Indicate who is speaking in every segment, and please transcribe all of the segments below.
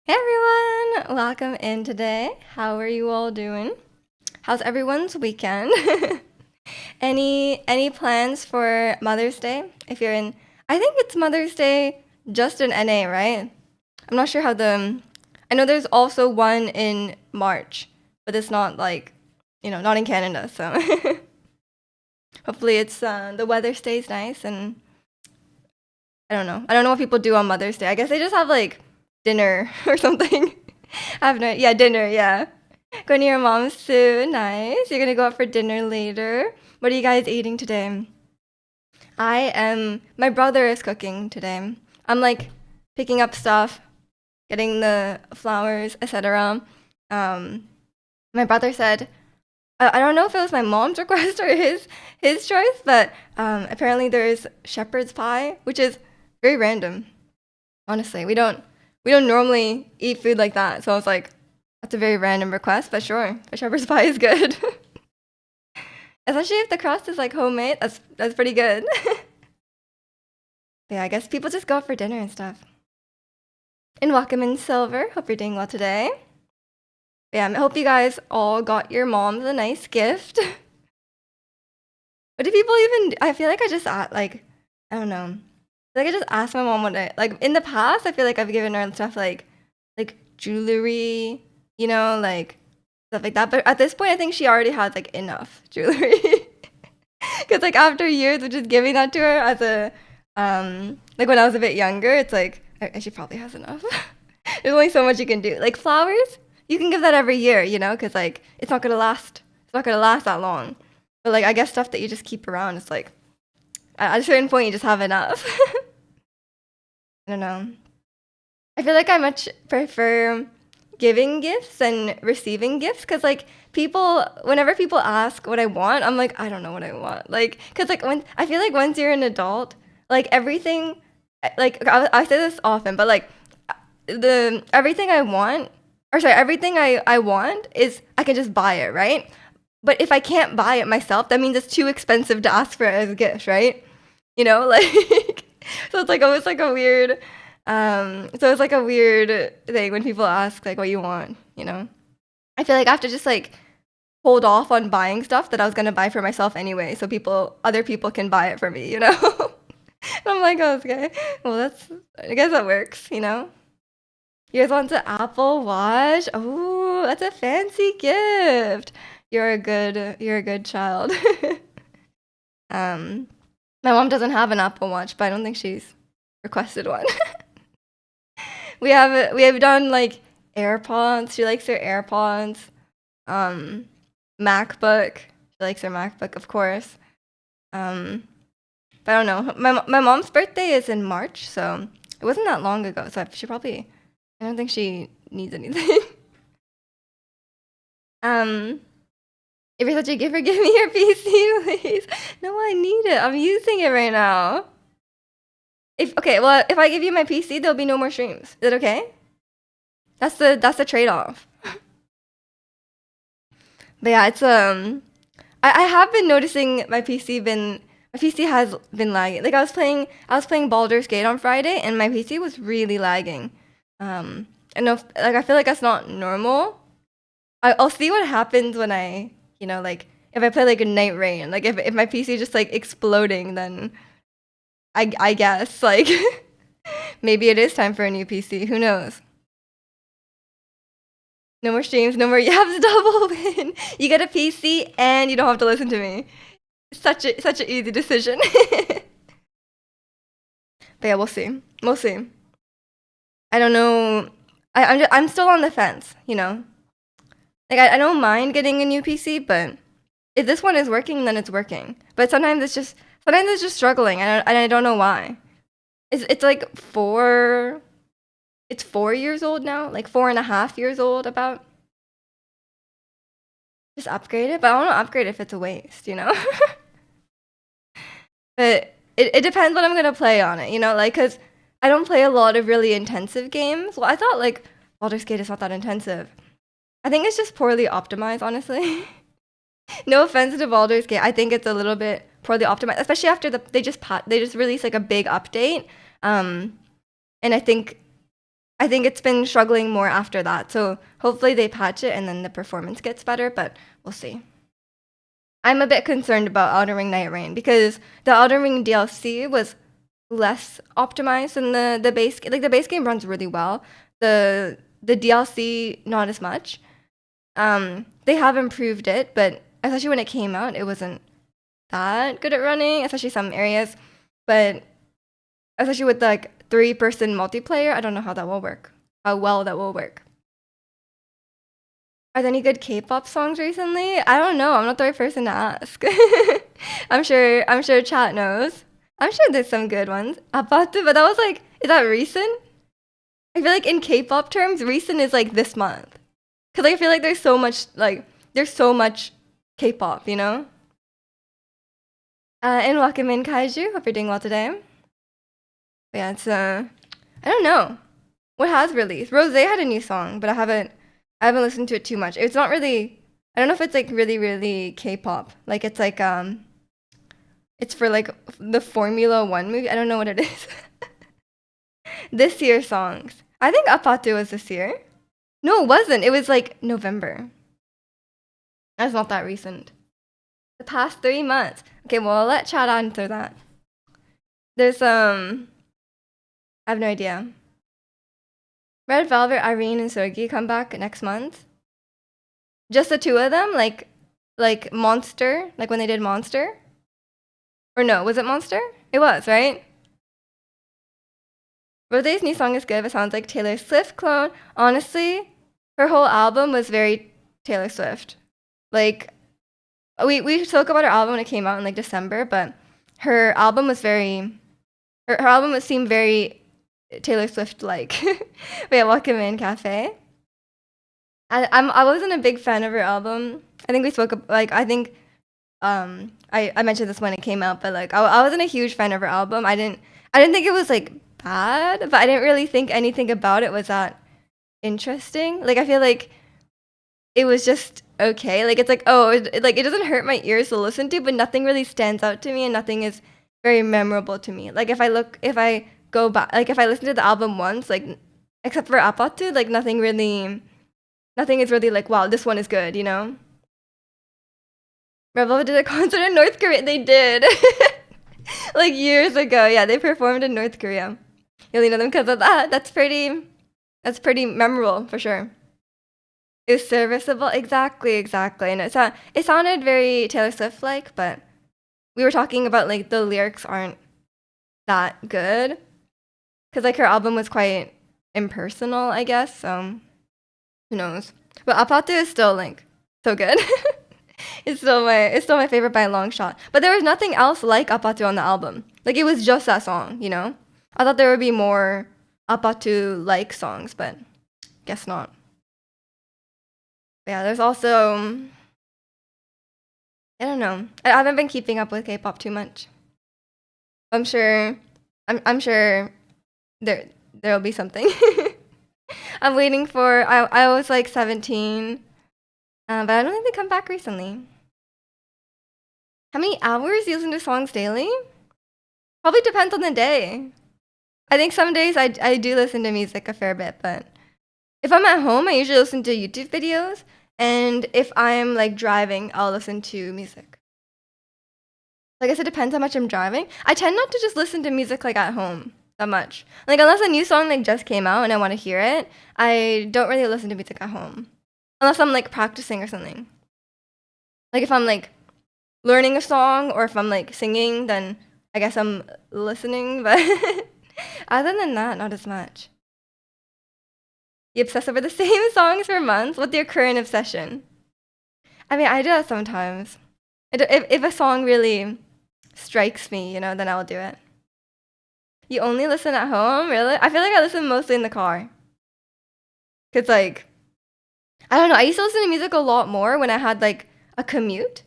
Speaker 1: Hey everyone, welcome in today. How are you all doing? How's everyone's weekend? Any plans for Mother's Day? If you're in, I think it's Mother's Day just in NA, right? I'm not sure how I know there's also one in March, but it's not like, not in Canada. So hopefully the weather stays nice and I don't know. I don't know what people do on Mother's Day. I guess they just have like dinner or something. I have no, yeah, dinner, yeah. Going to your mom's too. Nice. You're gonna go out for dinner later. What are you guys eating today? My brother is cooking today. I'm like picking up stuff, getting the flowers, etc. Um, my brother said, I don't know if it was my mom's request or his choice, but apparently there is shepherd's pie, which is very random. Honestly, we don't normally eat food like that. So I was like, that's a very random request, but sure, a shepherd's pie is good. Especially if the crust is like homemade, that's pretty good. Yeah, I guess people just go out for dinner and stuff. And welcome in Silver. Hope you're doing well today. Yeah, I hope you guys all got your moms a nice gift. What do people even? I feel like I just like I don't know. I feel like I just asked my mom what I like in the past. I feel like I've given her stuff like jewelry, like stuff like that. But at this point, I think she already has like enough jewelry. Because like after years of just giving that to her as a like when I was a bit younger, it's like she probably has enough. There's only so much you can do. Like flowers, you can give that every year, because like it's not gonna last. It's not gonna last that long. But like I guess stuff that you just keep around, it's like at a certain point you just have enough. I don't know. I feel like I much prefer giving gifts than receiving gifts because like whenever people ask what I want, I'm like I don't know what I want. Like because like when I feel like once you're an adult, like everything, like I say this often, but like the everything I want, or sorry, everything I want is I can just buy it, right? But if I can't buy it myself, that means it's too expensive to ask for it as a gift, right? Like so it's like almost like a weird so it's like a weird thing when people ask like what you want. I feel like I have to just like hold off on buying stuff that I was gonna buy for myself anyway, so other people can buy it for me. And I'm like, oh, okay. Well, I guess that works. You guys want an Apple Watch? Oh, that's a fancy gift. You're a good child. um, my mom doesn't have an Apple Watch, but I don't think she's requested one. We have done like AirPods. She likes her AirPods. Um, MacBook. She likes her MacBook, of course. Um, but I don't know. My mom's birthday is in March, so it wasn't that long ago. So she probably. I don't think she needs anything. um, if you're such a giver, give me your PC, please. No, I need it. I'm using it right now. If I give you my PC, there'll be no more streams. Is it okay? That's the trade-off. But yeah, it's I have been noticing my PC has been lagging. Like I was playing Baldur's Gate on Friday and my PC was really lagging. I know like I feel like that's not normal. I'll see what happens when like if I play like a Night Rain, like if my PC is just like exploding, then I guess like maybe it is time for a new PC. Who knows? No more streams, no more yaps double win. You get a PC and you don't have to listen to me. Such an easy decision. But yeah, we'll see. We'll see. I don't know. I'm still on the fence. Like I don't mind getting a new PC, but if this one is working, then it's working. But sometimes it's just struggling, and I don't know why. It's like four. It's 4 years old now, like 4.5 years old. About just upgrade it, but I don't want to upgrade if it's a waste. But it depends what I'm gonna play on it. Like because I don't play a lot of really intensive games. Well, I thought like Baldur's Gate is not that intensive. I think it's just poorly optimized, honestly. No offense to Baldur's Gate, I think it's a little bit poorly optimized, especially after they just released like a big update. And I think I think it's been struggling more after that. So hopefully they patch it and then the performance gets better, but we'll see. I'm a bit concerned about Elden Ring Night Rain because the Elden Ring DLC was less optimized than the base. Like the base game runs really well. The DLC not as much. They have improved it, but especially when it came out, it wasn't that good at running, especially some areas. But especially with like 3-person multiplayer, I don't know how that will work. How well that will work. Are there any good K-pop songs recently? I don't know. I'm not the right person to ask. I'm sure chat knows. I'm sure there's some good ones. Apatu, but that was like, is that recent? I feel like in K-pop terms, recent is like this month. Cause I feel like there's so much K-pop, you know? And welcome in Kaiju. Hope you're doing well today. But yeah, it's I don't know. What has released? Rose had a new song, but I haven't listened to it too much. It's not really, I don't know if it's like really, really K-pop. Like it's like it's for like the Formula One movie. I don't know what it is. This year's songs. I think Apatu was this year. No, it wasn't. It was like November. That's not that recent. The past 3 months. Okay, well, I'll let chat answer that. There's I have no idea. Red Velvet, Irene, and Sogi come back next month. Just the two of them, like Monster, like when they did Monster. Or no, was it Monster? It was, right? Rose's new song is good. It sounds like Taylor Swift clone. Honestly, her whole album was very Taylor Swift. Like, we spoke about her album when it came out in like December, but her album was very, her album would seem very Taylor Swift like. But yeah, welcome in Cafe. I wasn't a big fan of her album. I think we spoke like I think I mentioned this when it came out, but like I wasn't a huge fan of her album. I didn't think it was like bad, but I didn't really think anything about it was that interesting. Like I feel like it was just okay. Like it's like like it doesn't hurt my ears to listen to, but nothing really stands out to me, and nothing is very memorable to me. Like if I go back, like if I listen to the album once, like except for Apatu, like nothing is really like wow, this one is good, you know. Rebel did a concert in North Korea. They did. Like years ago. Yeah, they performed in North Korea. You only know them because of that. That's pretty memorable for sure. It was serviceable. Exactly. And it sounded very Taylor Swift like, but we were talking about like the lyrics aren't that good. Cause like her album was quite impersonal, I guess. So who knows? But Apatu is still like so good. It's still my favorite by a long shot. But there was nothing else like Apatu on the album. Like it was just that song, you know? I thought there would be more Apatu like songs, but guess not. But yeah, there's also I don't know. I haven't been keeping up with K-pop too much. I'm sure there'll be something. I'm waiting for I was like 17. But I don't think they come back recently. How many hours do you listen to songs daily? Probably depends on the day. I think some days I do listen to music a fair bit, but if I'm at home, I usually listen to YouTube videos. And if I'm like driving, I'll listen to music. Like I said, depends how much I'm driving. I tend not to just listen to music like at home that much. Like unless a new song like just came out and I want to hear it, I don't really listen to music at home. Unless I'm like practicing or something. Like if I'm like learning a song or if I'm like singing, then I guess I'm listening. But other than that, not as much. You obsess over the same songs for months? What's your current obsession? I mean, I do that sometimes. If a song really strikes me, you know, then I'll do it. You only listen at home? Really? I feel like I listen mostly in the car. Cause like, I don't know, I used to listen to music a lot more when I had like a commute.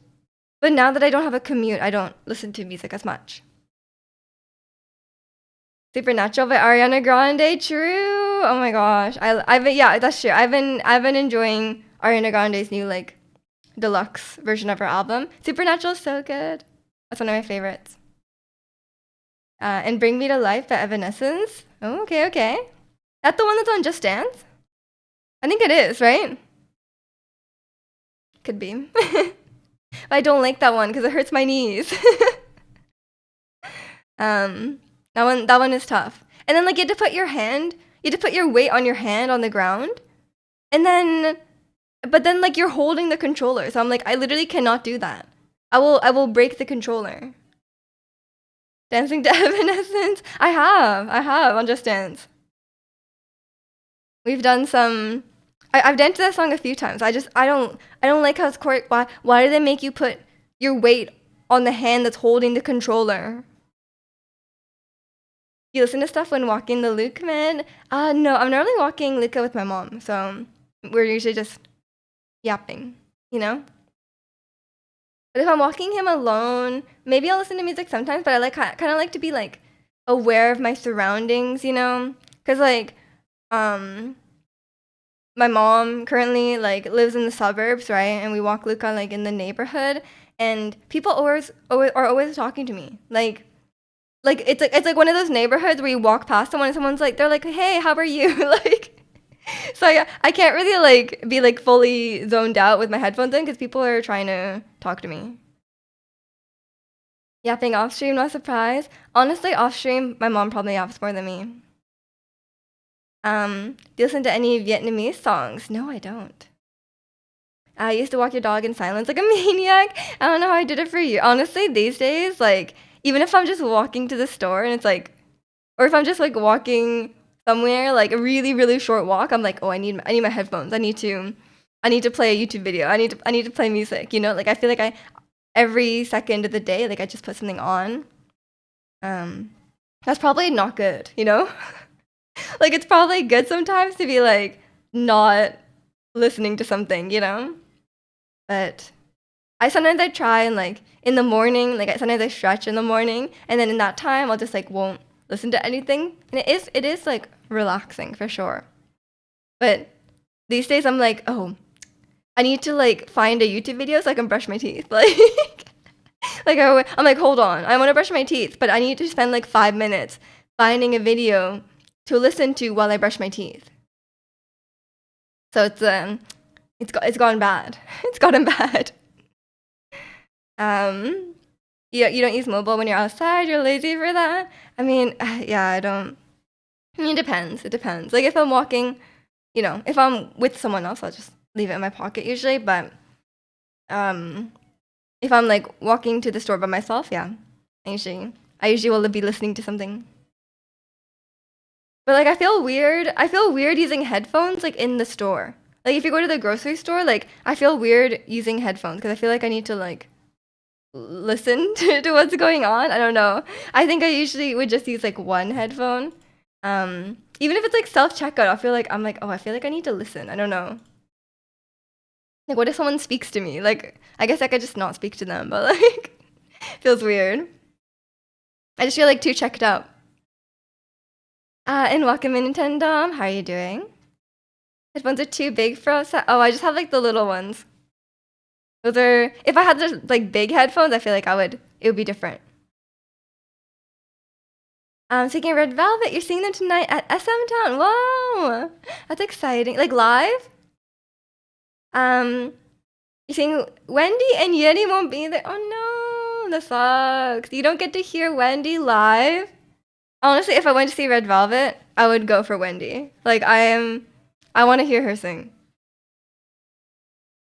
Speaker 1: But now that I don't have a commute, I don't listen to music as much. Supernatural by Ariana Grande, true. Oh my gosh, I've been, yeah, that's true. I've been enjoying Ariana Grande's new like deluxe version of her album. Supernatural is so good. That's one of my favorites. And Bring Me to Life by Evanescence. Oh, okay. That the one that's on Just Dance? I think it is, right? Could be. But I don't like that one because it hurts my knees. That one is tough. And then like you have to put your weight on your hand on the ground, and then, but then like you're holding the controller. So I'm like, I literally cannot do that. I will break the controller. Dancing to Evanescence. I have on Just Dance. We've done some. I've danced to that song a few times. I don't like how it's why do they make you put your weight on the hand that's holding the controller? You listen to stuff when walking the Luke, man? No, I'm normally walking Luca with my mom, so we're usually just yapping, you know? But if I'm walking him alone, maybe I'll listen to music sometimes, but I like kind of like to be like aware of my surroundings, you know? Cuz like um my mom currently like lives in the suburbs, right? And we walk Luca like in the neighborhood, and people are always talking to me. Like it's like one of those neighborhoods where you walk past someone and someone's like they're like, "Hey, how are you?" Like, so yeah, I can't really like be like fully zoned out with my headphones in because people are trying to talk to me. Yapping off stream, no surprise. Honestly, off stream, my mom probably yaps more than me. Do you listen to any Vietnamese songs? No, I don't. I used to walk your dog in silence like a maniac. I don't know how I did it for you. Honestly, these days, like, even if I'm just walking to the store and it's like, or if I'm just like walking somewhere, like a really, really short walk, I'm like, oh, I need my headphones. I need to play a YouTube video. I need to play music. You know, like I feel like every second of the day, like I just put something on. Um, that's probably not good. You know, like it's probably good sometimes to be like not listening to something. You know, but I try and like in the morning, like sometimes I stretch in the morning, and then in that time I'll just like won't listen to anything, and it is like relaxing for sure. But these days I'm like, oh, I need to like find a YouTube video so I can brush my teeth. Like I'm like, hold on, I want to brush my teeth, but I need to spend like 5 minutes finding a video to listen to while I brush my teeth. So it's gone bad. It's gotten bad. Um, you don't use mobile when you're outside. You're lazy for that. I mean, yeah, I don't. I mean, it depends. It depends. Like if I'm walking, if I'm with someone else, I'll just leave it in my pocket usually. But um, if I'm like walking to the store by myself, yeah, I usually will be listening to something. But like I feel weird. I feel weird using headphones like in the store. Like if you go to the grocery store, like I feel weird using headphones because I feel like I need to like listen to what's going on. I don't know. I think I usually would just use like one headphone. Even if it's like self checkout, I'm like, oh, I feel like I need to listen. I don't know. Like, what if someone speaks to me? Like, I guess I could just not speak to them, but like, feels weird. I just feel like too checked out. And welcome in, Nintendo. How are you doing? Headphones are too big for us. Oh, I just have like the little ones. Those are. If I had the like big headphones, I feel like it would be different. Speaking of Red Velvet, you're seeing them tonight at SM Town. Whoa, that's exciting. Like live. You're seeing Wendy and Yeti won't be there. Oh no, that sucks. You don't get to hear Wendy live. Honestly, if I went to see Red Velvet, I would go for Wendy. Like I want to hear her sing.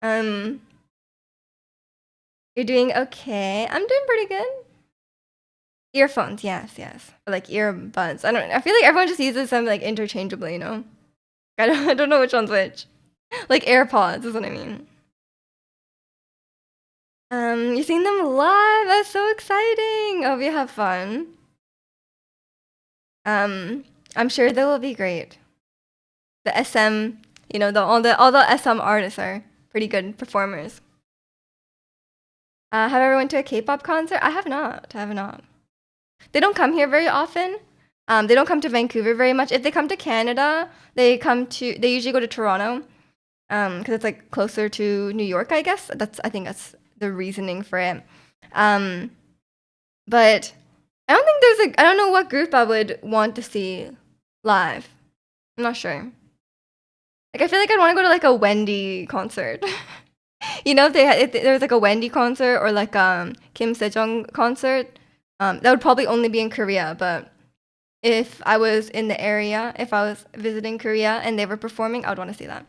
Speaker 1: Um, you're doing okay. I'm doing pretty good. Earphones, yes. Or like earbuds. I feel like everyone just uses them like interchangeably, you know? I don't know which one's which. Like AirPods is what I mean. You're seeing them live. That's so exciting. I hope you have fun. I'm sure they will be great. The SM, all the SM artists are pretty good performers. Have I ever went to a K-pop concert? I have not. They don't come here very often. They don't come to Vancouver very much. If they come to Canada, they usually go to Toronto, because it's like closer to New York, I guess. I think that's the reasoning for it. But I don't know what group I would want to see live. I'm not sure. Like, I feel like I'd want to go to like a Wendy concert. You know, if there was like a Wendy concert or like Kim Sejong concert, that would probably only be in Korea. But if I was in the area, if I was visiting Korea and they were performing, I would want to see that.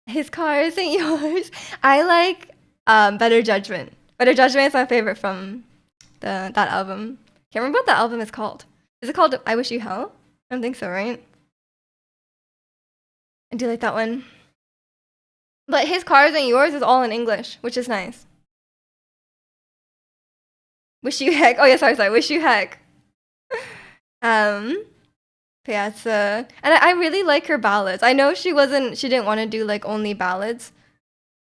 Speaker 1: His car isn't yours. I like Better Judgment. Better Judgment is my favorite from that album. Can't remember what that album is called. Is it called I Wish You Hell? I don't think so, right? I do like that one. But His Car Isn't Yours is all in English, which is nice. Wish You Heck. Oh yeah, sorry. Wish You Heck. Um, but yeah, it's and I really like her ballads. I know she didn't want to do like only ballads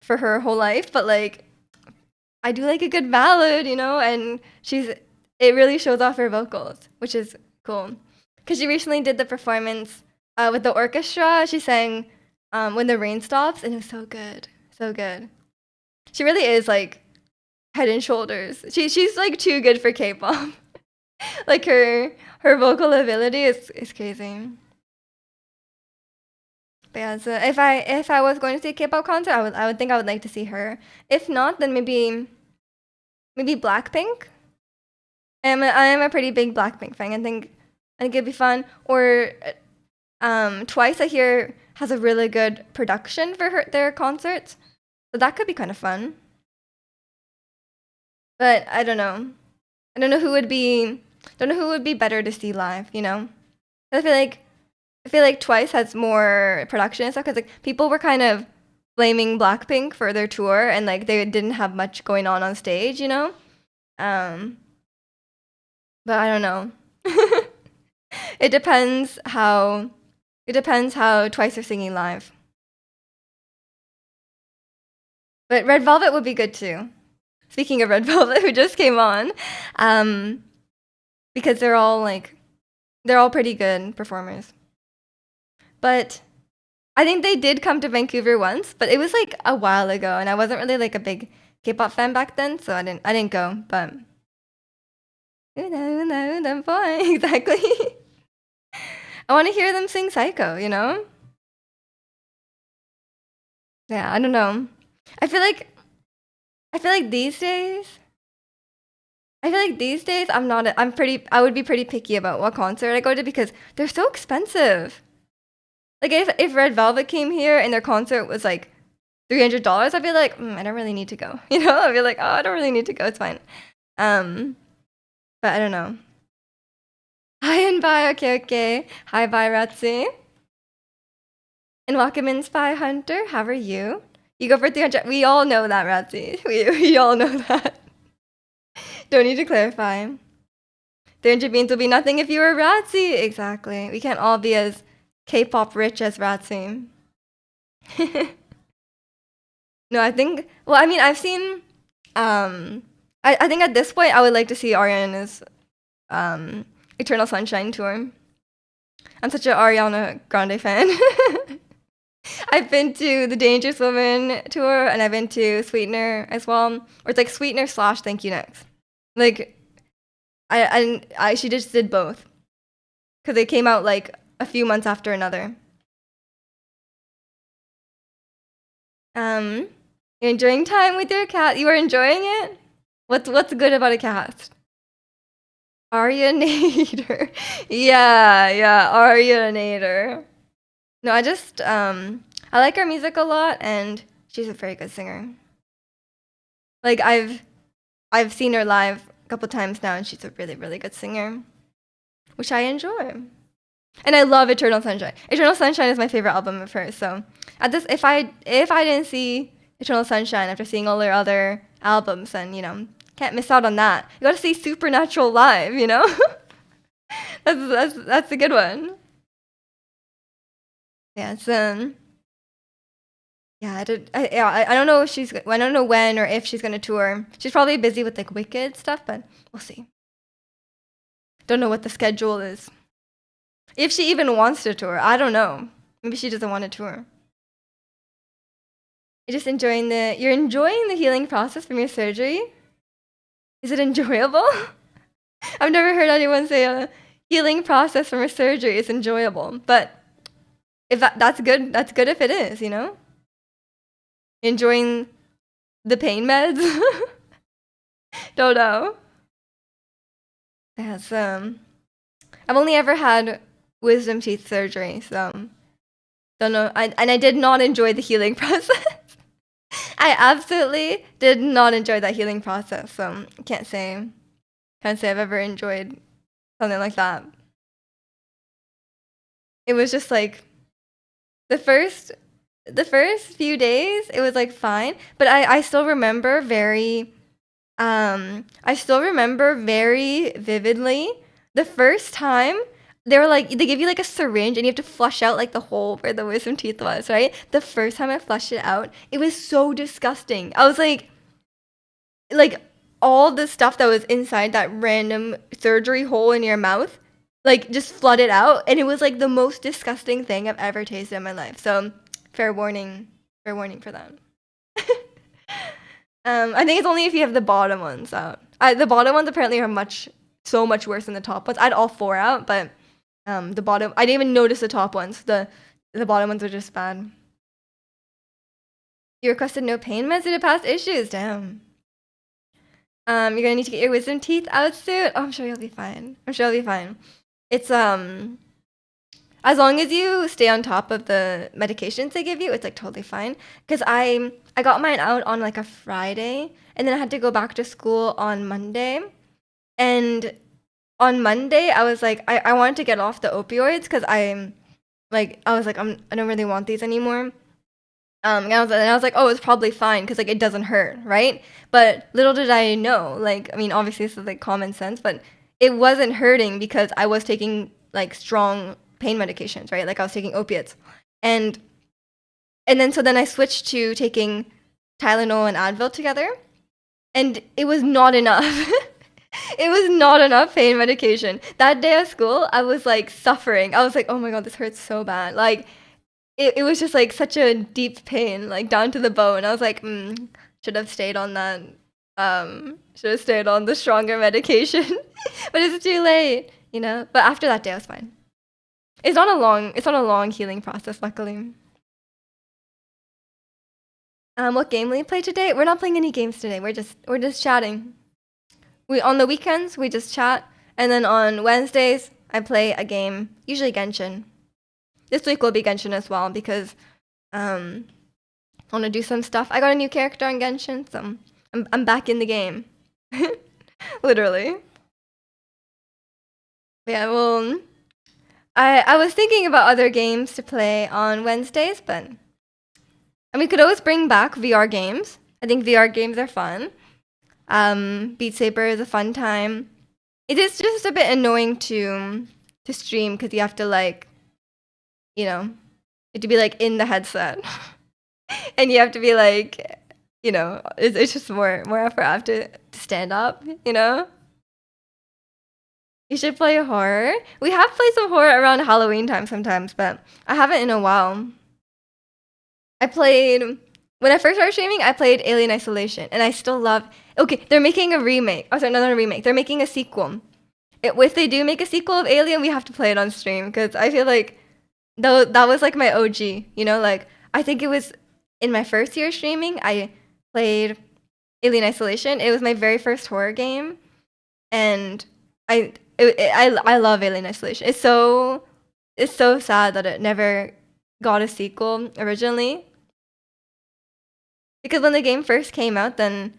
Speaker 1: for her whole life, but like I do like a good ballad, you know, and it really shows off her vocals, which is cool. Because she recently did the performance with the orchestra. She sang When the Rain Stops, and it was so good. So good. She really is like head and shoulders. She's like too good for K-pop. Like her vocal ability is crazy. But yeah, so if I was going to see a K-pop concert, I would think I would like to see her. If not, then maybe Blackpink. I am a pretty big Blackpink fan. I think it'd be fun. Or Twice, I hear, has a really good production for their concerts, so that could be kind of fun. But I don't know. I don't know who would be better to see live. You know, I feel like Twice has more production and stuff because like people were kind of blaming Blackpink for their tour and like they didn't have much going on stage. You know, but I don't know. It depends how Twice are singing live. But Red Velvet would be good too. Speaking of Red Velvet, who just came on, because they're all pretty good performers. But I think they did come to Vancouver once, but it was like a while ago, and I wasn't really like a big K-pop fan back then, so I didn't go. But Una boy, exactly. I want to hear them sing Psycho, you know? Yeah, I don't know. I feel like these days I would be pretty picky about what concert I go to because they're so expensive. Like if Red Velvet came here and their concert was like $300, I'd be like, I don't really need to go. You know, I'd be like, oh, I don't really need to go. It's fine. But I don't know. Hi and bye. Okay. Hi, bye, Ratsi. And welcome in, Spy Hunter. How are you? You go for 300. We all know that, Ratsi. We all know that. Don't need to clarify. 300 beans will be nothing if you were Ratsi. Exactly. We can't all be as K-pop rich as Ratsi. No, I think. Well, I mean, I've seen. I think at this point, I would like to see Ariana's Eternal Sunshine tour. I'm such an Ariana Grande fan. I've been to the Dangerous Woman tour, and I've been to Sweetener as well. Or it's like Sweetener / Thank You Next. Like, she just did both. Because they came out like a few months after another. You're enjoying time with your cat. You are enjoying it? What's good about a cat? Arianator. Yeah, Arianator. No, I just I like her music a lot, and she's a very good singer. Like I've seen her live a couple times now, and she's a really, really good singer, which I enjoy. And I love Eternal Sunshine. Eternal Sunshine is my favorite album of hers. So if I didn't see Eternal Sunshine after seeing all her other albums, then can't miss out on that. You got to see Supernatural live, you know. That's a good one. Yeah, it's yeah, I don't know if I don't know when or if she's gonna tour. She's probably busy with like Wicked stuff, but we'll see. Don't know what the schedule is. If she even wants to tour, I don't know. Maybe she doesn't want to tour. You're enjoying the healing process from your surgery? Is it enjoyable? I've never heard anyone say healing process from a surgery is enjoyable. But if that's good, that's good if it is, you know? Enjoying the pain meds. Don't know. Yes, I've only ever had wisdom teeth surgery, so don't know. I did not enjoy the healing process. I absolutely did not enjoy that healing process, so can't say I've ever enjoyed something like that. It was just like the first few days, it was like fine, but I still remember very vividly the first time they give you like a syringe and you have to flush out like the hole where the wisdom teeth was, right? The first time I flushed it out, it was so disgusting. I was like all the stuff that was inside that random surgery hole in your mouth, like just flooded out, and it was like the most disgusting thing I've ever tasted in my life. So fair warning for that. I think it's only if you have the bottom ones out. The bottom ones apparently are so much worse than the top ones. I had all four out, but the bottom, I didn't even notice the top ones. The bottom ones are just bad. You requested no pain meds due to past issues. Damn. You're gonna need to get your wisdom teeth out soon. Oh, I'm sure you'll be fine. It's as long as you stay on top of the medications they give you, it's like totally fine. Because I got mine out on like a Friday, and then I had to go back to school on Monday. And on Monday, I was like, I wanted to get off the opioids because I don't really want these anymore. And I was like, oh, it's probably fine because like it doesn't hurt, right? But little did I know, like, I mean, obviously this is like common sense, but it wasn't hurting because I was taking like strong pain medications, right? Like I was taking opiates, and then I switched to taking Tylenol and Advil together, and it was not enough. It was not enough pain medication. That day at school, I was like suffering. I was like, oh my god, this hurts so bad. Like it was just like such a deep pain, like down to the bone. I was like, should have stayed on that. Should have stayed on the stronger medication. But it's too late, you know? But after that day, I was fine. It's not a long healing process, luckily. What game will you play today? We're not playing any games today. We're just chatting. On the weekends we just chat, and then on Wednesdays I play a game, usually Genshin. This week will be Genshin as well because I want to do some stuff. I got a new character on Genshin, so I'm back in the game. Literally. Yeah, well, I was thinking about other games to play on Wednesdays, but we could always bring back VR games. I think VR games are fun. Beat Saber is a fun time. It is just a bit annoying to stream because you have to like, you know, you have to be like in the headset, and you have to be like, you know, it's just more effort. I have to stand up, you know. You should play horror. We have played some horror around Halloween time sometimes, but I haven't in a while. When I first started streaming, I played Alien Isolation, and I still love. Okay, they're making a remake. Oh, sorry, another remake. They're making a sequel. If they do make a sequel of Alien, we have to play it on stream because I feel like that was like my OG. You know, like I think it was in my first year streaming. I played Alien Isolation. It was my very first horror game, and I love Alien Isolation. It's so sad that it never got a sequel originally. Because when the game first came out, it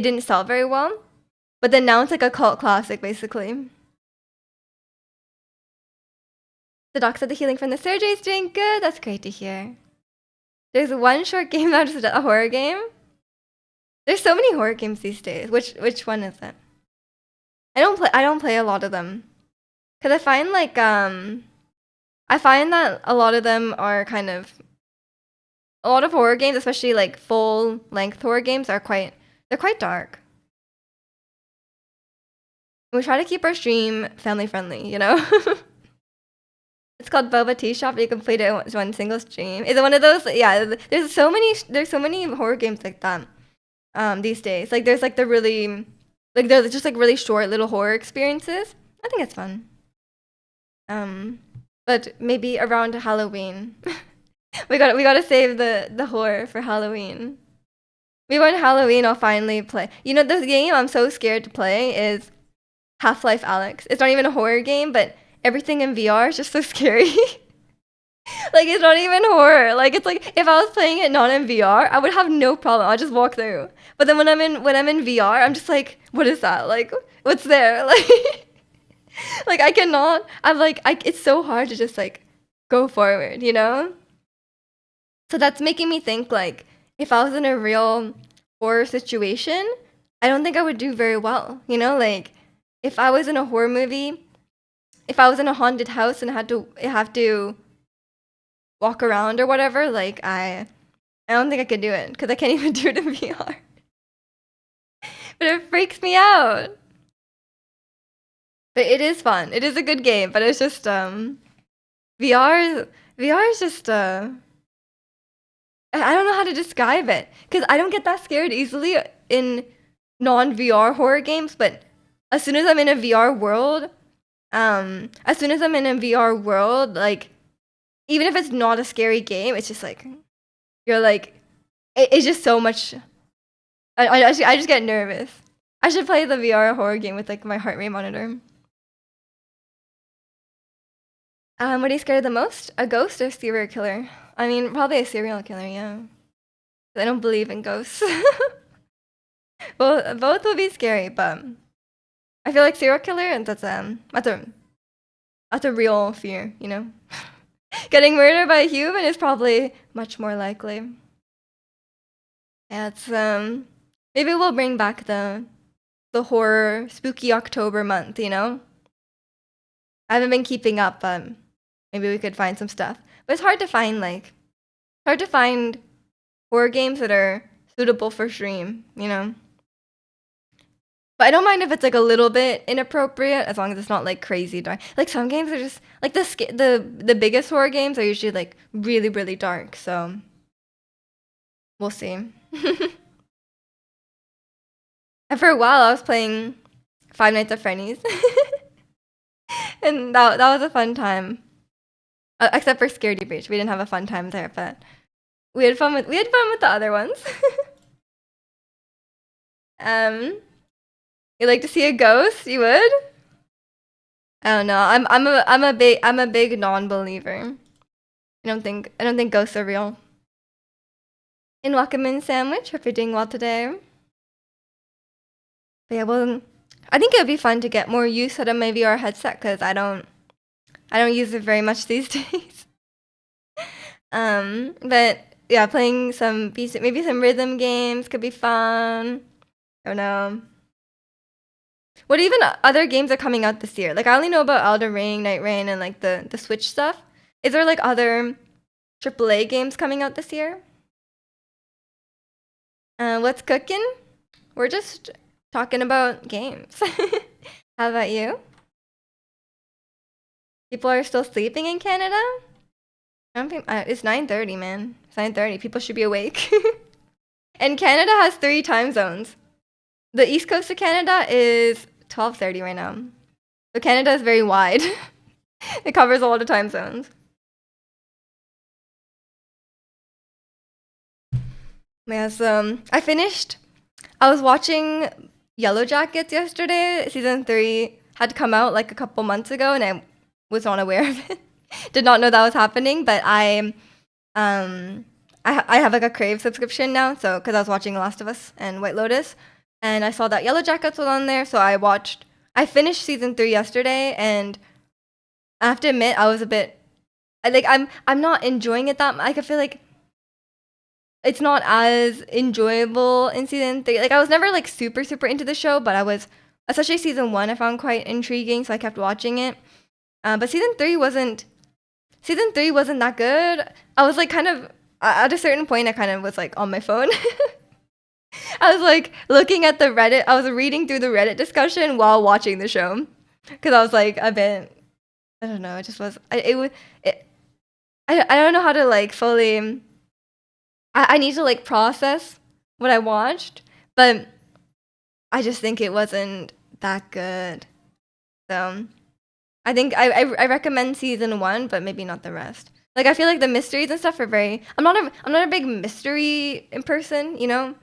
Speaker 1: didn't sell very well. But then now it's like a cult classic, basically. The doc said the healing from the surgery is doing good. That's great to hear. There's one short game now, just a horror game. There's so many horror games these days. Which one is it? I don't play a lot of them. Cause I find that a lot of them are kind of. A lot of horror games, especially like full-length horror games, they're quite dark. We try to keep our stream family-friendly, you know? It's called Boba Tea Shop. You can play it in one single stream. Is it one of those? Yeah, there's so many horror games like that these days. Like there's like the really Like they're just like really short little horror experiences. I think it's fun. Um, but maybe around Halloween. We gotta save the horror for Halloween. Maybe on Halloween I'll finally play. You know, the game I'm so scared to play is Half-Life Alyx. It's not even a horror game, but everything in VR is just so scary. Like it's not even horror. Like it's like if I was playing it not in VR, I would have no problem. I'll just walk through. But then when I'm in VR, I'm just like, what is that? Like what's there? Like I cannot. I'm like it's so hard to just like go forward, you know? So that's making me think like if I was in a real horror situation, I don't think I would do very well, you know? Like if I was in a horror movie, if I was in a haunted house and have to walk around or whatever, like I don't think I could do it because I can't even do it in VR. But it freaks me out. But it is fun. It is a good game, but it's just VR VR is just I don't know how to describe it because I don't get that scared easily in non-VR horror games, but as soon as I'm in a VR world, as soon as I'm in a VR world, like even if it's not a scary game, it's just like you're like it's just so much. I just get nervous. I should play the VR horror game with like my heart rate monitor. What are you scared of the most? A ghost or serial killer? I mean, probably a serial killer, yeah. I don't believe in ghosts. Both will be scary, but I feel like serial killer and that's a real fear, you know? Getting murdered by a human is probably much more likely. Yeah, it's maybe we'll bring back the horror spooky October month, you know? I haven't been keeping up, but maybe we could find some stuff. But it's hard to find horror games that are suitable for stream, you know? But I don't mind if it's like a little bit inappropriate as long as it's not like crazy dark. Like some games are just like the biggest horror games are usually like really really dark. So we'll see. And for a while I was playing Five Nights at Freddy's, and that was a fun time. Except for Scaredy Beach, we didn't have a fun time there, but we had fun with the other ones. um, you like to see a ghost? You would? I don't know. I'm a big non-believer. I don't think ghosts are real. And welcome in sandwich. Hope you're doing well today. But yeah, well, I think it would be fun to get more use out of my VR headset because I don't use it very much these days. But yeah, playing maybe some rhythm games could be fun. I don't know. What even other games are coming out this year? Like I only know about Elden Ring, Night Rain, and like the Switch stuff. Is there like other AAA games coming out this year? What's cooking? We're just talking about games. How about you? People are still sleeping in Canada? I don't think it's 9:30, man. It's 9:30. People should be awake. And Canada has 3 time zones. The east coast of Canada is 12:30 right now. So Canada is very wide. It covers all the time zones. Yes, I was watching Yellow Jackets yesterday. Season 3 had come out like a couple months ago, and I was not aware of it. Did not know that was happening, but I have like a Crave subscription now, so because I was watching Last of Us and White Lotus, and I saw that Yellow Jackets was on there, so I finished season 3 yesterday, and I have to admit I was a bit like I'm not enjoying it that much. Like I feel like it's not as enjoyable in season 3. Like I was never like super super into the show, but I was, especially season 1 I found quite intriguing, so I kept watching it. But season 3 wasn't that good. I was like kind of at a certain point I kind of was like on my phone. I was like looking at the Reddit. I was reading through the Reddit discussion while watching the show because I was like a bit, I don't know, it just was it was it, I don't know how to like fully, I need to like process what I watched, but I just think it wasn't that good. So I think I recommend season 1, but maybe not the rest. Like I feel like the mysteries and stuff are very. I'm not a big mystery in person, you know.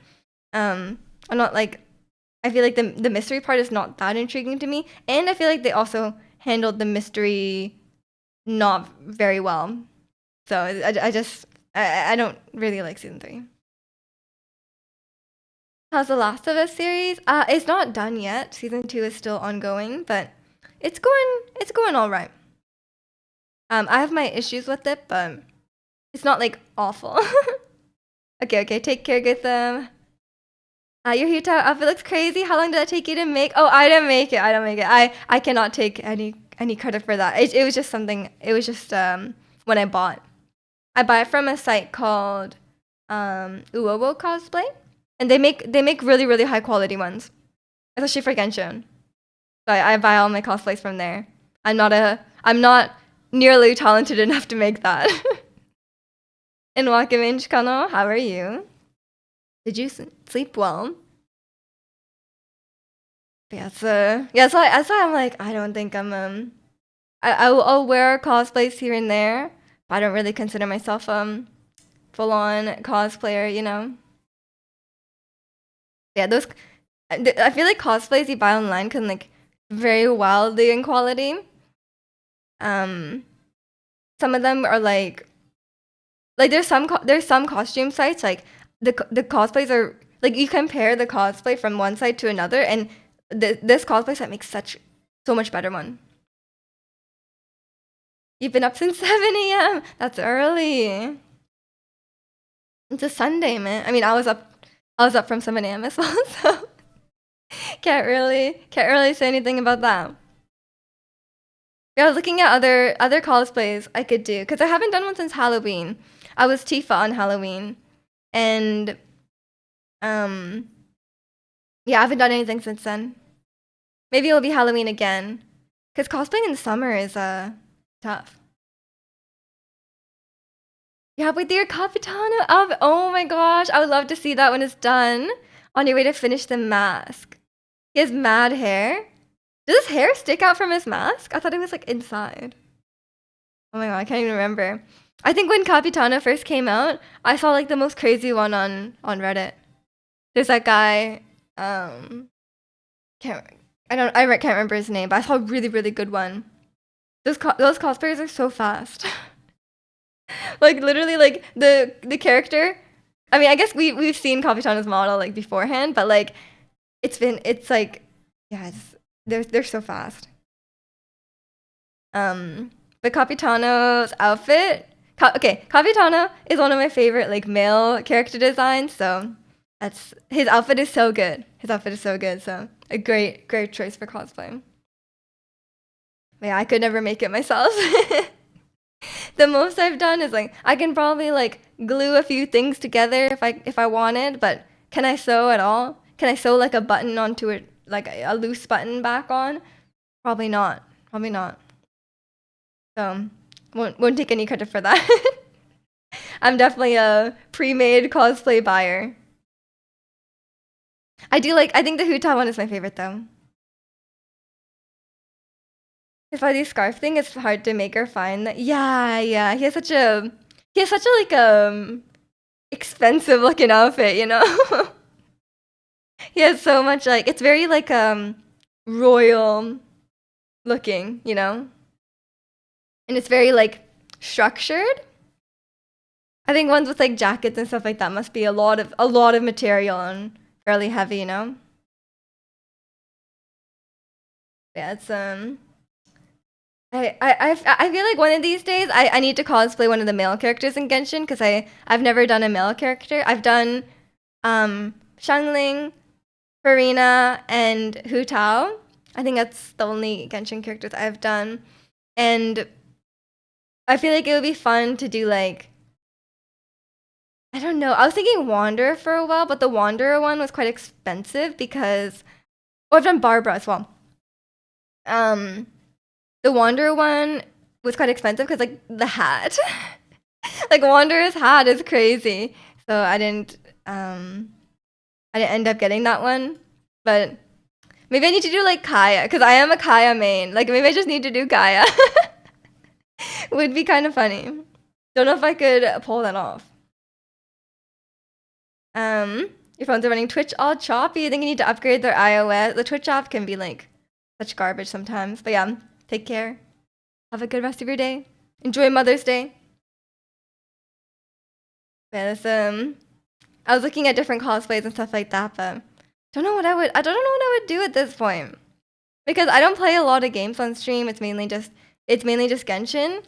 Speaker 1: I'm not like. I feel like the mystery part is not that intriguing to me, and I feel like they also handled the mystery not very well. So I just I don't really like season 3. How's the Last of Us series? It's not done yet. Season 2 is still ongoing, but it's going all right. I have my issues with it, but it's not like awful. Okay, take care, Githam. Your Huta outfit looks crazy. How long did that take you to make? Oh, I didn't make it. I cannot take any credit for that. It was just something. It was just when I bought. I buy it from a site called Uobo Cosplay, and they make really high quality ones, especially for Genshin. So I buy all my cosplays from there. I'm not nearly talented enough to make that. And Wakaminch Kano, how are you? Did you sleep well? Yeah, so yeah, so I'm like, I don't think I'll wear cosplays here and there, but I don't really consider myself full on cosplayer, you know. Yeah, those I feel like cosplays you buy online can like very wildly in quality. Um, some of them are like there's some costume sites like the cosplays are like you compare the cosplay from one site to another, and this cosplay site makes so much better one. You've been up since 7 a.m. That's early. It's a Sunday, man. I mean, I was up from 7 a.m. as well, so can't really say anything about that. Yeah, I was looking at other cosplays I could do because I haven't done one since Halloween. I was Tifa on Halloween, and um, yeah, I haven't done anything since then. Maybe it'll be Halloween again, because cosplaying in the summer is tough. Yeah, with your Capitano of oh my gosh, I would love to see that when it's done. On your way to finish the mask. He has mad hair. Does his hair stick out from his mask? I thought it was like inside. Oh my god, I can't even remember. I think when Capitano first came out, I saw like the most crazy one on Reddit. There's that guy, can't I can't remember his name, but I saw a really good one. Those cosplayers are so fast. Like literally like the character. I mean, I guess we've seen Capitano's model like beforehand, but like it's like yeah, they're so fast. But Capitano's outfit. Okay, Capitano is one of my favorite like male character designs. So that's his outfit is so good. His outfit is so good. So a great choice for cosplay. But yeah, I could never make it myself. The most I've done is like I can probably like glue a few things together if I wanted, but can I sew at all? Can I sew like a button onto it, like a loose button back on? Probably not. Probably not. So won't take any credit for that. I'm definitely a pre-made cosplay buyer. I think the Huta one is my favorite though. If I do scarf thing, it's hard to make her find that. Yeah. He has such a like expensive looking outfit, you know? He has so much like it's very like royal looking, you know? And it's very like structured. I think ones with like jackets and stuff like that must be a lot of material and fairly heavy, you know? Yeah, it's I feel like one of these days I need to cosplay one of the male characters in Genshin because I've never done a male character. I've done Xiangling, Farina, and Hu Tao. I think that's the only Genshin characters I've done. And I feel like it would be fun to do like I don't know. I was thinking Wanderer for a while, but the Wanderer one was quite expensive because oh, I've done Barbara as well. Um the Wanderer one was quite expensive because like the hat. Like Wanderer's hat is crazy. So I didn't end up getting that one. But maybe I need to do like Kaya, because I am a Kaya main. Like maybe I just need to do Kaya. Would be kind of funny. Don't know if I could pull that off. Your phones are running Twitch all choppy. I think you need to upgrade their iOS. The Twitch app can be like such garbage sometimes. But yeah, take care. Have a good rest of your day. Enjoy Mother's Day. Yeah, I was looking at different cosplays and stuff like that, but I don't know what I don't know what I would do at this point. Because I don't play a lot of games on stream. It's mainly just Genshin.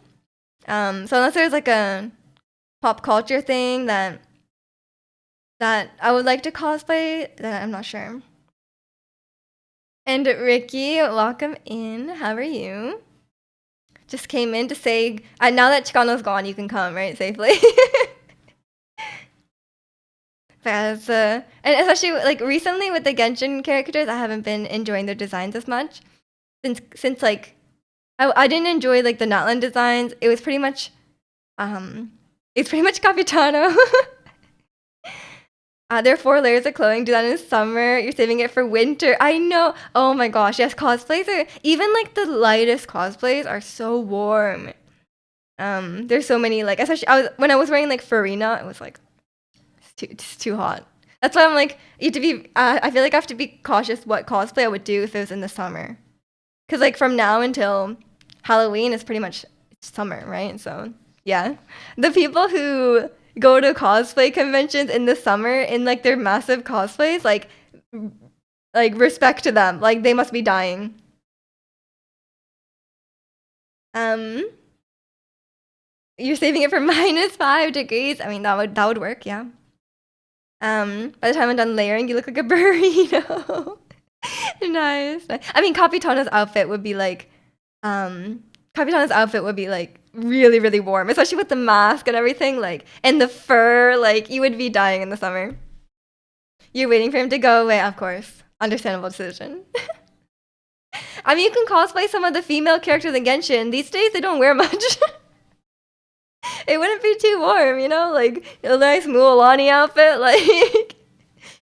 Speaker 1: So unless there's like a pop culture thing that I would like to cosplay, then I'm not sure. And Ricky, welcome in. How are you? Just came in to say, now that Chicano's gone, you can come, right? Safely. But, and especially like recently with the Genshin characters, I haven't been enjoying their designs as much. Since like I didn't enjoy like the Natlan designs. It was pretty much Capitano. There are 4 layers of clothing. Do that in summer. You're saving it for winter. I know. Oh my gosh. Yes, cosplays are even like the lightest cosplays are so warm. There's so many like, especially when I was wearing like Farina, it was like it's too hot. That's why I'm like, you have to be. I feel like I have to be cautious what cosplay I would do if it was in the summer, because like from now until Halloween is pretty much summer, right? So yeah, the people who go to cosplay conventions in the summer in like their massive cosplays, like respect to them. Like they must be dying. You're saving it for -5 degrees. I mean that would work, yeah. By the time I'm done layering, you look like a burrito. Nice. I mean, Capitano's outfit would be like really, really warm, especially with the mask and everything, like, and the fur, like, you would be dying in the summer. You're waiting for him to go away, of course. Understandable decision. I mean, you can cosplay some of the female characters in Genshin. These days, they don't wear much. It wouldn't be too warm, you know? Like, a nice Mualani outfit, like,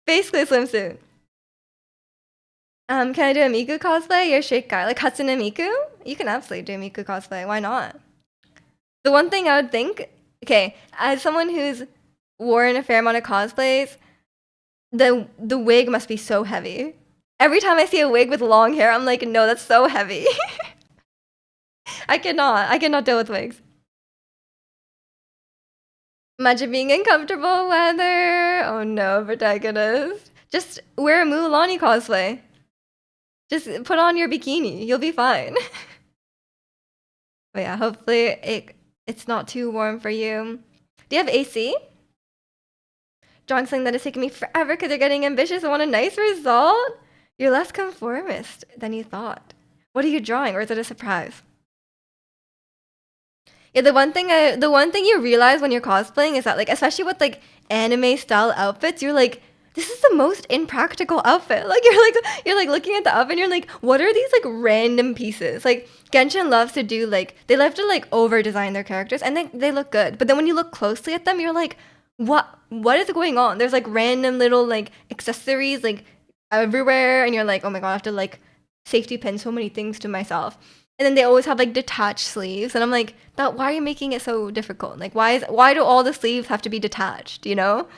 Speaker 1: basically a swimsuit. Can I do a Miku cosplay? You're a straight guy. Like Hatsune Miku? You can absolutely do a Miku cosplay. Why not? The one thing I would think, okay, as someone who's worn a fair amount of cosplays, the wig must be so heavy. Every time I see a wig with long hair, I'm like, no, that's so heavy. I cannot deal with wigs. Imagine being in comfortable weather. Oh no, protagonist. Just wear a Mulan cosplay. Just put on your bikini. You'll be fine. But yeah, hopefully it's not too warm for you. Do you have AC? Drawing something that has taken me forever because you're getting ambitious and want a nice result? You're less conformist than you thought. What are you drawing, or is it a surprise? Yeah, the one thing you realize when you're cosplaying is that, like, especially with like anime style outfits, you're like, this is the most impractical outfit. Like you're like looking at the outfit and you're like, what are these like random pieces? Like Genshin loves to do like, they love to like over design their characters and they look good. But then when you look closely at them, you're like, what is going on? There's like random little like accessories like everywhere and you're like, oh my god, I have to like safety pin so many things to myself. And then they always have like detached sleeves and I'm like, why are you making it so difficult? Like why do all the sleeves have to be detached, you know?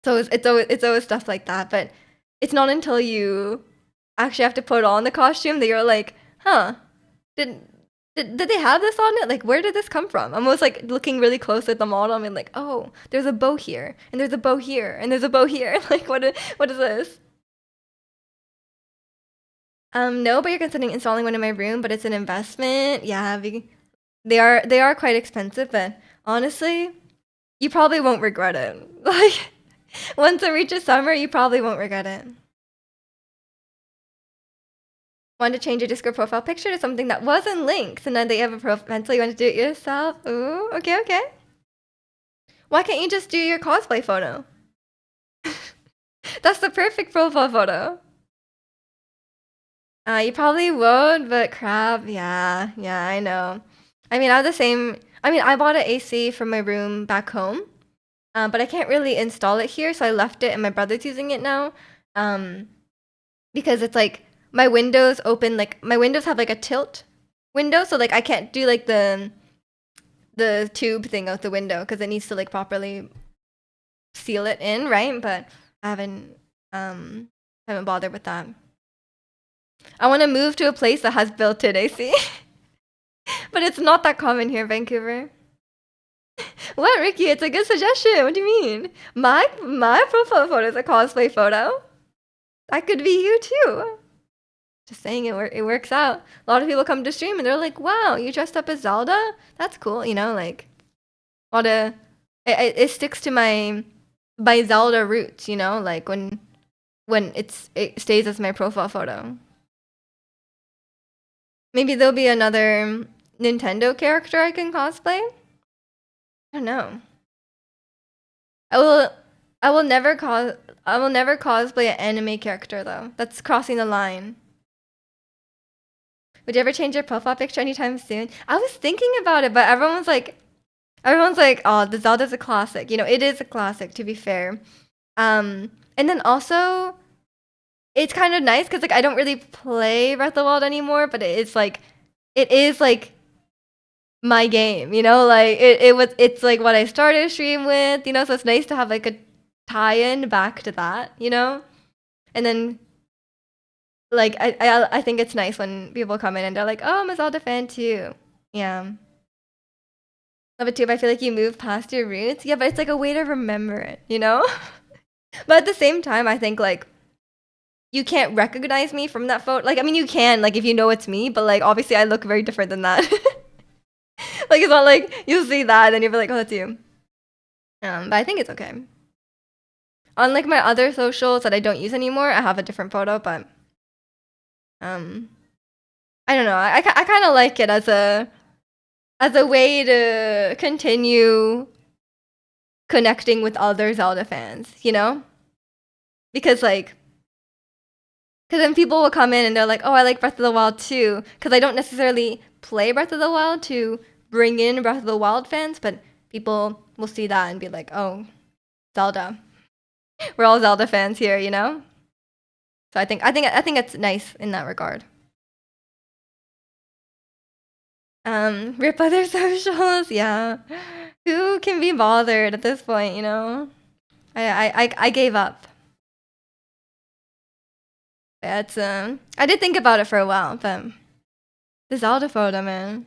Speaker 1: So it's always stuff like that, but it's not until you actually have to put on the costume that you're like, huh, did they have this on it? Like, where did this come from? I'm almost like looking really close at the model and like, oh, there's a bow here, and there's a bow here, and there's a bow here. Like, what is this? No, but you're considering installing one in my room, but it's an investment. Yeah, they are quite expensive, but honestly, you probably won't regret it. Like. Once it reaches summer, you probably won't regret it. Want to change your Discord profile picture to something that wasn't linked, so now that you have a pencil, you want to do it yourself? Ooh, okay. Why can't you just do your cosplay photo? That's the perfect profile photo. You probably won't, but crap, yeah, I know. I mean, I bought an AC for my room back home. But I can't really install it here, so I left it and my brother's using it now. Um, because it's like my windows open, like my windows have like a tilt window, so like I can't do like the tube thing out the window because it needs to like properly seal it in, right? But I haven't bothered with that. I want to move to a place that has built-in AC, but it's not that common here in Vancouver. What, Ricky? It's a good suggestion. What do you mean? My profile photo is a cosplay photo. That could be you too. Just saying, it works out. A lot of people come to stream and they're like, "Wow, you dressed up as Zelda? That's cool." You know, like a lot of it sticks to my Zelda roots. You know, like when it stays as my profile photo. Maybe there'll be another Nintendo character I can cosplay. I don't know. I will I will never cosplay an anime character though. That's crossing the line. Would you ever change your profile picture anytime soon? I was thinking about it, but everyone's like, "Oh, the Zelda's a classic." You know, it is a classic to be fair. And then also, it's kind of nice because like I don't really play Breath of the Wild anymore, but it is like my game. You know, like it's like what I started a stream with. You know, so it's nice to have like a tie-in back to that. You know, and then like I think it's nice when people come in and they're like, "Oh, I'm a Zelda fan too." Yeah. Love it too, but I feel like you move past your roots. Yeah, but it's like a way to remember it, you know? But at the same time, I think like you can't recognize me from that photo. Like, I mean, you can, like, if you know it's me, but like obviously I look very different than that. Like, it's not like you'll see that and you'll be like, "Oh, that's you." But I think it's okay. On like my other socials that I don't use anymore, I have a different photo, but I don't know. I kind of like it as a way to continue connecting with other Zelda fans, you know? Because then people will come in and they're like, "Oh, I like Breath of the Wild too." Because I don't necessarily play Breath of the Wild to bring in Breath of the Wild fans, but people will see that and be like, "Oh, Zelda. We're all Zelda fans here," you know? So I think it's nice in that regard. Rip other socials, yeah. Who can be bothered at this point, you know? I gave up. But I did think about it for a while, but the Zelda photo, man.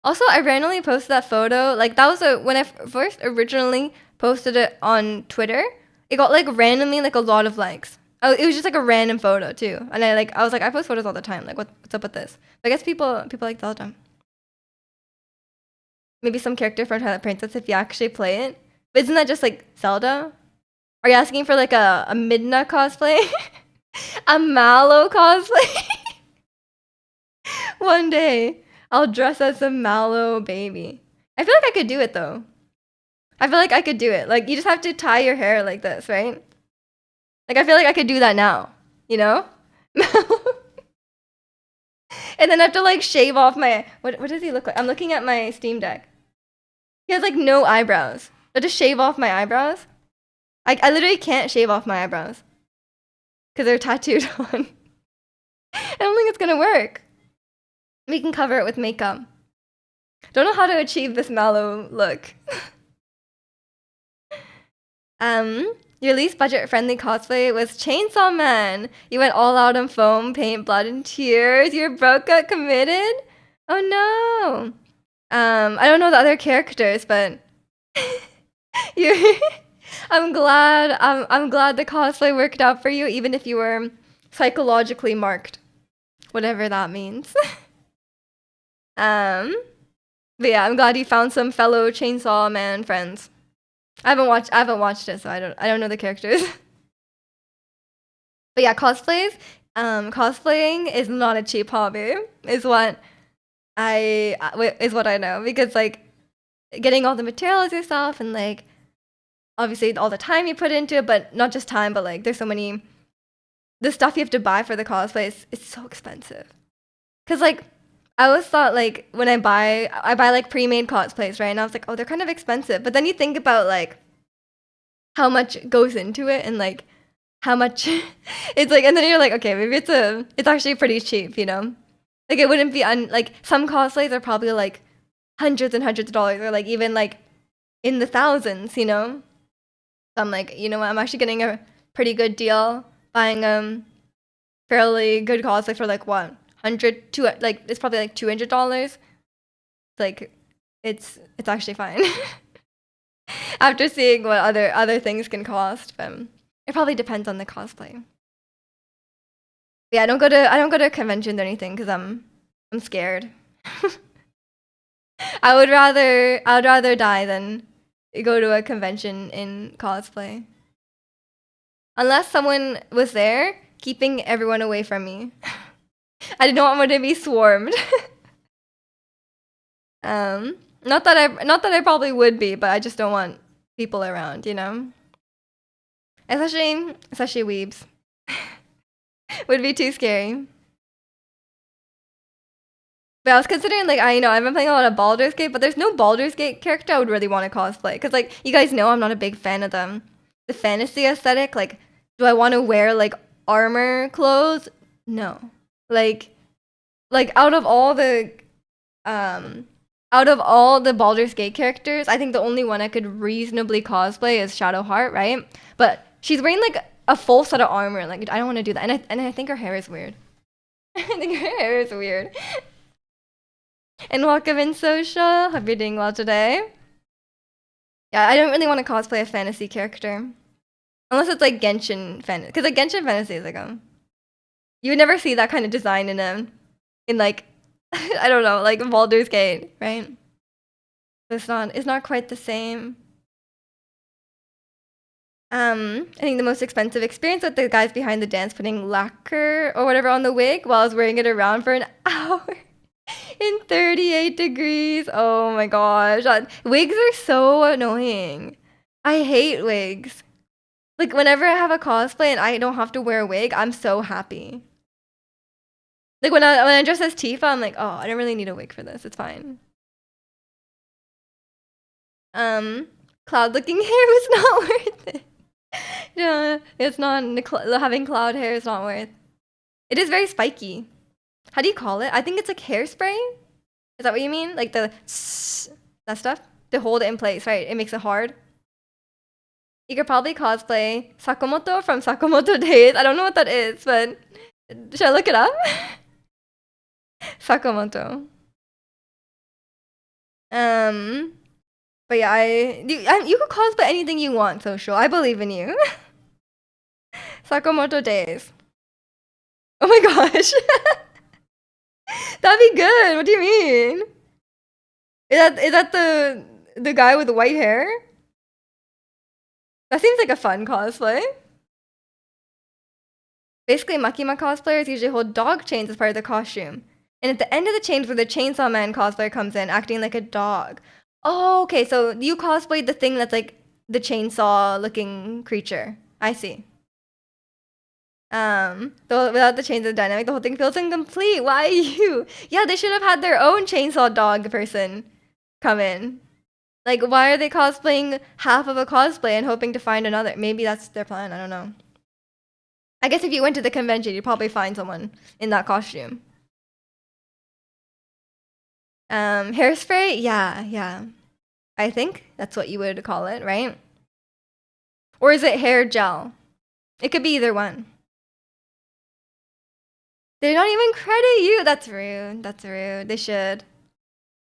Speaker 1: Also, I randomly posted that photo. Like that was when I first originally posted it on Twitter. It got like randomly like a lot of likes. Oh, it was just like a random photo too, and I was like, I post photos all the time. Like, what's up with this? But I guess people like Zelda. Maybe some character from Twilight Princess if you actually play it. But isn't that just like Zelda? Are you asking for like a Midna cosplay? A Mallow cosplay? One day, I'll dress as a Mallow baby. I feel like I could do it though. I feel like I could do it. Like, you just have to tie your hair like this, right? Like, I feel like I could do that now, you know? And then I have to like shave off my. What does he look like? I'm looking at my Steam Deck. He has like no eyebrows. I just shave off my eyebrows. I literally can't shave off my eyebrows because they're tattooed on. I don't think it's gonna work. We can cover it with makeup. Don't know how to achieve this Mallow look. Your least budget-friendly cosplay was Chainsaw Man. You went all out on foam, paint, blood, and tears. Your broke got committed? Oh no. I don't know the other characters, but you I'm glad the cosplay worked out for you, even if you were psychologically marked. Whatever that means. But yeah, I'm glad you found some fellow Chainsaw Man friends. I haven't watched it, so I don't know the characters. But yeah, cosplaying is not a cheap hobby, is what I know, because like getting all the materials yourself and like obviously all the time you put into it, but not just time, but like there's so many the stuff you have to buy for the cosplay it's so expensive. Cause like I always thought like when I buy like pre-made cosplays, right? And I was like, oh, they're kind of expensive. But then you think about like how much goes into it and like how much it's like, and then you're like, okay, maybe it's actually pretty cheap, you know? Like it wouldn't be like some cosplays are probably like hundreds and hundreds of dollars, or like even like in the thousands, you know? So I'm like, you know what, I'm actually getting a pretty good deal buying fairly good cosplay for like what, 100 to like it's probably like $200. Like it's actually fine. After seeing what other things can cost, but it probably depends on the cosplay. Yeah, I don't go to conventions or anything because I'm scared. I would rather die than go to a convention in cosplay. Unless someone was there keeping everyone away from me. I did not want to be swarmed. Not that I probably would be, but I just don't want people around, you know? Especially weebs. Would be too scary. But I was considering, like, I've been playing a lot of Baldur's Gate, but there's no Baldur's Gate character I would really want to cosplay. Because, like, you guys know I'm not a big fan of the fantasy aesthetic. Like, do I want to wear, like, armor clothes? No. Like out of all the Baldur's Gate characters, I think the only one I could reasonably cosplay is Shadowheart, right? But she's wearing, like, a full set of armor. Like, I don't want to do that. And I think her hair is weird. I think her hair is weird. And welcome in, Social. Hope you're doing well today. Yeah, I don't really want to cosplay a fantasy character. Unless it's like Genshin fantasy. Because like Genshin fantasy is like you would never see that kind of design in like I don't know, like Baldur's Gate, right? It's not quite the same. I think the most expensive experience with the guys behind the dance putting lacquer or whatever on the wig while I was wearing it around for an hour. In 38 degrees. Oh my gosh. Wigs are so annoying. I hate wigs. Like, whenever I have a cosplay and I don't have to wear a wig, I'm so happy. Like, when I dress as Tifa, I'm like, oh, I don't really need a wig for this. It's fine. Cloud-looking hair was not worth it. No, it's not. Having cloud hair is not worth. It is very spiky. How do you call it? I think it's like hairspray. Is that what you mean? Like that stuff to hold it in place, right? It makes it hard. You could probably cosplay Sakamoto from Sakamoto Days. I don't know what that is, but should I look it up? Sakamoto. But yeah, you could cosplay anything you want, Social. I believe in you. Sakamoto Days. Oh my gosh. That'd be good. What do you mean? Is that the guy with the white hair? That seems like a fun cosplay. Basically, Makima cosplayers usually hold dog chains as part of the costume. And at the end of the chains where the Chainsaw Man cosplayer comes in, acting like a dog. Oh, okay, so you cosplayed the thing that's like the chainsaw-looking creature. I see. Without the chainsaw dynamic, the whole thing feels incomplete. Why you? Yeah, they should have had their own chainsaw dog person come in. Like, why are they cosplaying half of a cosplay and hoping to find another? Maybe that's their plan. I don't know. I guess if you went to the convention, you'd probably find someone in that costume. Hairspray? Yeah. I think that's what you would call it, right? Or is it hair gel? It could be either one. They don't even credit you. That's rude. That's rude. They should.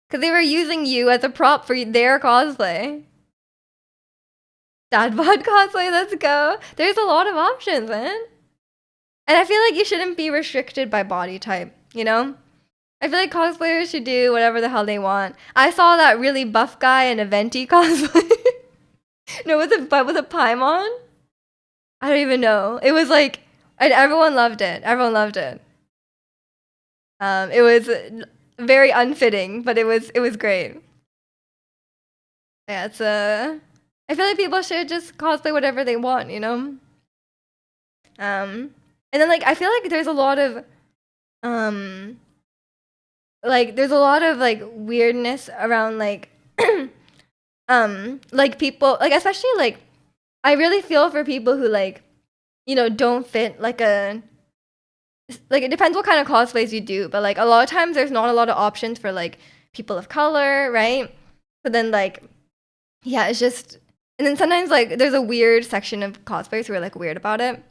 Speaker 1: Because they were using you as a prop for their cosplay. Dad bod cosplay, let's go. There's a lot of options, man. And I feel like you shouldn't be restricted by body type, you know? I feel like cosplayers should do whatever the hell they want. I saw that really buff guy in a Venti cosplay. No, was it Paimon? I don't even know. It was like, and everyone loved it. Everyone loved it. It was very unfitting, but it was great. Yeah, I feel like people should just cosplay whatever they want, you know? And then like I feel like there's a lot of like weirdness around like like people like especially like I really feel for people who like you know, don't fit like it depends what kind of cosplays you do, but like a lot of times there's not a lot of options for like people of color, right? So then like yeah, it's just and then sometimes like there's a weird section of cosplayers who are like weird about it.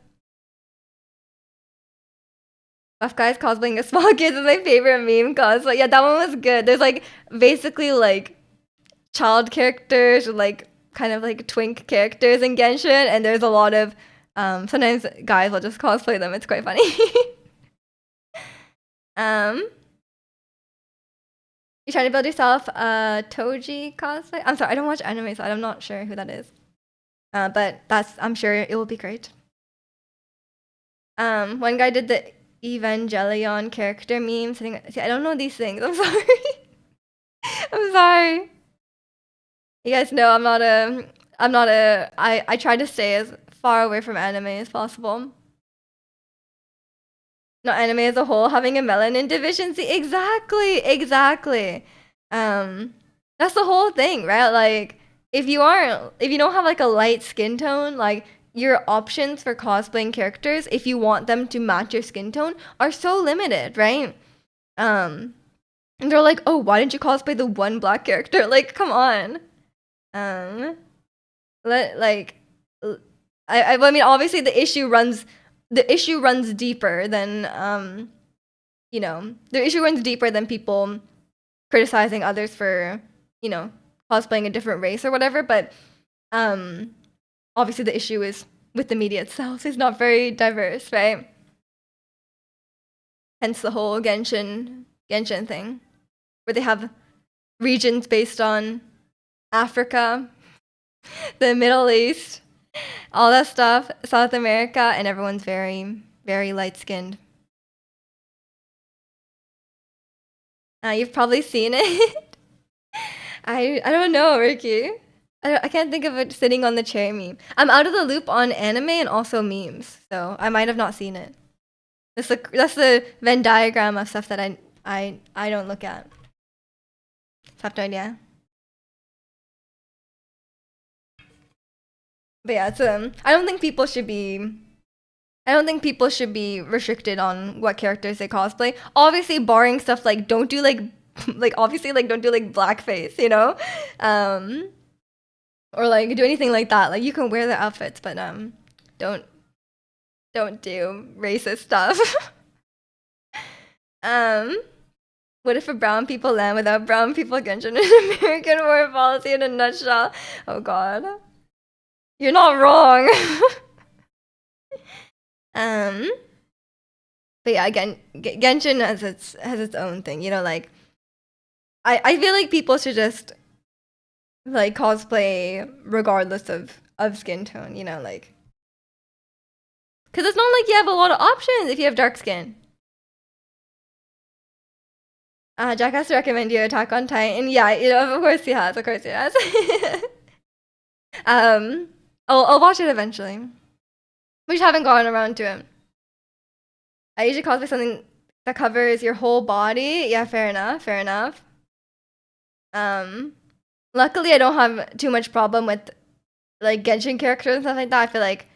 Speaker 1: Buff guys cosplaying as small kids is my favorite meme cosplay. Yeah, that one was good. There's like basically like child characters or like kind of like twink characters in Genshin, and there's a lot of sometimes guys will just cosplay them. It's quite funny. um You trying to build yourself a Toji cosplay? I'm sorry, I don't watch anime, so I'm not sure who that is. But I'm sure it will be great. One guy did the Evangelion character meme. See, I don't know these things. I'm sorry. I'm sorry. You guys know I try to stay as far away from anime as possible. Not anime as a whole, having a melanin deficiency. Exactly. That's the whole thing, right? Like, if you don't have like a light skin tone, like your options for cosplaying characters, if you want them to match your skin tone, are so limited, right? And they're like, oh, why didn't you cosplay the one black character? Like, come on. Like, I mean, obviously the issue runs deeper than you know, the issue runs deeper than people criticizing others for, you know, cosplaying a different race or whatever, but obviously the issue is with the media itself. It's not very diverse, right? Hence the whole Genshin thing, where they have regions based on Africa, the Middle East, all that stuff, South America, and everyone's very, very light-skinned. You've probably seen it. I don't know, Ricky. I can't think of it sitting on the chair meme. I'm out of the loop on anime and also memes, so I might have not seen it. That's the Venn diagram of stuff that I don't look at. I have no idea. But yeah, it's I don't think people should be restricted on what characters they cosplay. Obviously, barring stuff like don't do like obviously like don't do like blackface, you know, or like do anything like that. Like you can wear the outfits, but don't do racist stuff. What if a brown people land without brown people? Genshin an American war policy in a nutshell. Oh God, you're not wrong. But yeah, again, Genshin has its own thing, you know, like I feel like people should just like cosplay regardless of skin tone, you know, like because it's not like you have a lot of options if you have dark skin. Jack has to recommend you Attack on Titan. Yeah, you know, of course he has. Of course he has. I'll watch it eventually. We just haven't gotten around to it. I usually cosplay something that covers your whole body. Yeah, fair enough. Fair enough. Luckily I don't have too much problem with like Genshin characters and stuff like that. I feel like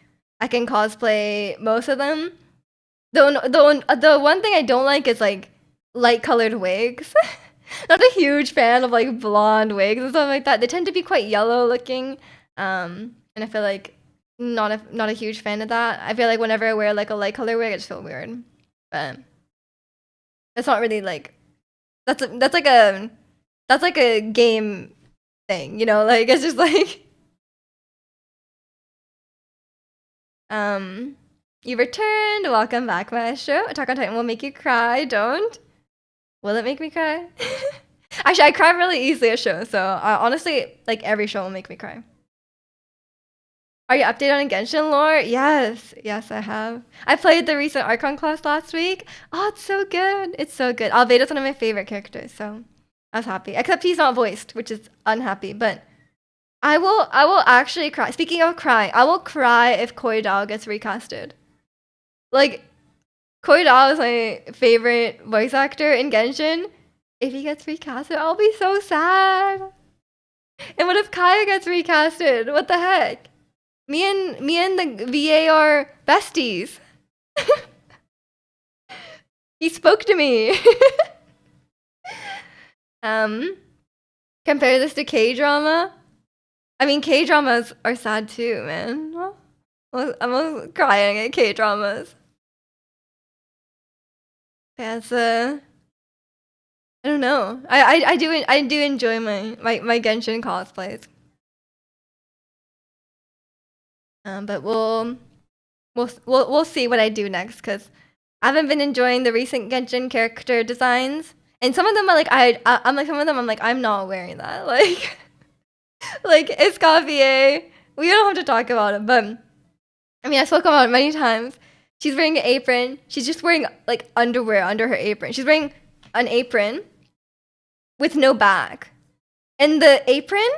Speaker 1: I can cosplay most of them. The one thing I don't like is like light colored wigs. Not a huge fan of like blonde wigs and stuff like that. They tend to be quite yellow looking. And I feel like not a huge fan of that. I feel like whenever I wear like a light color wig, I just feel weird. But it's not really like that's like a game thing, you know? Like it's just like you returned. Welcome back, Maestro. Attack on Titan will make you cry. Don't. Will it make me cry? Actually, I cry really easily at shows, so honestly, like every show will make me cry. Are you updated on Genshin lore? Yes, I have. I played the recent Archon class last week. Oh, it's so good. It's so good. Albedo's one of my favorite characters, so I was happy. Except he's not voiced, which is unhappy. But I will actually cry. Speaking of crying, I will cry if Koidao gets recasted. Like, Koidao is my favorite voice actor in Genshin. If he gets recasted, I'll be so sad. And what if Kaya gets recasted? What the heck? Me and the VA are besties. He spoke to me. Compare this to K-drama. I mean, K-dramas are sad too, man. I'm almost crying at K-dramas. Yeah, it's I don't know. I do enjoy my Genshin cosplays. But we'll see what I do next, because I haven't been enjoying the recent Genshin character designs, and some of them are like I'm like, some of them I'm like, I'm not wearing that, like like Escavier. We don't have to talk about it, but I mean, I spoke about it many times. She's wearing an apron. She's just wearing like underwear under her apron. She's wearing an apron with no bag, and the apron.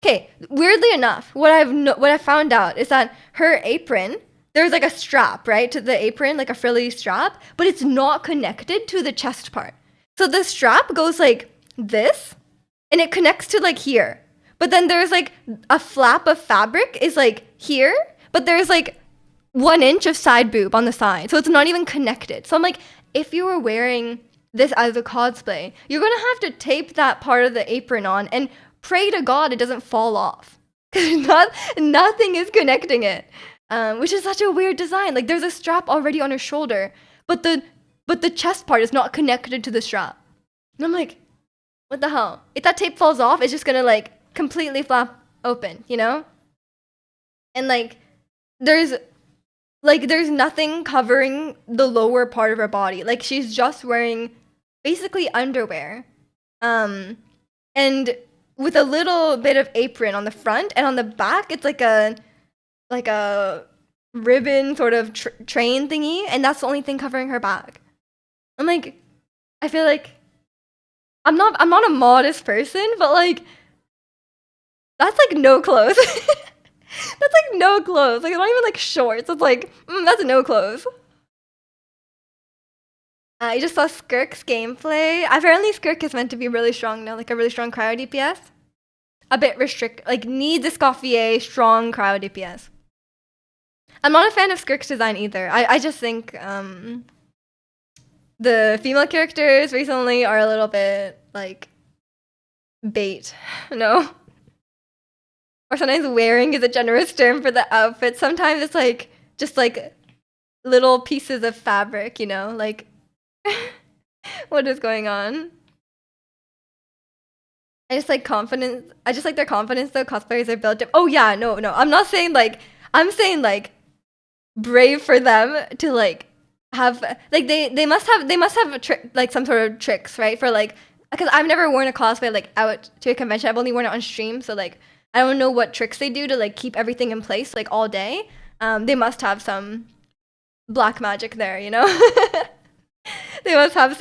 Speaker 1: Okay, weirdly enough, what I found out is that her apron, there's like a strap, right, to the apron, like a frilly strap, but it's not connected to the chest part. So the strap goes like this, and it connects to like here. But then there's like a flap of fabric is like here, but there's like 1 inch of side boob on the side. So it's not even connected. So I'm like, if you were wearing this as a cosplay, you're gonna have to tape that part of the apron on and pray to God it doesn't fall off. Nothing is connecting it, which is such a weird design. Like, there's a strap already on her shoulder, but the chest part is not connected to the strap. And I'm like, what the hell? If that tape falls off, it's just gonna like completely flap open, you know? And like, there's nothing covering the lower part of her body. Like, she's just wearing basically underwear, and with a little bit of apron on the front, and on the back it's like a ribbon sort of train thingy, and that's the only thing covering her back. I'm like, I feel like I'm not a modest person, but like, that's like no clothes. That's like no clothes. Like, it's not even like shorts. It's like, that's no clothes. I just saw Skirk's gameplay. Apparently Skirk is meant to be really strong now, like a really strong cryo DPS. A bit like needs Escoffier, strong cryo DPS. I'm not a fan of Skirk's design either. I just think the female characters recently are a little bit like bait, no? Or sometimes wearing is a generous term for the outfit. Sometimes it's like just like little pieces of fabric, you know, like what is going on? I just like confidence. I just like their confidence though. Cosplayers are built up. Oh yeah, no. I'm not saying like, I'm saying like brave for them to like have like they must have like some sort of tricks, right? For like, because I've never worn a cosplay like out to a convention. I've only worn it on stream, so like I don't know what tricks they do to like keep everything in place like all day. They must have some black magic there, you know? They must have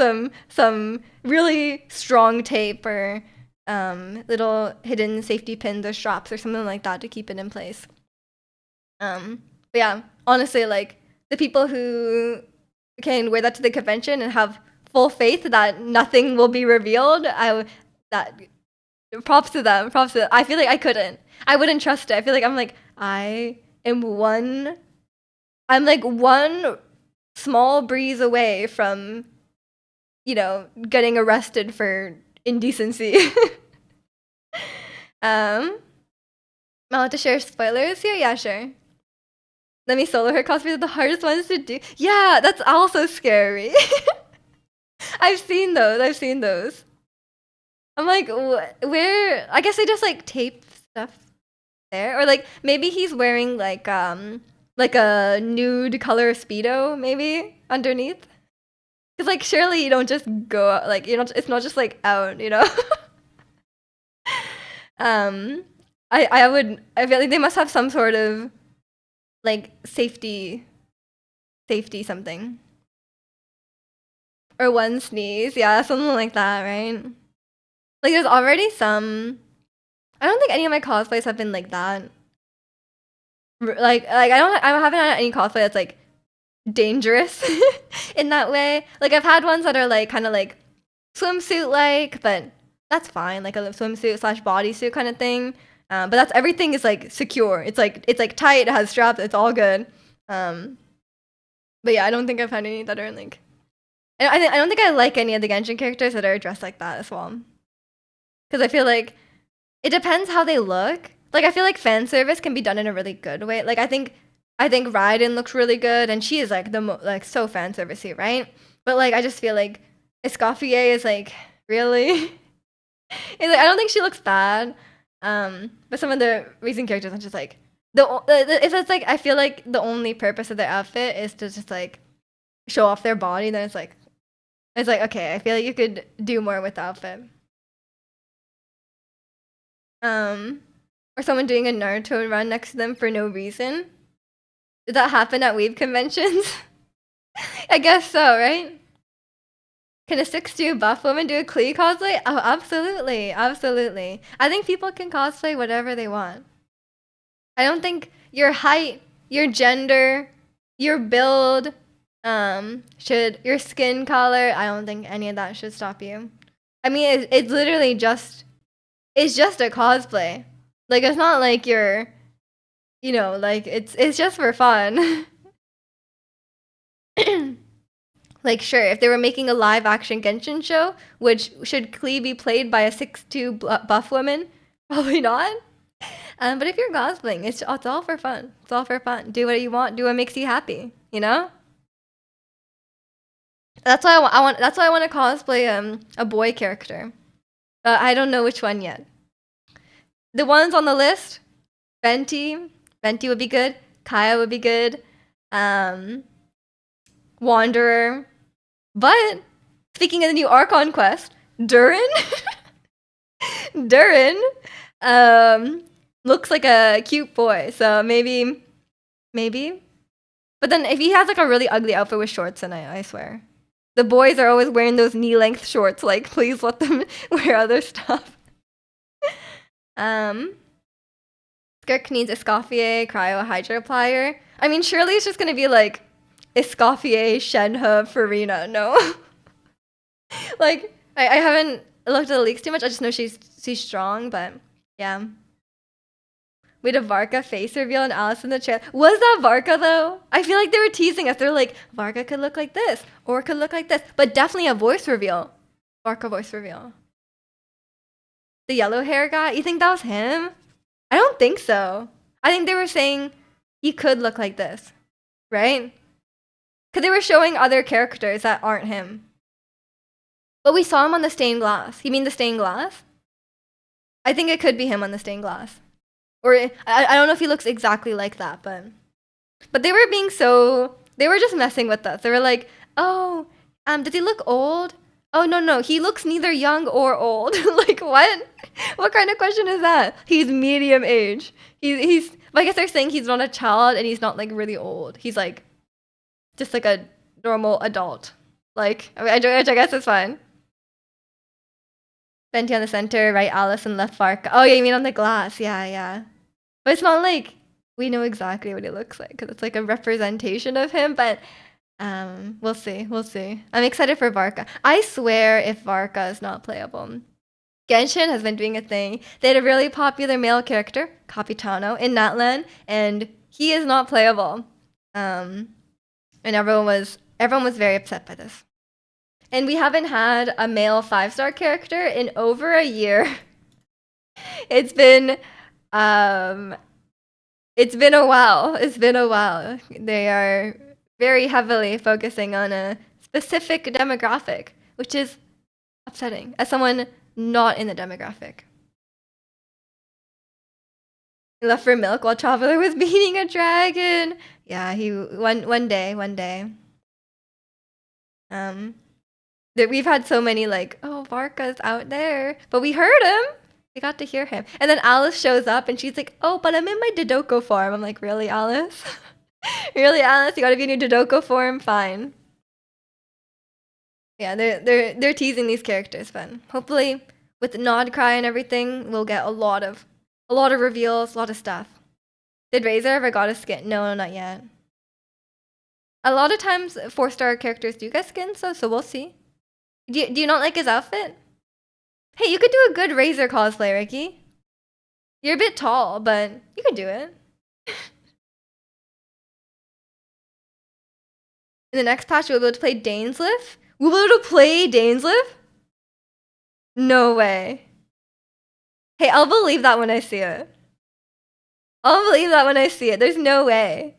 Speaker 1: some really strong tape or little hidden safety pins or straps or something like that to keep it in place. But yeah, honestly, like the people who can wear that to the convention and have full faith that nothing will be revealed, props to them. Props to them. I feel like I couldn't. I wouldn't trust it. I feel like I'm like one small breeze away from, you know, getting arrested for indecency. I want to share spoilers here? Yeah, sure. Let me solo her cosplays are the hardest ones to do. Yeah, that's also scary. I've seen those. I'm like, where? I guess they just like tape stuff there, or like maybe he's wearing like a nude color speedo maybe underneath. Cause like surely you don't just go like, you know, it's not just like out, you know. I feel like they must have some sort of like safety something, or one sneeze, yeah, something like that, right? Like there's already some. I don't think any of my cosplays have been like that. Like I haven't had any cosplay that's like dangerous in that way. Like I've had ones that are like kind of like swimsuit like, but that's fine, like a swimsuit / bodysuit kind of thing. But that's everything is like secure. It's like tight. It has straps. It's all good. But yeah, I don't think I've had any that are like. I don't think I like any of the Genshin characters that are dressed like that as well. Because I feel like it depends how they look. Like I feel like fan service can be done in a really good way. Like I think Raiden looks really good, and she is like like so fan servicey, right? But like I just feel like Escoffier is like really. It's like, I don't think she looks bad. But some of the recent characters, I'm just like it's like I feel like the only purpose of their outfit is to just like show off their body. Then it's like okay, I feel like you could do more with the outfit. Or someone doing a Naruto run next to them for no reason. Did that happen at weeb conventions? I guess so, right? Can a 6'2" buff woman do a Klee cosplay? Oh, absolutely, absolutely. I think people can cosplay whatever they want. I don't think your height, your gender, your build, your skin color, I don't think any of that should stop you. I mean, it's literally just, it's just a cosplay. Like, it's not like you're, you know, like, it's just for fun. Like, sure, if they were making a live action Genshin show, which should Klee be played by a 6'2" buff woman? Probably not. But if you're cosplaying, it's all for fun. It's all for fun. Do what you want. Do what makes you happy. You know. That's why I want. That's why I want to cosplay a boy character. I don't know which one yet. The ones on the list: Venti would be good. Kaya would be good. Wanderer. But speaking of the new Archon quest, Durin. Durin. Looks like a cute boy, so maybe. But then if he has like a really ugly outfit with shorts, then I swear. The boys are always wearing those knee-length shorts. Like, please let them wear other stuff. Skirk needs Escoffier, Cryo, Hydro Plier. I mean, surely it's just gonna be like Escoffier, Shenhe, Farina. No. Like, I haven't looked at the leaks too much. I just know she's strong, but yeah. We had a Varka face reveal and Alice in the chair. Was that Varka though? I feel like they were teasing us. They're like, Varka could look like this, or could look like this, but definitely a voice reveal. Varka voice reveal. The yellow hair guy? You think that was him? I don't think so. I think they were saying he could look like this, right? Because they were showing other characters that aren't him. But we saw him on the stained glass. You mean the stained glass? I think it could be him on the stained glass. Or I don't know if he looks exactly like that, but they were being so, they were just messing with us. They were like, oh, does he look old? Oh no, he looks neither young or old. Like what? What kind of question is that? He's medium age. He's I guess they're saying he's not a child and he's not like really old. He's like just like a normal adult. Like I guess it's fine. Venti on the center, right Alice and left Varka. Oh yeah, you mean on the glass? Yeah. But it's not like we know exactly what he looks like because it's like a representation of him. But we'll see. I'm excited for Varka. I swear, if Varka is not playable, Genshin has been doing a thing. They had a really popular male character, Capitano, in Natlan, and he is not playable. And everyone was very upset by this. And we haven't had a male 5-star character in over a year. It's been a while. They are very heavily focusing on a specific demographic, which is upsetting as someone not in the demographic. He left for milk while Traveler was beating a dragon. Yeah, he one day. That we've had so many like, oh, Varka's out there, but we heard him. We got to hear him. And then Alice shows up and she's like, oh, but I'm in my Dodoko form. I'm like, really, Alice? Really, Alice? You gotta be in your Dodoko form? Fine. Yeah, they're teasing these characters, but hopefully with Nod Cry and everything, we'll get a lot of reveals, a lot of stuff. Did Razor ever got a skin? No, not yet. A lot of times 4-star characters do get skins, so we'll see. Do you not like his outfit? Hey, you could do a good Razor cosplay, Ricky. You're a bit tall, but you can do it. In the next patch, we'll be able to play Dainsliff? We'll be able to play Dainsliff? No way. Hey, I'll believe that when I see it. I'll believe that when I see it. There's no way.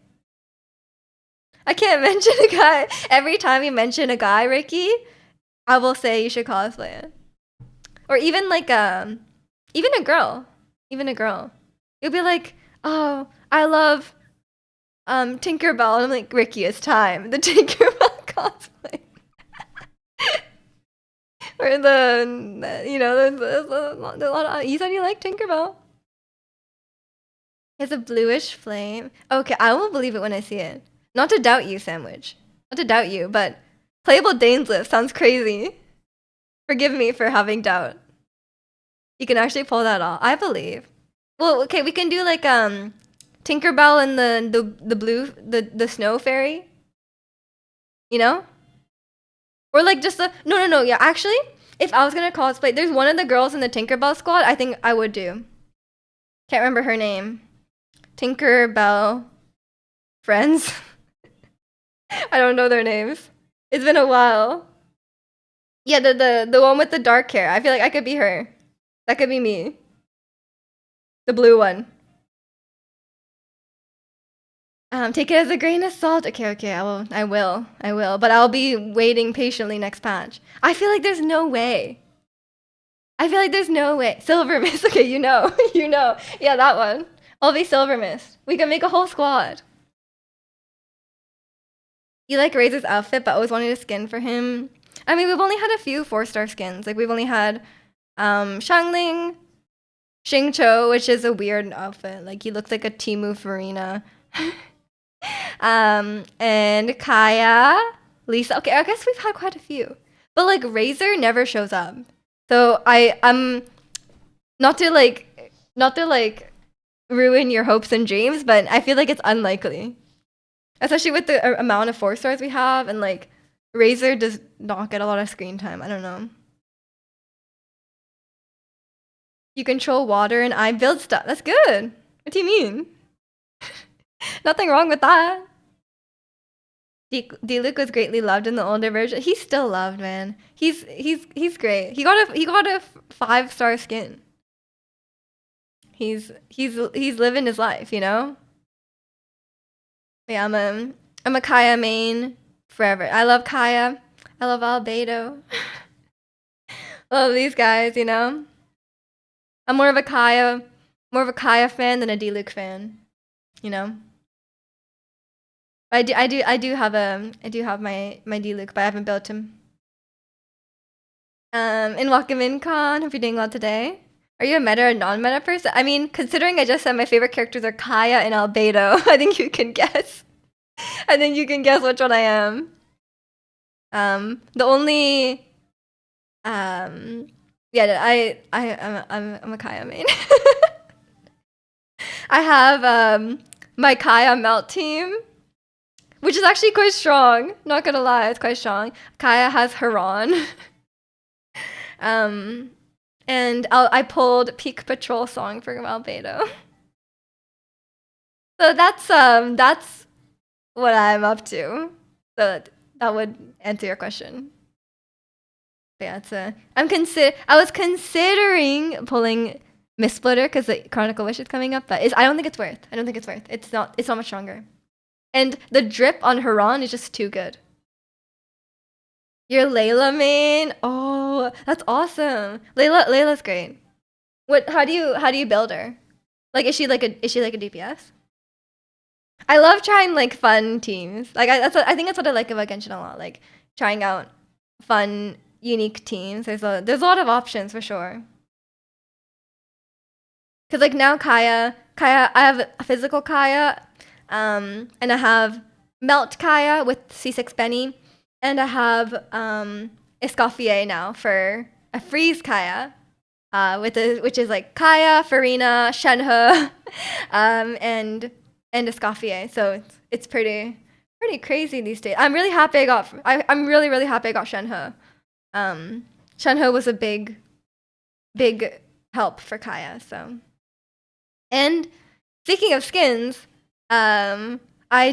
Speaker 1: I can't mention a guy. Every time you mention a guy, Ricky, I will say you should cosplay it. Or even like even a girl. Even a girl. You'll be like, oh, I love Tinkerbell. And I'm like, Ricky, it's time. The Tinkerbell cosplay. Or you know, there's a lot of, you said you like Tinkerbell. It's a bluish flame. Okay, I will believe it when I see it. Not to doubt you, Sandwich. Not to doubt you, but playable Dainsliff sounds crazy. Forgive me for having doubt. You can actually pull that off. I believe. Well, okay, we can do like Tinkerbell and the snow fairy. You know? Or like just no, yeah, actually, if I was gonna cosplay, there's one of the girls in the Tinkerbell squad I think I would do. Can't remember her name. Tinkerbell friends. I don't know their names. It's been a while. Yeah, the one with the dark hair. I feel like I could be her. That could be me. The blue one. Take it as a grain of salt. Okay, I will. But I'll be waiting patiently next patch. I feel like there's no way. Silver Mist. Okay, you know. Yeah, that one. I'll be Silver Mist. We can make a whole squad. You like Razor's outfit, but always wanted a skin for him. I mean, we've only had a few 4-star skins. Like, we've only had Xiangling, Xingqiu, which is a weird outfit. Like, he looks like a Temu Farina. And Kaya, Lisa. Okay, I guess we've had quite a few. But, like, Razor never shows up. So, I'm not to, like, ruin your hopes and dreams, but I feel like it's unlikely. Especially with the amount of 4-stars we have, and like Razor does not get a lot of screen time. I don't know. You control water and I build stuff. That's good. What do you mean? Nothing wrong with that. D-Luke was greatly loved in the older version. He's still loved, man. He's great. He got a 5-star skin. He's living his life, you know? Yeah, I'm a Kaya main forever. I love Kaya. I love Albedo. Love these guys, you know? I'm more of a Kaya fan than a D-Luke fan, you know? But I do have my D-Luke, but I haven't built him. And welcome in, Con. Hope you're doing well today. Are you a meta or non-meta person? I mean, considering I just said my favorite characters are Kaya and Albedo, I think you can guess. I think you can guess which one I am. The only, yeah, I'm a Kaya main. I have my Kaya melt team, which is actually quite strong. Not gonna lie, it's quite strong. Kaya has Haran. And I pulled Peak Patrol song for Albedo. So that's what I'm up to. So that would answer your question. But yeah, I was considering pulling Miss Splitter because the Chronicle Wish is coming up, but I don't think it's worth. It's not much stronger. And the drip on Haran is just too good. You're Layla main? Oh, that's awesome. Layla's great. How do you build her? Like is she like a DPS? I love trying like fun teams. Like I think that's what I like about Genshin a lot. Like trying out fun, unique teams. There's a lot of options for sure. Cause like now Kaya, I have a physical Kaya, and I have Melt Kaya with C6 Benny, and I have Escoffier now for a Freeze Kaya, which is like Kaya, Farina, Shenhe, and Escoffier. So it's pretty crazy these days. I'm really happy I'm really happy I got Shenhe. Shenhe was a big help for Kaya, so And speaking of skins, I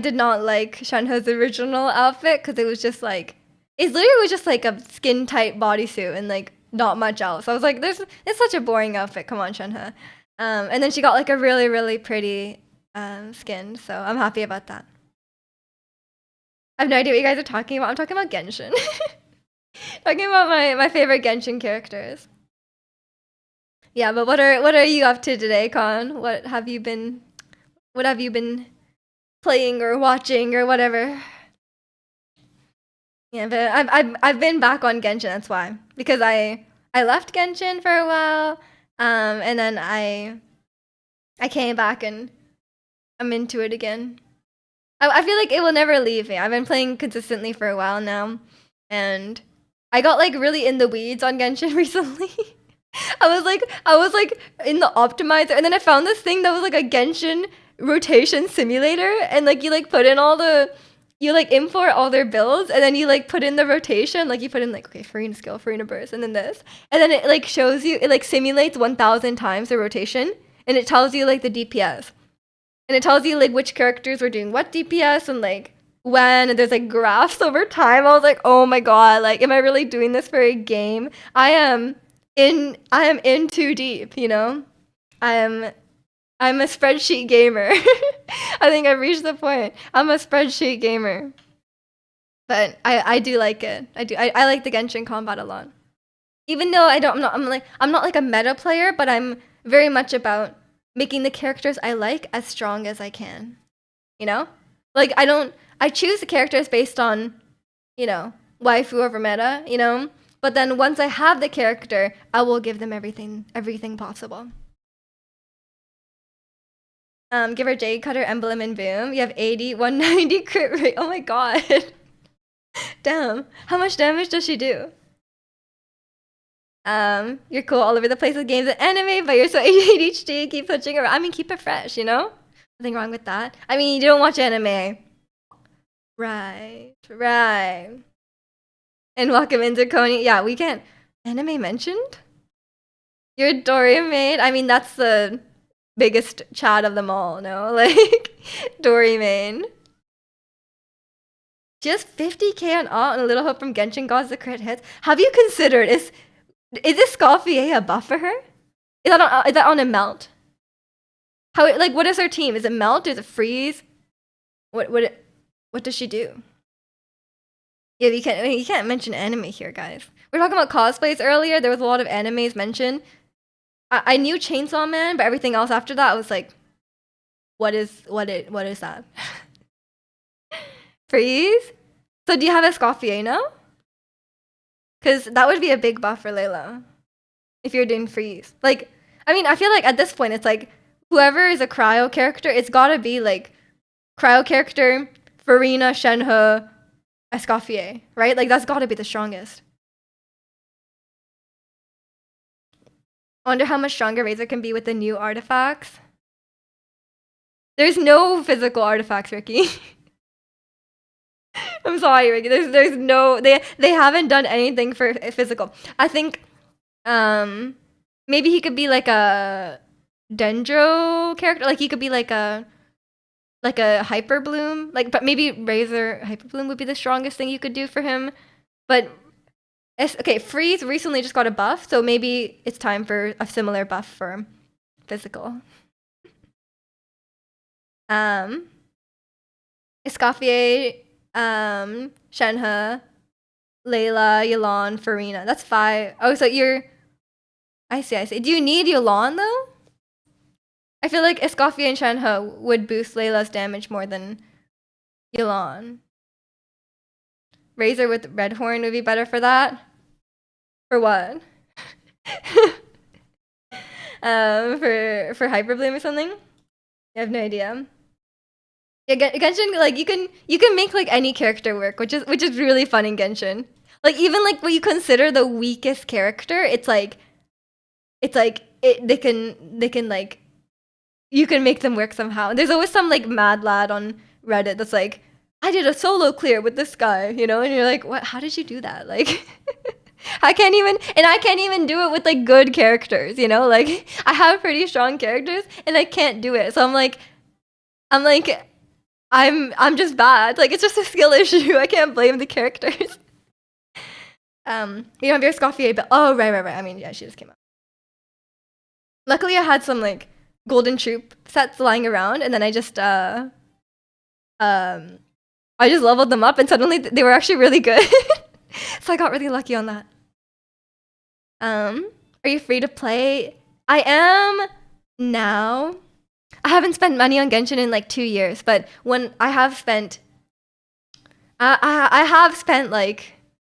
Speaker 1: did not like Shenhe's original outfit because it was just like, it literally was just like a skin tight bodysuit and like not much else. I was like, it's such a boring outfit. Come on, Shenhe. And then she got like a really, really pretty skin. So I'm happy about that. I have no idea what you guys are talking about. I'm talking about Genshin. Talking about my favorite Genshin characters. Yeah, but what are you up to today, Con? What have you been playing or watching or whatever? Yeah, but I've been back on Genshin, that's why. Because I left Genshin for a while, and then I came back and I'm into it again. I feel like it will never leave me. I've been playing consistently for a while now, and I got like really in the weeds on Genshin recently. I was like in the optimizer, and then I found this thing that was like a Genshin rotation simulator, and like you like put in all the you like import all their builds, and then you like put in the rotation, like you put in like okay, Farina skill, Farina burst, and then this, and then it like shows you, it like simulates 1,000 times the rotation, and it tells you like the DPS. And it tells you like which characters were doing what DPS and like when, and there's like graphs over time. I was like, oh my god, like am I really doing this for a game? I am in too deep, you know? I'm a spreadsheet gamer. I think I've reached the point. I'm a spreadsheet gamer. But I do like it. I like the Genshin combat a lot. Even though I'm not like a meta player, but I'm very much about making the characters I like as strong as I can. You know? Like I choose the characters based on, you know, waifu over meta, you know? But then once I have the character, I will give them everything possible. Give her Jade Cutter emblem and boom. You have 80, 190 crit rate. Oh my god. Damn. How much damage does she do? You're cool all over the place with games and anime, but you're so ADHD, keep pushing around. I mean, keep it fresh, you know? Nothing wrong with that. I mean, you don't watch anime. Right. And welcome in Zirconi. Yeah, we can't. Anime mentioned? You're Dory main? I mean, that's the biggest chat of them all, no? Like, Dory main. Just 50k on alt and a little hope from Genshin Gods the crit hits. Have you considered, is this Scoffier a buff for her? Is that on a melt? How, like, what is her team? Is it melt? Is it freeze? What does she do? Yeah, you can't mention anime here, guys. We were talking about cosplays earlier. There was a lot of animes mentioned. I knew Chainsaw Man, but everything else after that, I was like, what is that? Freeze? So do you have a Scoffier now? Because that would be a big buff for Layla. If you're doing freeze. Like, I mean, I feel like at this point, it's like, whoever is a cryo character, it's gotta be like, cryo character, Farina, Shenhe, Escoffier, right? Like, that's gotta be the strongest. I wonder how much stronger Razor can be with the new artifacts. There's no physical artifacts, Ricky. I'm sorry, Ricky. There's no, they haven't done anything for physical. I think maybe he could be like a Dendro character. Like he could be like a Hyper Bloom. Like, but maybe Razor Hyper Bloom would be the strongest thing you could do for him. But okay, Freeze recently just got a buff, so maybe it's time for a similar buff for physical. Escoffier, Shenhe, Layla, Yelan, Farina. That's 5. Oh, so you're... I see. Do you need Yelan, though? I feel like Escoffier and Shenhe would boost Layla's damage more than Yelan. Razor with Red Horn would be better for that? For what? For Hyper Bloom or something? I have no idea. Yeah, Genshin, like you can make like any character work, which is really fun in Genshin. Like even like what you consider the weakest character, they can like you can make them work somehow. There's always some like mad lad on Reddit that's like, I did a solo clear with this guy, you know, and you're like, what? How did you do that? Like, I can't even do it with like good characters, you know? Like I have pretty strong characters and I can't do it. So I'm like I'm just bad. Like it's just a skill issue. I can't blame the characters. You don't have your Scofier, but oh right. I mean, yeah, she just came out. Luckily I had some like golden troop sets lying around and then I just leveled them up and suddenly they were actually really good. So I got really lucky on that. Are you free to play? I am now. I haven't spent money on Genshin in like 2 years, but when I have spent, I have spent like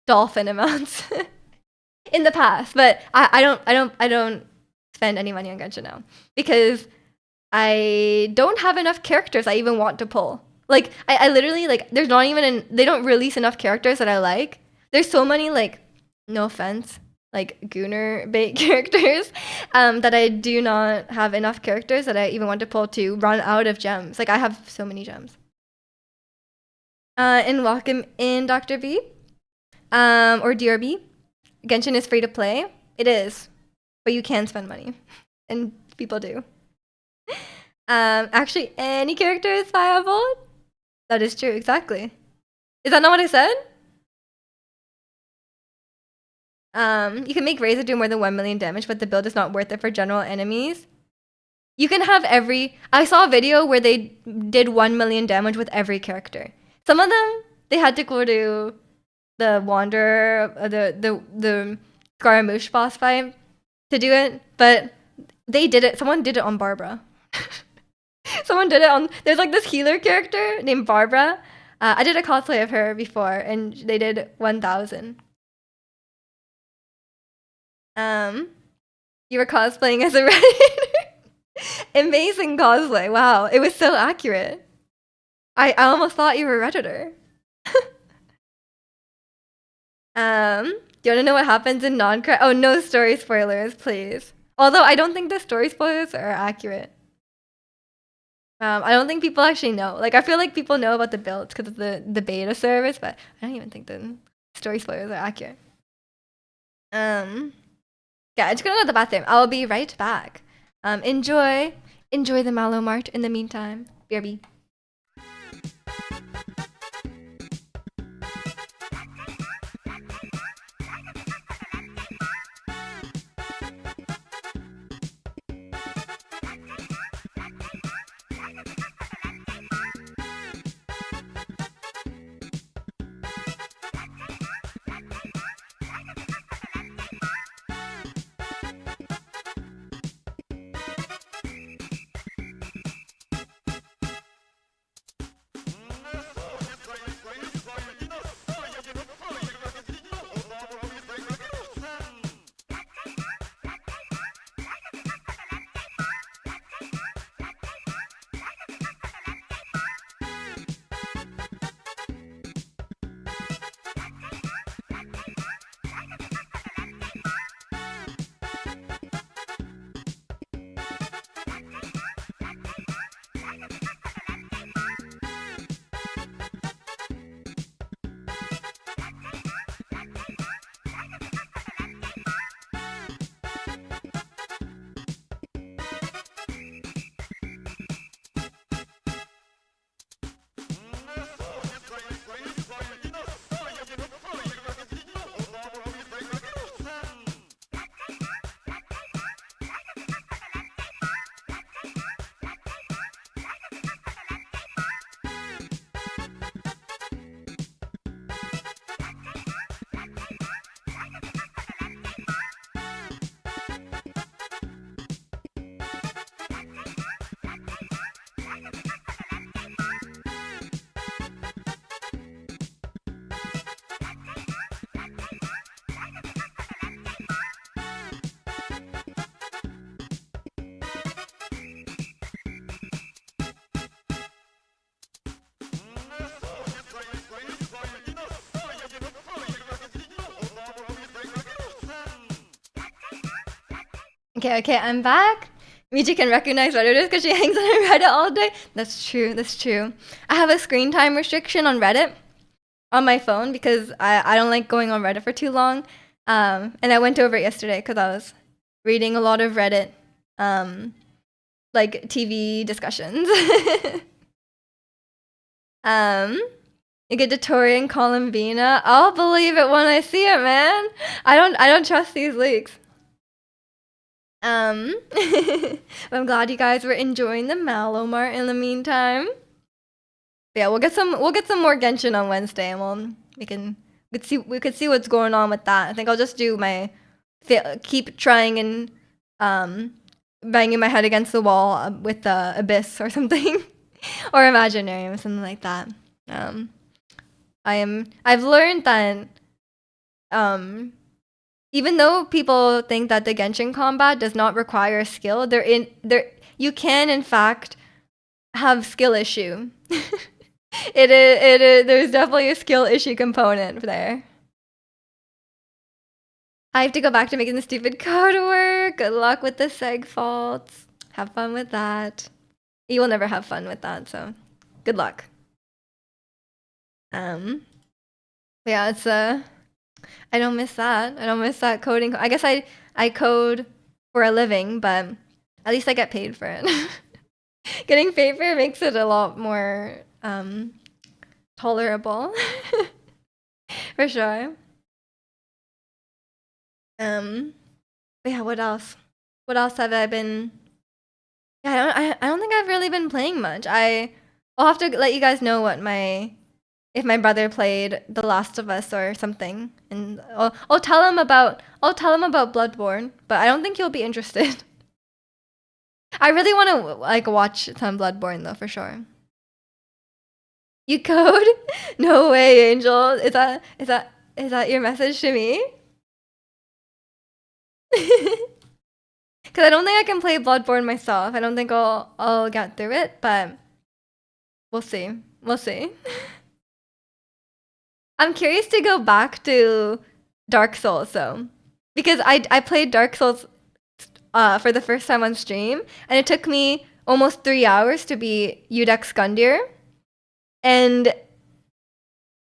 Speaker 1: dolphin amounts in the past, but I don't spend any money on Genshin now because I don't have enough characters I even want to pull. Like I literally like there's not even they don't release enough characters that I like. There's so many like no offense like Gooner bait characters that I do not have enough characters that I even want to pull to run out of gems. Like I have so many gems. And welcome in Dr. B or DRB. Genshin is free to play. It is, but you can spend money and people do. Actually any character is viable. That is true, exactly. Is that not what I said? You can make Razor do more than 1 million damage, but the build is not worth it for general enemies. You can have I saw a video where they did 1 million damage with every character. Some of them, they had to go to the Wanderer, the Scaramouche boss fight to do it, but they did it. Someone did it on Barbara. Someone did it on, there's like this healer character named Barbara. I did a cosplay of her before and they did 1,000. You were cosplaying as a Redditor. Amazing cosplay. Wow. It was so accurate. I almost thought you were a Redditor. Do you want to know what happens in non-credit? Oh, no story spoilers, please. Although I don't think the story spoilers are accurate. I don't think people actually know. Like, I feel like people know about the builds because of the beta service, but I don't even think the story spoilers are accurate. Yeah, I'm just gonna go to the bathroom. I'll be right back. Enjoy the Mallow Mart in the meantime. BRB. Okay, I'm back. Michi can recognize Redditors because she hangs on Reddit all day. That's true. I have a screen time restriction on Reddit on my phone because I don't like going on Reddit for too long. And I went over it yesterday because I was reading a lot of Reddit, like TV discussions. You get to Tori and Columbina. I'll believe it when I see it, man. I don't trust these leaks. I'm glad you guys were enjoying the Malomart in the meantime. But yeah, we'll get some more Genshin on Wednesday, and we could see what's going on with that. I think I'll just do my keep trying and banging my head against the wall with the Abyss or something, or Imaginary or something like that. I've learned that even though people think that the Genshin combat does not require skill, you can in fact have skill issue. It is there's definitely a skill issue component there. I have to go back to making the stupid code work. Good luck with the seg faults. Have fun with that. You will never have fun with that, so good luck. Yeah, it's I don't miss that. I don't miss that coding. I guess I code for a living, but at least I get paid for it. Getting paid for it makes it a lot more tolerable. For sure. But yeah, what else? What else have I been? Yeah, I don't think I've really been playing much. I'll have to let you guys know if my brother played The Last of Us or something, and I'll tell him about Bloodborne, but I don't think he'll be interested. I really want to like watch some Bloodborne though, for sure. You code? No way, Angel. Is that your message to me? Because I don't think I can play Bloodborne myself. I don't think I'll get through it, but we'll see. We'll see. I'm curious to go back to Dark Souls though, because I played Dark Souls for the first time on stream, and it took me almost 3 hours to be Udex Gundyr, and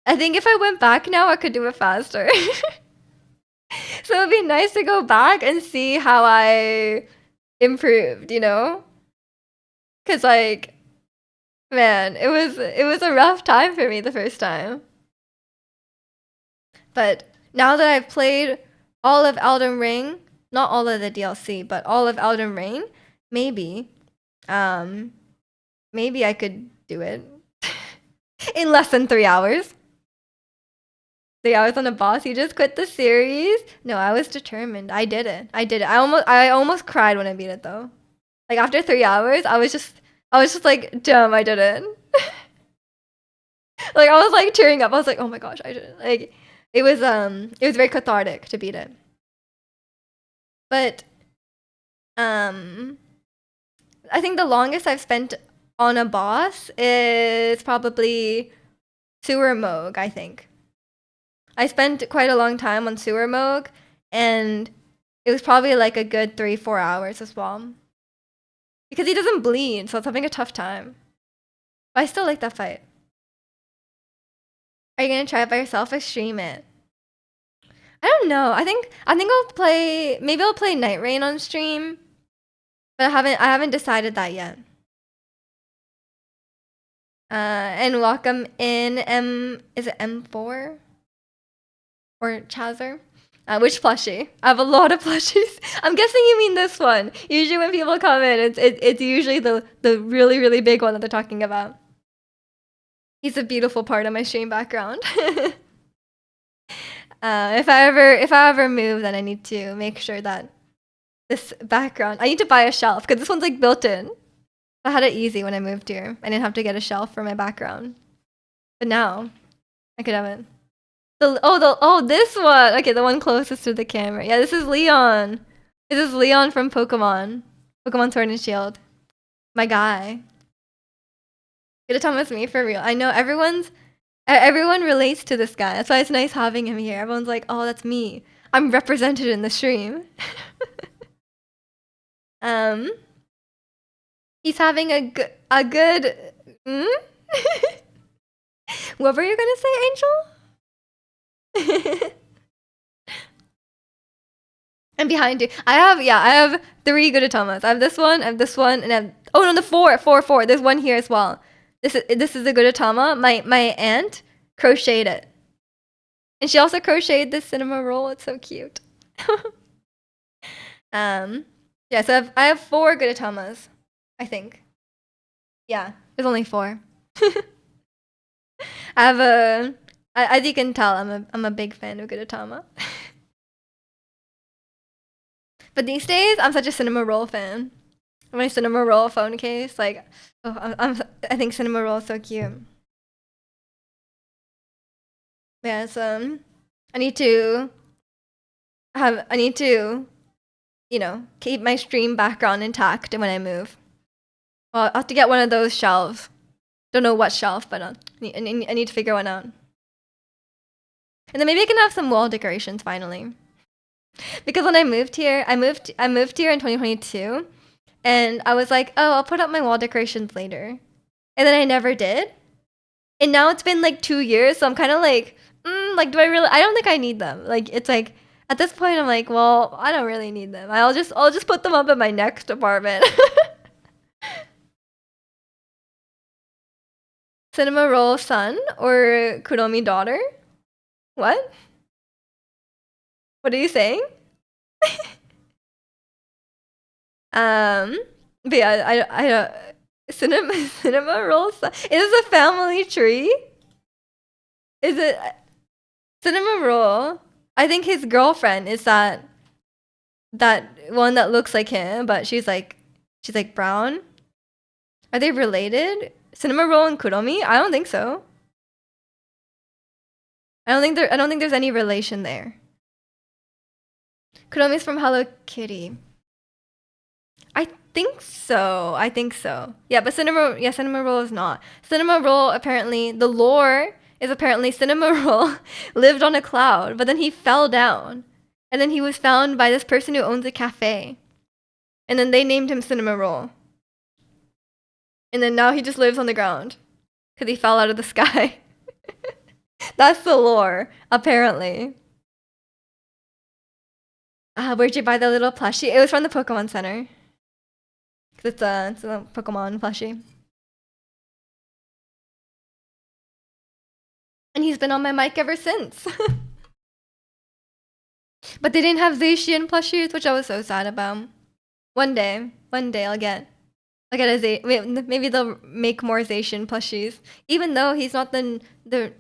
Speaker 1: I think if I went back now, I could do it faster. So it'd be nice to go back and see how I improved, you know? Cause like, man, it was a rough time for me the first time. But now that I've played all of Elden Ring, not all of the DLC, but all of Elden Ring, maybe I could do it in less than 3 hours. 3 hours on a boss. You just quit the series? No, I was determined. I did it. I almost cried when I beat it though. Like after 3 hours, I was just like, damn, I did it. Like I was like tearing up. I was like, oh my gosh, I did it. Like it was very cathartic to beat it. But I think the longest I've spent on a boss is probably Sewer Moog, I think. I spent quite a long time on Sewer Moog, and it was probably like a good 3-4 hours as well. Because he doesn't bleed, so it's having a tough time. But I still like that fight. Are you gonna try it by yourself or stream it? I don't know. I think I'll play. Maybe I'll play Night Rain on stream, but I haven't decided that yet. And welcome in is it M4 or Chazer? Which plushie? I have a lot of plushies. I'm guessing you mean this one. Usually when people come in, it's usually the really really big one that they're talking about. He's a beautiful part of my stream background. If I ever move, then I need to make sure that this background. I need to buy a shelf because this one's like built in. I had it easy when I moved here. I didn't have to get a shelf for my background. But now, I could have it. This one. Okay, the one closest to the camera. Yeah, this is Leon. This is Leon from Pokemon. Pokemon Sword and Shield. My guy. Gonna tell him it's me for real. I know everyone relates to this guy. That's why it's nice having him here. Everyone's like, oh, that's me. I'm represented in the stream. He's having a good. What were you gonna say, Angel? And behind you, I have three Gudetamas. I have this one, and I have, oh no, the four. There's one here as well. This is a Gudetama. My aunt crocheted it, and she also crocheted this cinema roll. It's so cute. Yeah. So I have four Gudetamas, I think. Yeah, there's only four. I have as you can tell, I'm a big fan of Gudetama. But these days, I'm such a cinema roll fan. My cinema roll phone case, like, oh, I think cinema roll is so cute. Yes, I need to keep my stream background intact when I move. Well, I'll have to get one of those shelves. Don't know what shelf, but I need to figure one out. And then maybe I can have some wall decorations finally. Because when I moved here, I moved here in 2022, and I was like, oh, I'll put up my wall decorations later, and then I never did. And now it's been like 2 years, so I'm kind of like, like, do I really? I don't think I need them. Like, it's like at this point, I'm like, well, I don't really need them. I'll just put them up in my next apartment. Cinema roll son or Kuromi daughter? What? What are you saying? But yeah, I don't. Cinema roll son. Is this a family tree? Is it cinema roll? I think his girlfriend is that one that looks like him, but she's like brown. Are they related? Cinema roll and Kuromi? I don't think so. I don't think there's any relation there. Kuromi's from Hello Kitty. I think so. Yeah, but cinema roll is not. Cinema roll, apparently, the lore is apparently cinema roll lived on a cloud, but then he fell down. And then he was found by this person who owns a cafe. And then they named him Cinema Roll. And then now he just lives on the ground. Because he fell out of the sky. That's the lore, apparently. Where'd you buy the little plushie? It was from the Pokemon Center. Because it's a Pokemon plushie. And he's been on my mic ever since. But they didn't have Zacian plushies, which I was so sad about. One day I'll get a maybe they'll make more Zacian plushies. Even though he's not the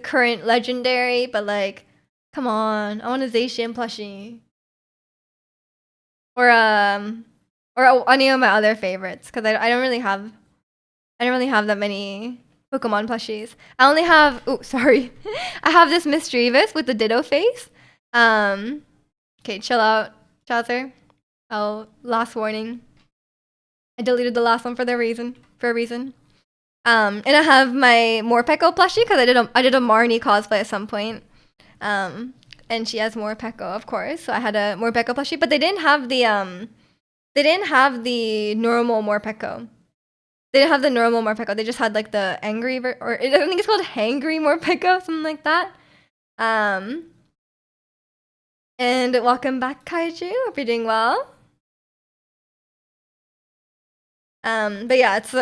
Speaker 1: current legendary, but like, come on, I want a Zacian plushie. Or any of my other favorites, because I don't really have that many Pokemon plushies. I only have I have this Mischievous with the Ditto face. Okay, chill out, Chowser. Last warning. I deleted the last one for a reason. And I have my Morpeko plushie because I did a Marnie cosplay at some point. And she has Morpeko, of course. So I had a Morpeko plushie, but they didn't have the normal Morpeko. They didn't have the normal Morpeko. They just had like the angry or I think it's called Hangry Morpeko, something like that. And welcome back, Kaiju. Hope you're doing well. But yeah, it's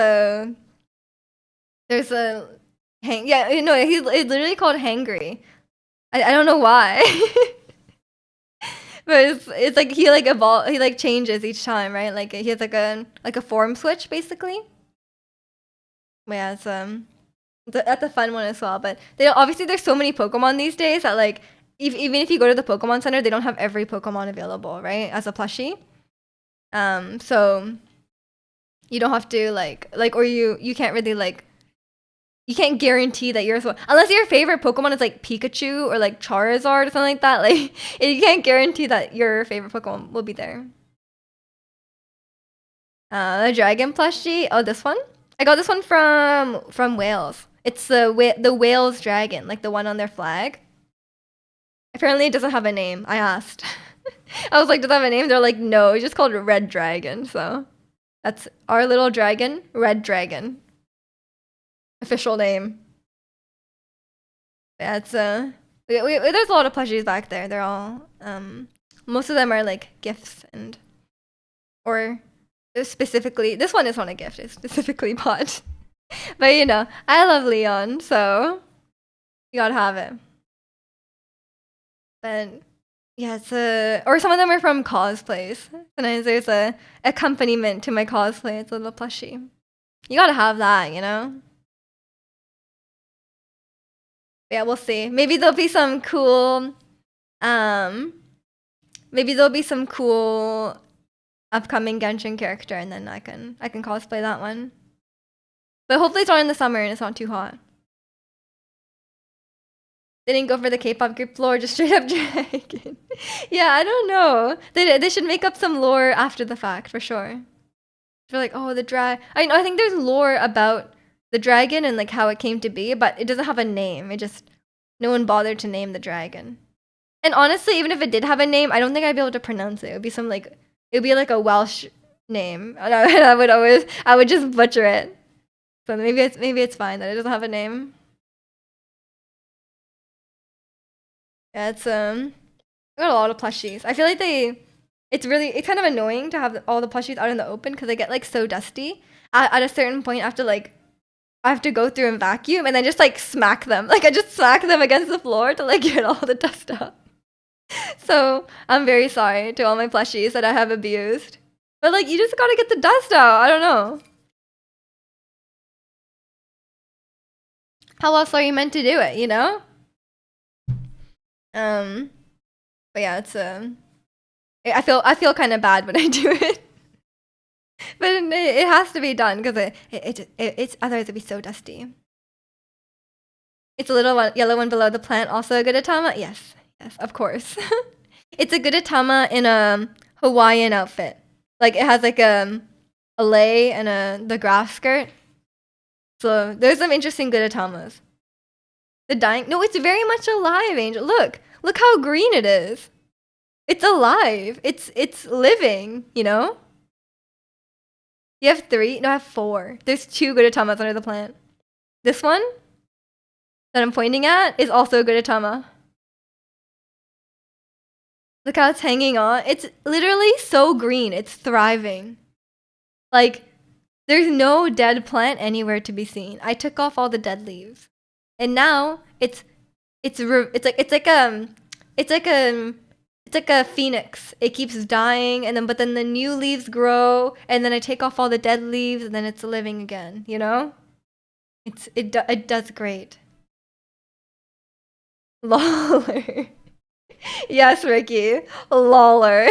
Speaker 1: there's a he's literally called Hangry. I don't know why. But it's like he like changes each time, right? Like he has like a form switch basically. But yeah, that's a fun one as well. But obviously there's so many Pokemon these days that like even if you go to the Pokemon Center, they don't have every Pokemon available, right? As a plushie. So you don't have to or you can't really you can't guarantee that yours will, unless your favorite Pokemon is like Pikachu or like Charizard or something like that. Like you can't guarantee that your favorite Pokemon will be there. The dragon plushie. Oh, this one. I got this one from Wales. It's the Wales dragon, like the one on their flag. Apparently, it doesn't have a name. I asked. I was like, does it have a name? They're like, no, it's just called Red Dragon. So that's our little dragon, Red Dragon. Official name. Yeah, it's there's a lot of plushies back there. They're all most of them are like gifts or specifically, this one is not a gift, it's specifically bought. But you know, I love Leon, so you gotta have it. But yeah, or some of them are from cosplays. Sometimes there's a accompaniment to my cosplay. It's a little plushie. You gotta have that, you know? Yeah, we'll see. Maybe there'll be some cool, maybe there'll be some cool upcoming Genshin character, and then I can cosplay that one. But hopefully it's not in the summer and it's not too hot. They didn't go for the K-pop group lore, just straight up dragon. Yeah, I don't know. They should make up some lore after the fact for sure. They're like, oh, the I think there's lore about the dragon and like how it came to be, but it doesn't have a name. No one bothered to name the dragon. And honestly, even if it did have a name, I don't think I'd be able to pronounce it. It would be like a Welsh name. And I would just butcher it. So maybe it's fine that it doesn't have a name. Yeah, it's I got a lot of plushies. I feel like it's kind of annoying to have all the plushies out in the open because they get like so dusty. At a certain point, I have to go through and vacuum and then just like smack them. Like I just smack them against the floor to like get all the dust out. So I'm very sorry to all my plushies that I have abused. But like you just gotta get the dust out. I don't know. How else are you meant to do it, you know? But yeah, it's I feel kind of bad when I do it. But it has to be done because it's otherwise it'd be so dusty. It's a little yellow one below the plant, also a Gudetama? Yes, of course. It's a Gudetama in a Hawaiian outfit. Like it has like a lei and the grass skirt. So there's some interesting Gudetamas. No, it's very much alive, Angel. Look how green it is. It's alive. It's living, you know? You have 3? No, I have 4. There's 2 Gudetamas under the plant. This one that I'm pointing at is also a Gudetama. Look how it's hanging on. It's literally so green. It's thriving. Like, there's no dead plant anywhere to be seen. I took off all the dead leaves. And now it's like a phoenix. It keeps dying, but then the new leaves grow, and then I take off all the dead leaves, and then it's living again. You know, it does great. Loller, yes, Ricky, loller.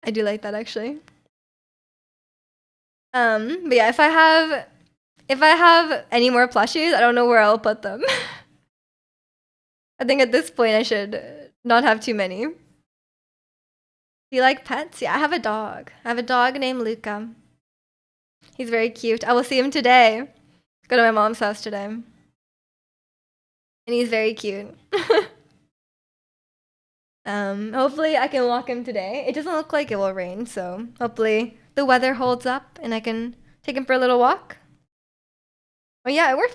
Speaker 1: I do like that actually. But yeah, if I have any more plushies, I don't know where I'll put them. I think at this point I should not have too many. Do you like pets? Yeah, I have a dog. I have a dog named Luca. He's very cute. I will see him today. Go to my mom's house today. And he's very cute. Hopefully I can walk him today. It doesn't look like it will rain, so hopefully the weather holds up and I can take him for a little walk. Oh yeah, we're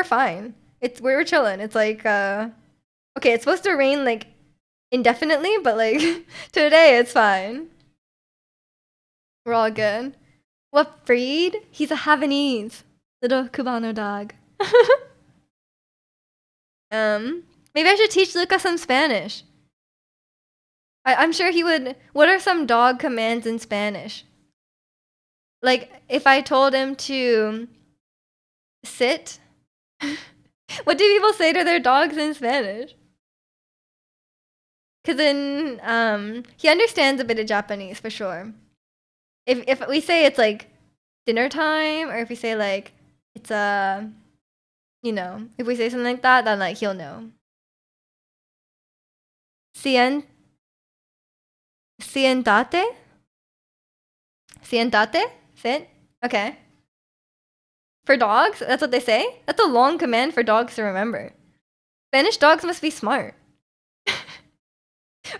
Speaker 1: fine. We're chilling. It's like okay, it's supposed to rain like indefinitely, but like today it's fine. We're all good. What breed? He's a Havanese little Cubano dog. Maybe I should teach Luca some Spanish. I'm sure he would. What are some dog commands in Spanish? Like if I told him to sit, what do people say to their dogs in Spanish? Because then he understands a bit of Japanese for sure. If we say it's like dinner time, or if we say like it's you know, if we say something like that, then like he'll know. Sientate? Sientate? Sit? Okay. For dogs, that's what they say? That's a long command for dogs to remember. Spanish dogs must be smart.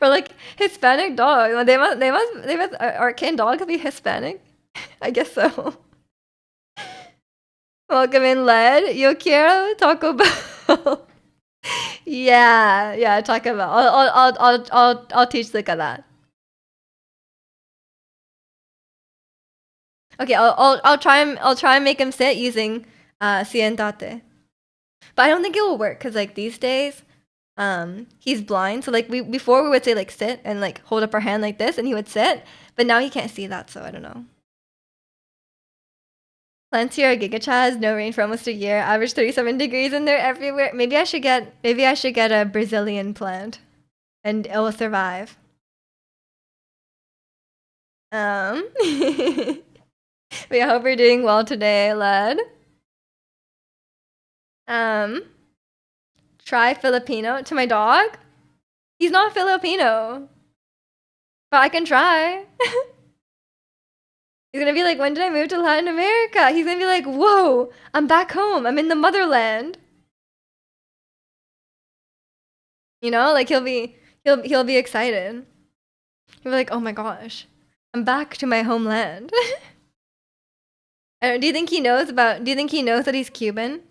Speaker 1: Or like Hispanic dogs. They must can dogs be Hispanic? I guess so. Welcome in, Led. Yo quiero Taco Bell. Yeah, talk about. I'll teach Luca that. Okay, I'll try and make him sit using siéntate. But I don't think it will work because like these days, he's blind. So like we before we would say like sit and like hold up our hand like this, and he would sit. But now he can't see that, so I don't know. Plants here are gigachas, no rain for almost a year, average 37 degrees, and they're everywhere. Maybe I should get a Brazilian plant, and it will survive. We hope we're doing well today, Led. Um, Try Filipino to my dog. He's not Filipino, but I can try. He's gonna be like, when did I move to Latin America? He's gonna be like, whoa, I'm back home. I'm in the motherland. You know, like he'll be excited. He'll be like, oh my gosh, I'm back to my homeland. Do you think he knows about? Do you think he knows that he's Cuban?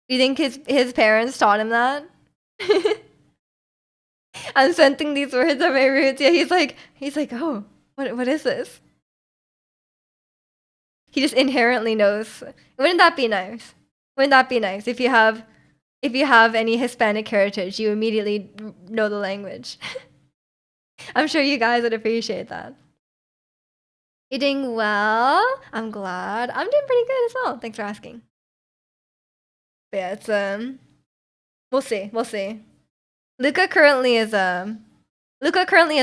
Speaker 1: Do you think his parents taught him that? I'm sensing these words are my roots. Yeah, he's like, oh, what is this? He just inherently knows. Wouldn't that be nice? Wouldn't that be nice if you have any Hispanic heritage, you immediately know the language. I'm sure you guys would appreciate that. You doing well? I'm glad. I'm doing pretty good as well. Thanks for asking. But yeah, it's we'll see. Luca currently is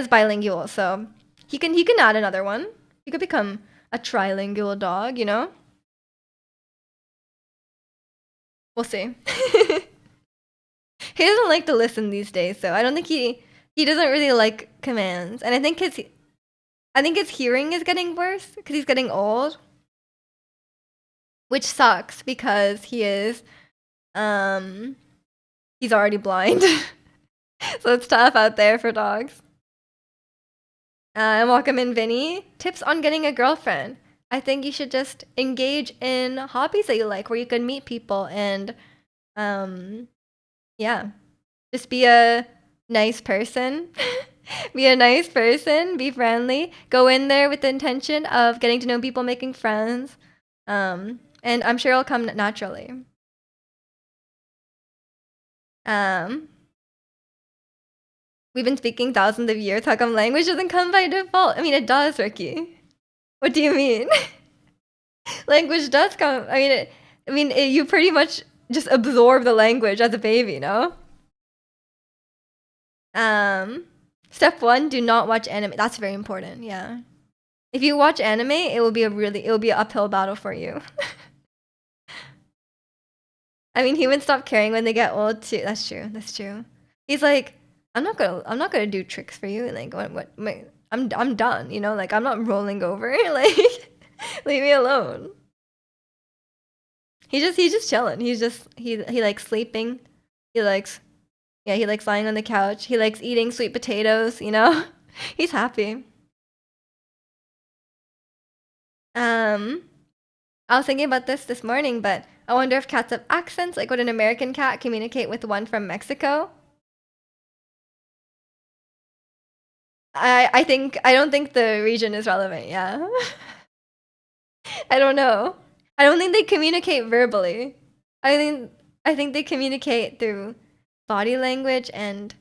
Speaker 1: bilingual, so he can add another one. He could become a trilingual dog, you know? We'll see. He doesn't like to listen these days, so I don't think he doesn't really like commands. And I think his hearing is getting worse because he's getting old, which sucks because he's already blind. So it's tough out there for dogs. And welcome in, Vinny. Tips on getting a girlfriend. I think you should just engage in hobbies that you like, where you can meet people and, yeah, just be a nice person. Be a nice person. Be friendly. Go in there with the intention of getting to know people, making friends, and I'm sure it'll come naturally. We've been speaking thousands of years. How come language doesn't come by default? I mean, it does, Ricky. What do you mean? Language does come. You pretty much just absorb the language as a baby, no? Step 1, do not watch anime. That's very important, yeah. If you watch anime, it will be an uphill battle for you. I mean, humans stop caring when they get old too. That's true. He's like, I'm not gonna do tricks for you. Like, I'm done. You know, like I'm not rolling over. Like, leave me alone. He's just chilling. He likes sleeping. He likes lying on the couch. He likes eating sweet potatoes. You know, he's happy. I was thinking about this morning, but I wonder if cats have accents. Like, would an American cat communicate with one from Mexico? I don't think the region is relevant. Yeah. I don't know. I don't think they communicate verbally. I think they communicate through body language and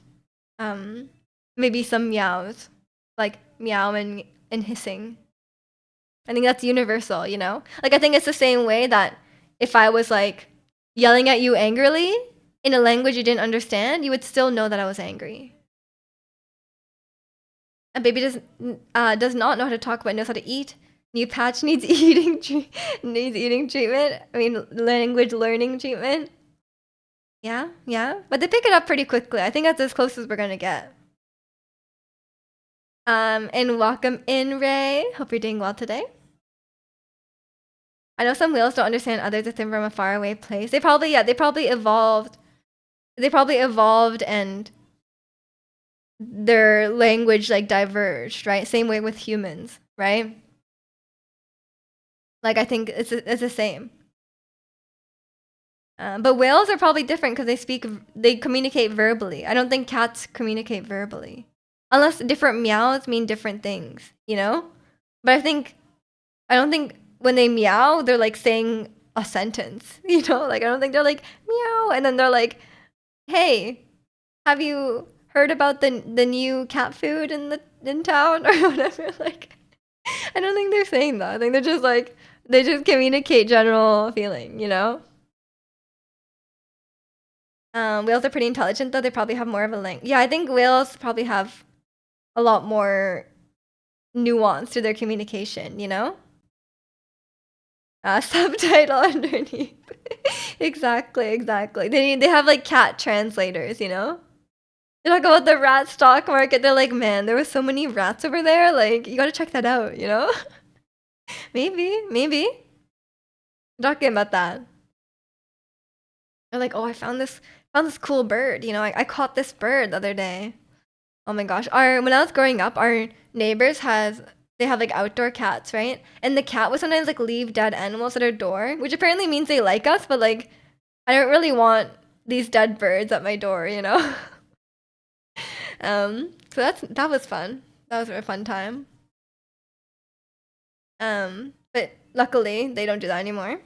Speaker 1: maybe some meows, like meow and hissing. I think that's universal, you know? Like I think it's the same way that if I was like yelling at you angrily in a language you didn't understand, you would still know that I was angry. A baby does not know how to talk but knows how to eat. New patch needs needs eating treatment. I mean, language learning treatment. Yeah. But they pick it up pretty quickly. I think that's as close as we're gonna get. And welcome in, Ray. Hope you're doing well today. I know some whales don't understand others if they're from a faraway place. They probably evolved. They probably evolved and their language like diverged, right? Same way with humans, right? Like I think it's the same. But whales are probably different because they communicate verbally. I don't think cats communicate verbally, unless different meows mean different things, you know. But I don't think when they meow, they're like saying a sentence, you know. Like I don't think they're like meow and then they're like, "Hey, have you heard about the new cat food in town or whatever?" Like, I don't think they're saying that. I think they're just like they just communicate general feeling, you know. Whales are pretty intelligent though. They probably have more of a link. Yeah, I think whales probably have a lot more nuance to their communication, you know? Subtitle underneath. Exactly, exactly. They have like cat translators, you know? They talk about the rat stock market. They're like, man, there were so many rats over there. Like, you gotta check that out, you know? Maybe. Talking about that. They're like, oh, I found this cool bird. You know, I caught this bird the other day. Oh my gosh. When I was growing up, our neighbors they have like outdoor cats, right? And the cat would sometimes like leave dead animals at our door, which apparently means they like us, but like I don't really want these dead birds at my door, you know? So that was fun. That was a fun time. But luckily they don't do that anymore.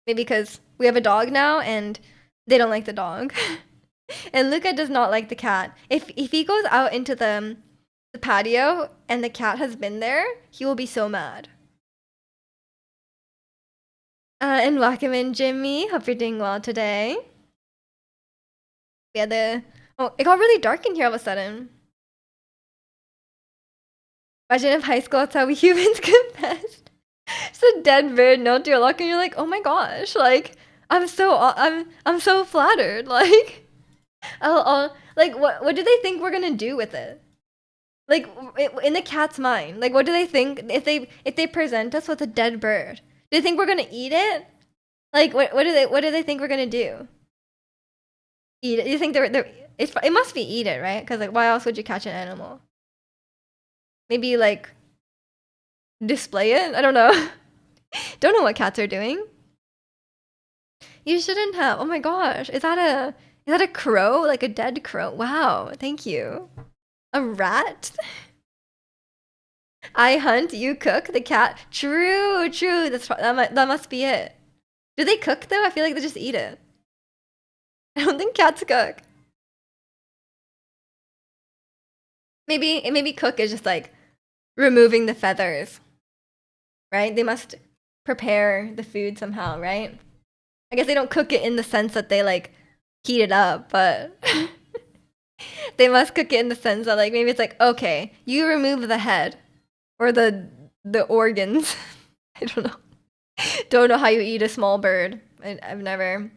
Speaker 1: Maybe because we have a dog now and they don't like the dog. And Luca does not like the cat. If he goes out into the patio and the cat has been there, he will be so mad. And welcome in, Jimmy. Hope you're doing well today. We had it got really dark in here all of a sudden. Imagine if high school, that's how we humans confessed. It's a dead bird, no to your luck, and you're like, oh my gosh, like I'm so flattered. Like, like what do they think we're gonna do with it? Like in the cat's mind, like what do they think if they present us with a dead bird? Do they think we're gonna eat it? Like what do they think we're gonna do? Eat it? You think it must be eat it, right? Because like why else would you catch an animal? Maybe like display it? I don't know. Don't know what cats are doing. You shouldn't have. Oh my gosh, is that a crow? Like a dead crow? Wow, thank you. A rat? I hunt, you cook, the cat. True. That must be it. Do they cook though? I feel like they just eat it. I don't think cats cook. Maybe cook is just like removing the feathers, right? They must prepare the food somehow, right? I guess they don't cook it in the sense that they like heat it up, but they must cook it in the sense that like maybe it's like, okay, you remove the head or the organs. I don't know. Don't know how you eat a small bird. I've never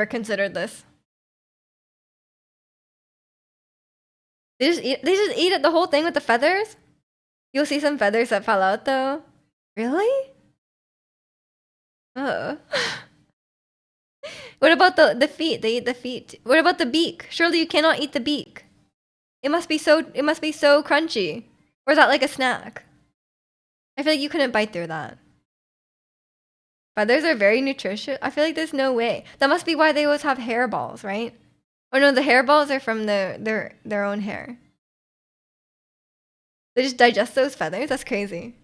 Speaker 1: considered this. They just eat it the whole thing with the feathers? You'll see some feathers that fall out though. Really? Oh. What about the feet? They eat the feet. What about the beak? Surely you cannot eat the beak. It must be so crunchy. Or is that like a snack? I feel like you couldn't bite through that. Feathers are very nutritious. I feel like there's no way. That must be why they always have hairballs, right? Oh no, the hairballs are from their own hair. They just digest those feathers? That's crazy.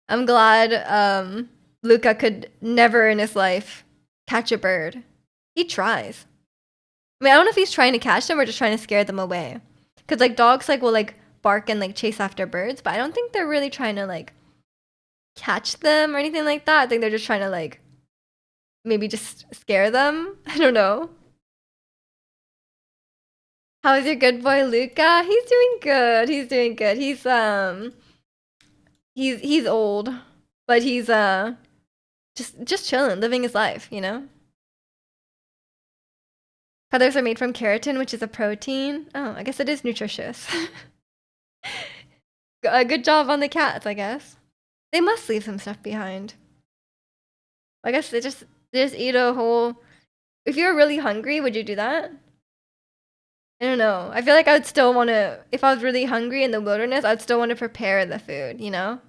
Speaker 1: I'm glad Luca could never in his life catch a bird. He tries. I mean, I don't know if he's trying to catch them or just trying to scare them away. Cause like dogs like will like bark and like chase after birds, but I don't think they're really trying to like catch them or anything like that. I think they're just trying to like maybe just scare them. I don't know. How's your good boy Luca? He's doing good. He's doing good. He's old, but he's just chilling, living his life, you know? Feathers are made from keratin, which is a protein. Oh, I guess it is nutritious. A good job on the cats, I guess. They must leave some stuff behind. I guess they just eat a whole. If you're really hungry, would you do that? I don't know. I feel like I would still want to. If I was really hungry in the wilderness, I'd still want to prepare the food. You know,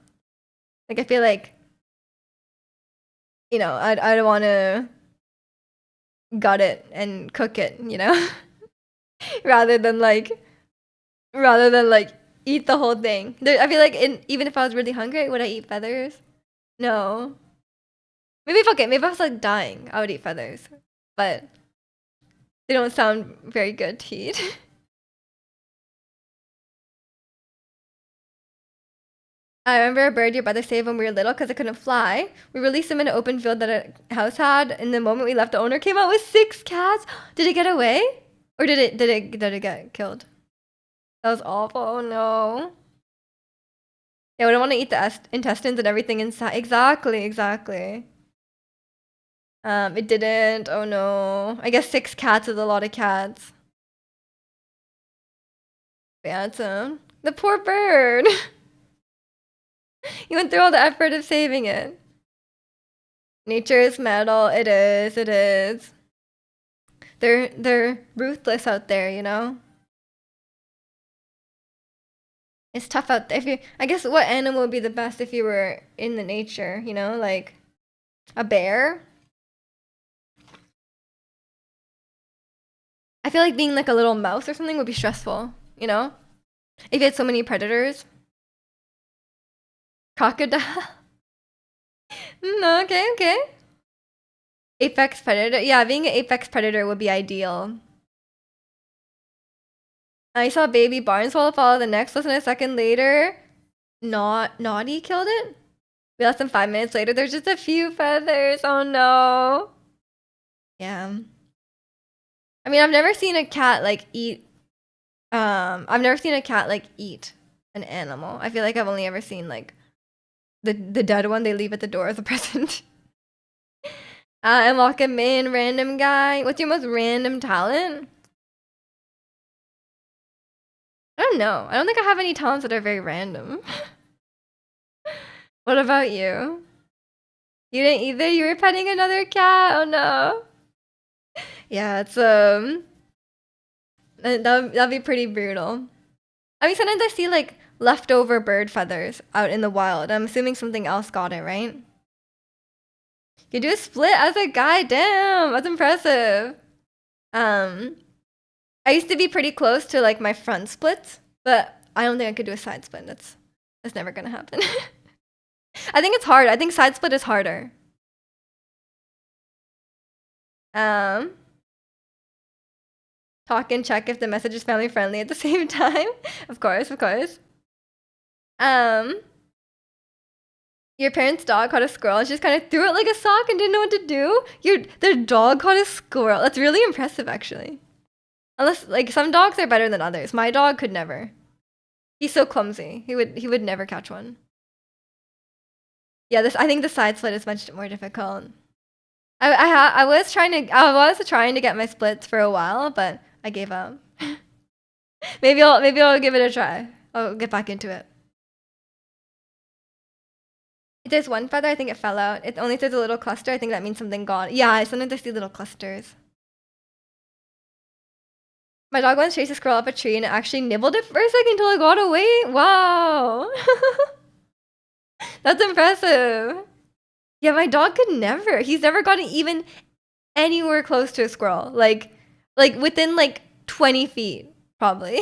Speaker 1: like I feel like you know, I'd want to gut it and cook it, you know, rather than like eat the whole thing. I feel like even if I was really hungry, would I eat feathers? No. Maybe if I was like dying, I would eat feathers, but they don't sound very good to eat. I remember a bird your brother saved when we were little because it couldn't fly. We released him in an open field that a house had, and the moment we left, the owner came out with 6 cats. Did it get away, or did it get killed? That was awful. Oh no. Yeah, we don't want to eat the intestines and everything inside. Exactly. It didn't. Oh no. I guess 6 cats is a lot of cats. Yeah, it's the poor bird. You went through all the effort of saving it. Nature is metal. It is. It is. They're ruthless out there, you know? It's tough out there. If you, I guess what animal would be the best if you were in the nature, you know? Like a bear? I feel like being like a little mouse or something would be stressful, you know? If you had so many predators. Crocodile? Okay. Apex predator. Yeah, being an apex predator would be ideal. I saw baby barn swallow follow the next less than a second later. Naughty killed it? We left them 5 minutes later. There's just a few feathers. Oh no. Yeah. I mean, I've never seen a cat like eat. I've never seen a cat like eat an animal. I feel like I've only ever seen like the dead one they leave at the door as a present. And lock him in, random guy. What's your most random talent? I don't know. I don't think I have any talents that are very random. What about you? You didn't either? You were petting another cat? Oh no. Yeah, it's that'd be pretty brutal. I mean, sometimes I see like leftover bird feathers out in the wild. I'm assuming something else got it, right? You do a split as a guy. Damn, that's impressive. I used to be pretty close to like my front splits, but I don't think I could do a side split. That's never gonna happen. I think it's hard. I think side split is harder. Talk and check if the message is family friendly at the same time. Of course. Your parents' dog caught a squirrel and she just kind of threw it like a sock and didn't know what to do. Their dog caught a squirrel. That's really impressive, actually. Unless, like, some dogs are better than others. My dog could never. He's so clumsy. He would never catch one. Yeah, I think the side split is much more difficult. I was trying to get my splits for a while, but I gave up. maybe I'll give it a try. I'll get back into it. There's one feather, I think it fell out. It only says a little cluster. I think that means something got. Yeah, sometimes I see little clusters. My dog once chased a squirrel up a tree and it actually nibbled it for a second until it got away. Wow. That's impressive. Yeah, my dog could never. He's never gotten even anywhere close to a squirrel. Like within like 20 feet, probably.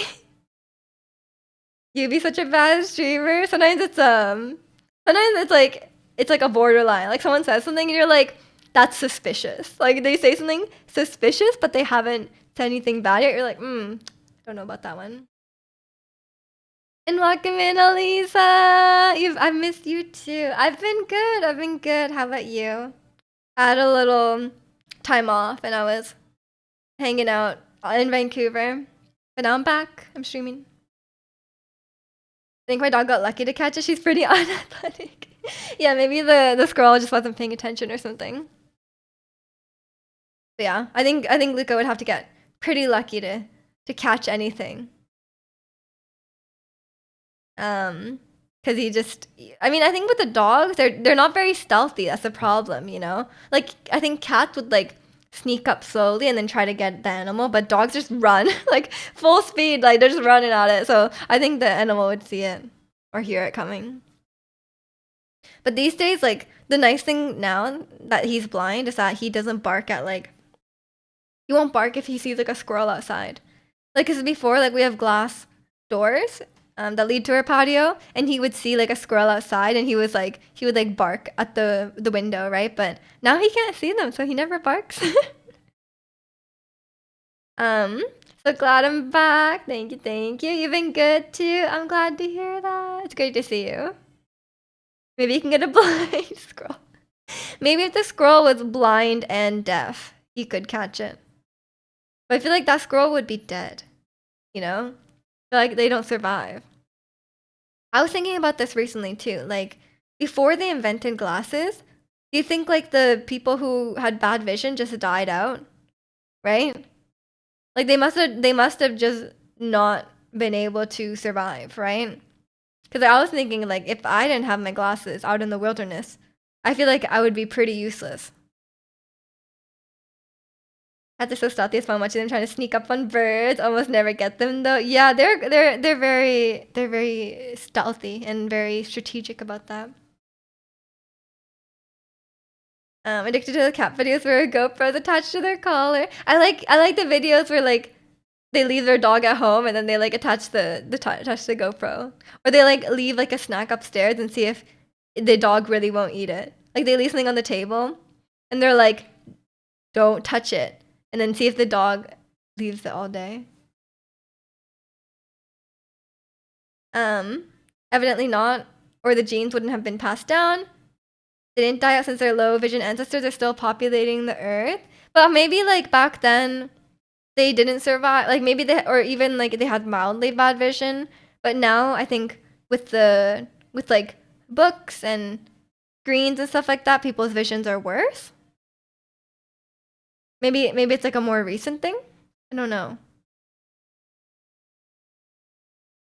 Speaker 1: You'd be such a bad streamer. Sometimes it's like a borderline. Like someone says something and you're like, that's suspicious. Like they say something suspicious, but they haven't said anything bad yet. You're like, don't know about that one. And welcome in, Elisa. I've missed you too. I've been good. How about you? I had a little time off and I was hanging out in Vancouver. But now I'm back. I'm streaming. I think my dog got lucky to catch it. She's pretty unathletic. Yeah, maybe the squirrel just wasn't paying attention or something. But yeah, I think Luca would have to get pretty lucky to catch anything. Because I mean, I think with the dogs, they're not very stealthy. That's the problem, you know? Like, I think cats would, like, sneak up slowly and then try to get the animal, but dogs just run, like, full speed, like, they're just running at it. So I think the animal would see it or hear it coming. But these days, like, the nice thing now that he's blind is that he doesn't bark at, like, he won't bark if he sees, like, a squirrel outside. Like, because before, like, we have glass doors that lead to our patio, and he would see, like, a squirrel outside, and he would, like, bark at the window, right? But now he can't see them, so he never barks. Um, so glad I'm back. Thank you, thank you. You've been good too. I'm glad to hear that. It's great to see you. Maybe you can get a blind squirrel. Maybe if the squirrel was blind and deaf, you could catch it. But I feel like that squirrel would be dead. You know? I feel like they don't survive. I was thinking about this recently too. Like, before they invented glasses, do you think like the people who had bad vision just died out? Right? Like they must have just not been able to survive, right? Because I was thinking like if I didn't have my glasses out in the wilderness, I feel like I would be pretty useless. Had to so stealthy as fun watching them trying to sneak up on birds. Almost never get them though. Yeah, they're very stealthy and very strategic about that. Addicted to the cat videos where a GoPro's attached to their collar. I like the videos where like they leave their dog at home and then they like attach the GoPro, or they like leave like a snack upstairs and see if the dog really won't eat it. Like they leave something on the table, and they're like, "Don't touch it," and then see if the dog leaves it all day. Evidently not, or the genes wouldn't have been passed down. They didn't die out since their low vision ancestors are still populating the earth. But maybe like back then they didn't survive. Like maybe they, or even like they had mildly bad vision. But now I think with like books and screens and stuff like that, people's visions are worse. Maybe it's like a more recent thing. I don't know.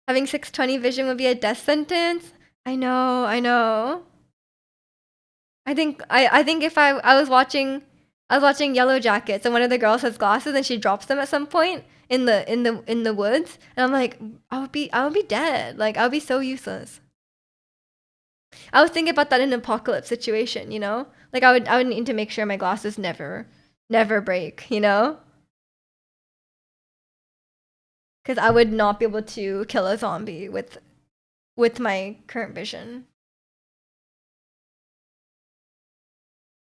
Speaker 1: Having 620 vision would be a death sentence. I know. I think if I was watching Yellow Jackets and one of the girls has glasses and she drops them at some point in the woods, and I'm like, I would be dead. Like I would be so useless. I was thinking about that in an apocalypse situation, you know? Like I would need to make sure my glasses never break, you know? Cuz I would not be able to kill a zombie with my current vision.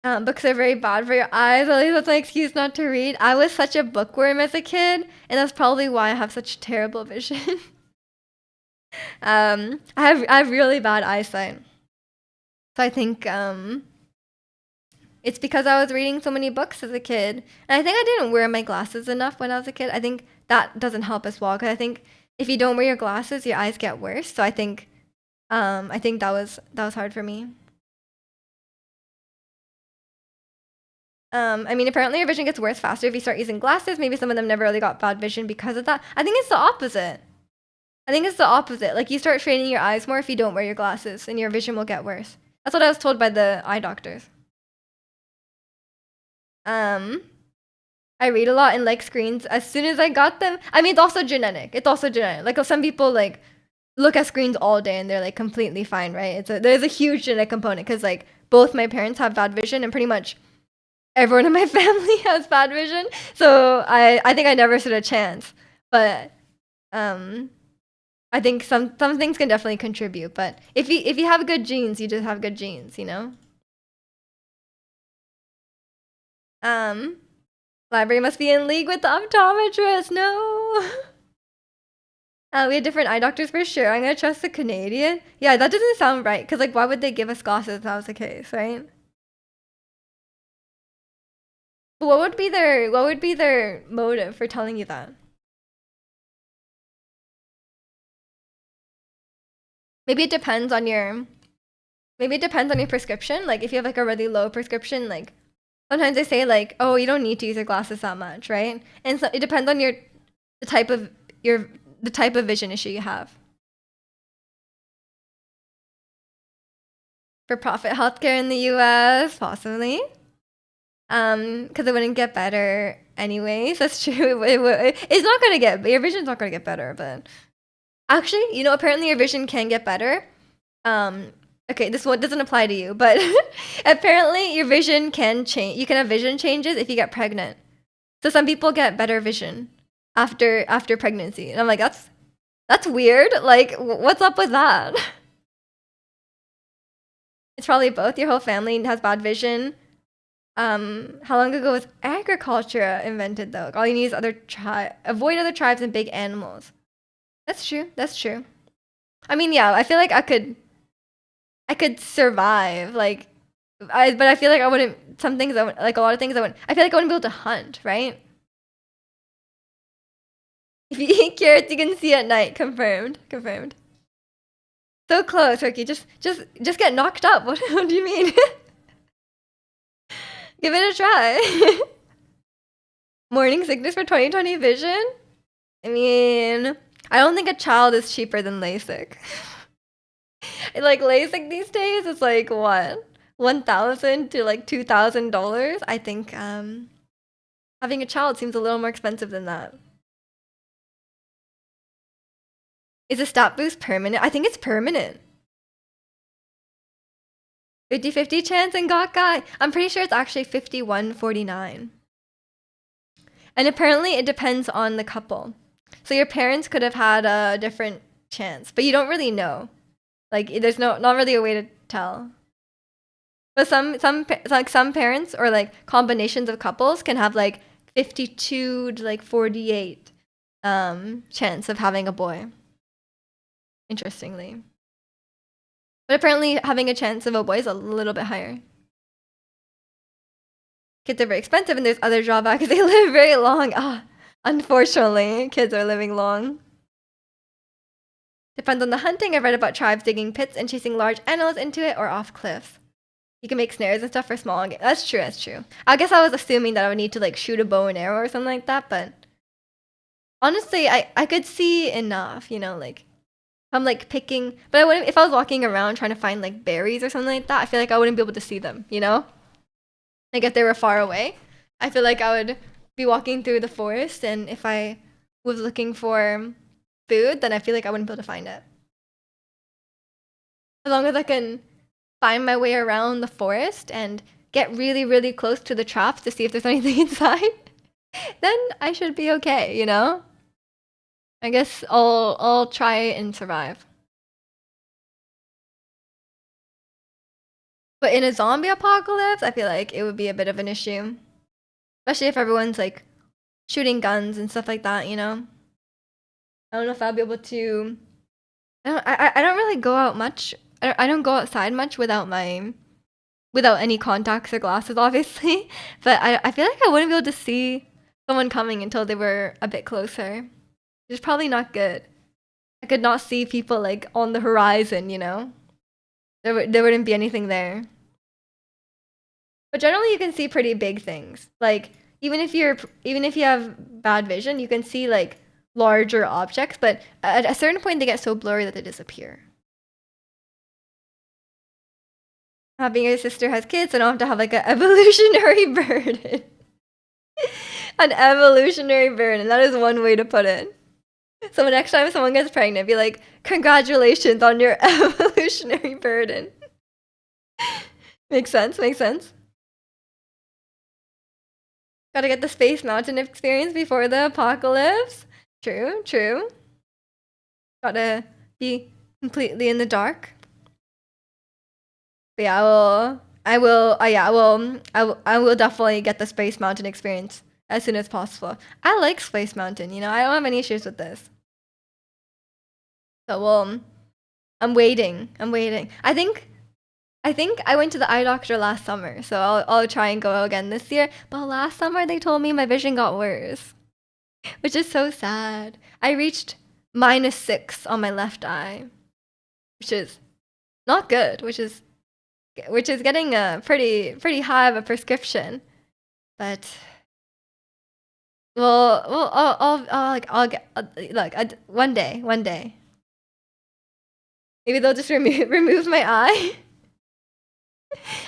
Speaker 1: Books are very bad for your eyes. At least that's my excuse not to read. I was such a bookworm as a kid, and that's probably why I have such terrible vision. I have really bad eyesight, so I think it's because I was reading so many books as a kid, and I think I didn't wear my glasses enough when I was a kid. I think that doesn't help as well, because I think if you don't wear your glasses, your eyes get worse. So I think that was hard for me. I mean, apparently your vision gets worse faster if you start using glasses. Maybe some of them never really got bad vision because of that. I think it's the opposite. Like you start training your eyes more if you don't wear your glasses, and your vision will get worse. That's what I was told by the eye doctors. I read a lot and like screens as soon as I got them. I mean, it's also genetic. Like some people like look at screens all day and they're like completely fine, right? There's a huge genetic component because like both my parents have bad vision and pretty much everyone in my family has bad vision, so I think I never stood a chance. But I think some things can definitely contribute. But if you have good genes, you just have good genes, you know. Library must be in league with the optometrist. No. We had different eye doctors for sure. I'm gonna trust the Canadian. Yeah, that doesn't sound right. Cause like, why would they give us glasses if that was the case, right? What would be their motive for telling you that? Maybe it depends on your prescription. Like if you have like a really low prescription, like sometimes they say like, oh, you don't need to use your glasses that much, right? And so it depends on the type of vision issue you have. For profit healthcare in the US, possibly. Because it wouldn't get better anyways. That's true. It's not gonna get, your vision's not gonna get better. But actually, you know, apparently your vision can get better. Okay, this one doesn't apply to you, but apparently your vision can change. You can have vision changes if you get pregnant. So some people get better vision after pregnancy, and I'm like, that's weird. Like, what's up with that? It's probably both. Your whole family has bad vision. How long ago was agriculture invented though? All you need is avoid other tribes and big animals. That's true. That's true. I mean, yeah, I feel like I could survive. Like, but I feel like I wouldn't. Some things like a lot of things I wouldn't. I feel like I wouldn't be able to hunt, right? If you eat carrots, you can see at night. Confirmed. Confirmed. So close, Ricky. Just get knocked up. What do you mean? Give it a try. Morning sickness for 2020 vision? I mean, I don't think a child is cheaper than LASIK. Like LASIK these days is like what? 1,000 to like $2,000. I think having a child seems a little more expensive than that. Is a stat boost permanent? I think it's permanent. 50-50 chance in Gakkai. I'm pretty sure it's actually 51-49. And apparently it depends on the couple. So your parents could have had a different chance, but you don't really know. Like there's not really a way to tell. But some parents or like combinations of couples can have like 52 to like 48 chance of having a boy. Interestingly. But apparently having a chance of a boy is a little bit higher. Kids are very expensive and there's other drawbacks. They live very long. Unfortunately, kids are living long. Depends on the hunting. I've read about tribes digging pits and chasing large animals into it or off cliffs. You can make snares and stuff for small game. That's true, that's true. I guess I was assuming that I would need to like shoot a bow and arrow or something like that, but honestly, I could see enough, like I'm like picking, but I wouldn't, if I was walking around trying to find like berries or something like that, I feel like I wouldn't be able to see them, Like if they were far away, I feel like I would be walking through the forest, and if I was looking for food, then I feel like I wouldn't be able to find it. As long as I can find my way around the forest and get really, really close to the traps to see if there's anything inside, then I should be okay, I guess I'll try and survive. But in a zombie apocalypse, I feel like it would be a bit of an issue. Especially if everyone's like shooting guns and stuff like that, I don't know if I'll be able to. I don't really go out much. I don't go outside much without any contacts or glasses, obviously. But I feel like I wouldn't be able to see someone coming until they were a bit closer. Which is probably not good. I could not see people like on the horizon, There wouldn't be anything there. But generally you can see pretty big things. Like even if you have bad vision, you can see like larger objects, but at a certain point they get so blurry that they disappear. Being a sister has kids, I don't have to have like an evolutionary burden. An evolutionary burden. That is one way to put it. So next time someone gets pregnant, be like, congratulations on your evolutionary burden. Makes sense, makes sense. Gotta get the Space Mountain experience before the apocalypse. True, true. Gotta be completely in the dark. But yeah, I will definitely get the Space Mountain experience as soon as possible. I like Space Mountain, I don't have any issues with this. So, I'm waiting. I think I went to the eye doctor last summer, so I'll try and go again this year. But last summer they told me my vision got worse, which is so sad. I reached -6 on my left eye, which is not good. Which is getting a pretty high of a prescription, but I'll get look one day. Maybe they'll just remove my eye.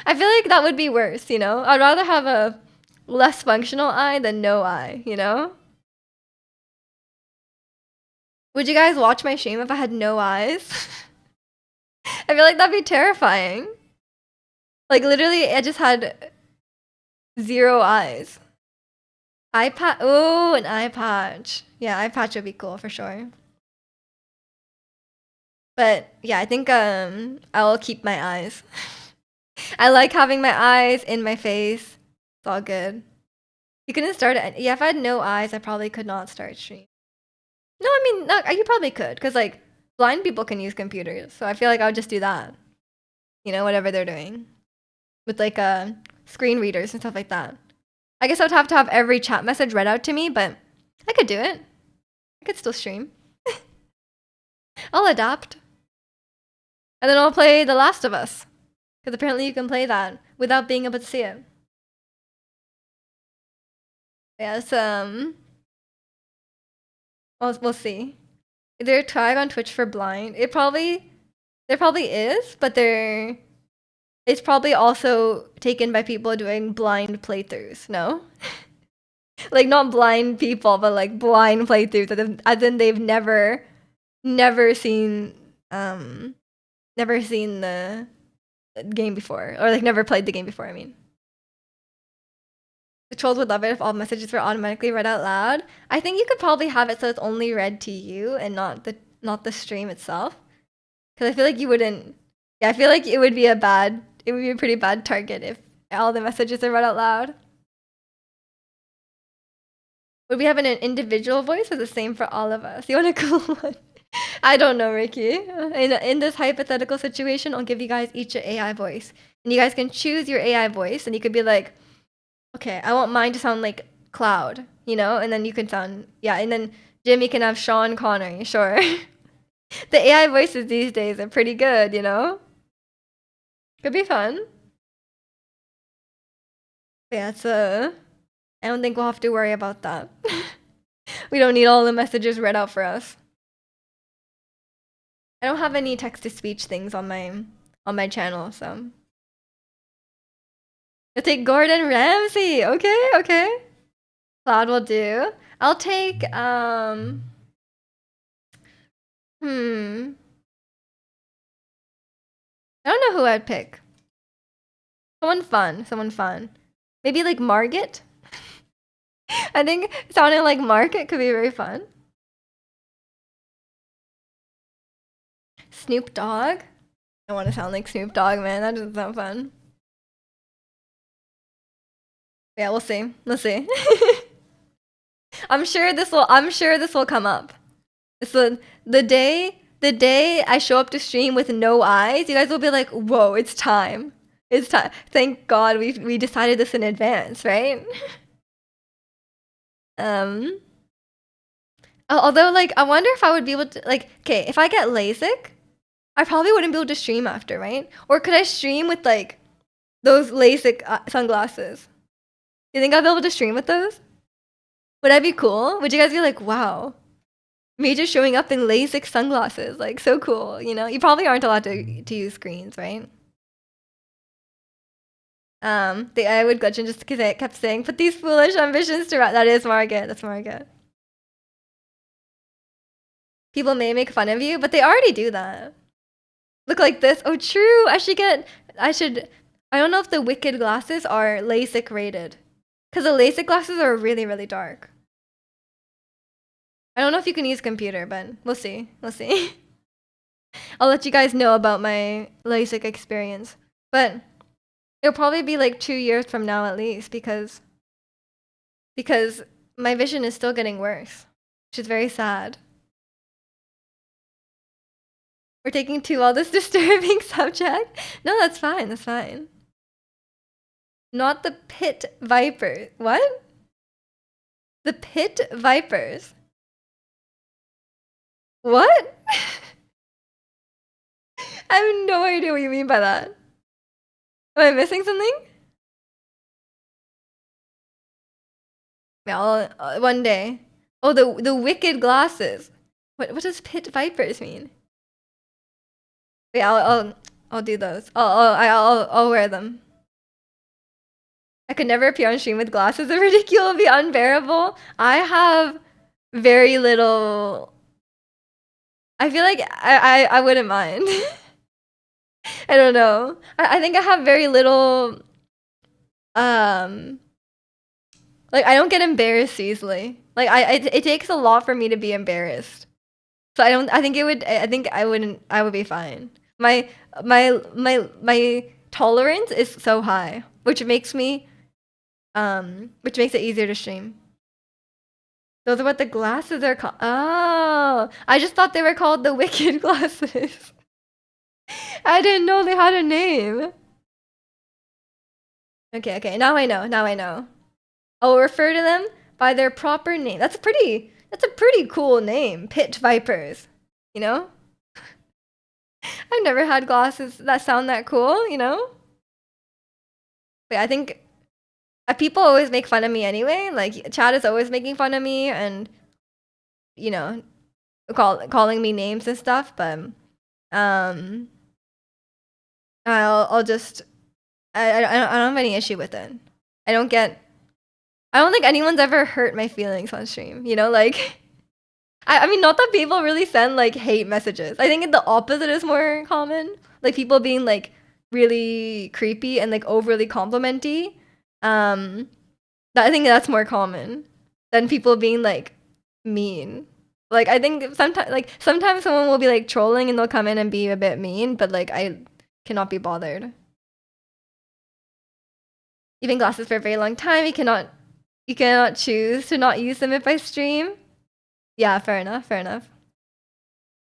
Speaker 1: I feel like that would be worse, I'd rather have a less functional eye than no eye, Would you guys watch my stream if I had no eyes? I feel like that'd be terrifying. Like literally, I just had 0 eyes. Eye patch. Oh, an eye patch. Yeah, eye patch would be cool for sure. But yeah, I think I'll keep my eyes. I like having my eyes in my face. It's all good. You couldn't start it. Yeah, if I had no eyes, I probably could not start stream. No, I mean, no, you probably could, because like blind people can use computers. So I feel like I would just do that. You know, whatever they're doing with like screen readers and stuff like that. I guess I would have to have every chat message read out to me, but I could do it. I could still stream. I'll adapt. And then I'll play The Last of Us. Because apparently you can play that without being able to see it. Yes, we'll see. Is there a tag on Twitch for blind? There probably is, but it's probably also taken by people doing blind playthroughs, no? Like not blind people, but like blind playthroughs, as in they've never seen the game before, or like never played the game before, I mean. The trolls would love it if all messages were automatically read out loud. I think you could probably have it so it's only read to you and not the stream itself. Because I feel like you wouldn't. Yeah, I feel like it would be a pretty bad target if all the messages are read out loud. Would we have an individual voice or the same for all of us? You want a cool one? I don't know, Ricky. In this hypothetical situation, I'll give you guys each an AI voice. And you guys can choose your AI voice, and you could be like, okay, I want mine to sound like Cloud, you know? And then you can sound, yeah, and then Jimmy can have Sean Connery, sure. The AI voices these days are pretty good, you know? Could be fun. But yeah, it's I don't think we'll have to worry about that. We don't need all the messages read out for us. I don't have any text-to-speech things on my channel, so. I'll take Gordon Ramsay. Okay, okay. Cloud will do. I'll take I don't know who I'd pick. Someone fun. Maybe like Margit? I think sounding like Margit could be very fun. Snoop Dogg? I want to sound like Snoop Dogg, man. That doesn't sound fun. Yeah, we'll see. We'll see. I'm sure this will come up. So the day I show up to stream with no eyes, you guys will be like, "Whoa, it's time. It's time." Thank God we decided this in advance, right? Although like I wonder if I would be able to, like, okay, if I get LASIK, I probably wouldn't be able to stream after, right? Or could I stream with like those LASIK sunglasses? You think I'll be able to stream with those? Would that be cool? Would you guys be like, "Wow, me just showing up in LASIK sunglasses, like so cool," you know? You probably aren't allowed to use screens, right? I would glitch and just because I kept saying, "Put these foolish ambitions to rest." That is Margaret. That's Margaret. People may make fun of you, but they already do that. Look like this. Oh, true. I don't know if the Wicked glasses are LASIK rated. Because the LASIK glasses are really, really dark. I don't know if you can use computer, but we'll see. We'll see. I'll let you guys know about my LASIK experience. But it'll probably be like 2 years from now at least because my vision is still getting worse, which is very sad. We're taking to all this disturbing subject. No, that's fine. That's fine. Not the pit vipers. What? The pit vipers. What? I have no idea what you mean by that. Am I missing something? Yeah, one day. Oh, the wicked glasses. What does pit vipers mean? Yeah, I'll do those. I'll wear them. I could never appear on stream with glasses. The ridicule will be unbearable. I have very little. I feel like I wouldn't mind. I don't know. I think I have very little, um, like I don't get embarrassed easily. Like it takes a lot for me to be embarrassed. So I don't. I think it would. I think I wouldn't. I would be fine. My tolerance is so high, which makes it easier to stream. Those are what the glasses are called. Oh, I just thought they were called the wicked glasses. I didn't know they had a name. Okay, okay. Now I know. Now I know. I'll refer to them by their proper name. That's a pretty cool name. Pit vipers. You know? I've never had glasses that sound that cool, you know? But I think people always make fun of me anyway. Like Chad is always making fun of me and you know, calling me names and stuff, but um I'll just I don't have any issue with it. I don't think anyone's ever hurt my feelings on stream, you know, like I mean not that people really send like hate messages. I think the opposite is more common. Like people being like really creepy and like overly complimenty. I think that's more common than people being like mean. Like I think sometimes someone will be like trolling and they'll come in and be a bit mean, but like I cannot be bothered. You've been glasses for a very long time. You cannot choose to not use them if I stream. Yeah, fair enough, fair enough.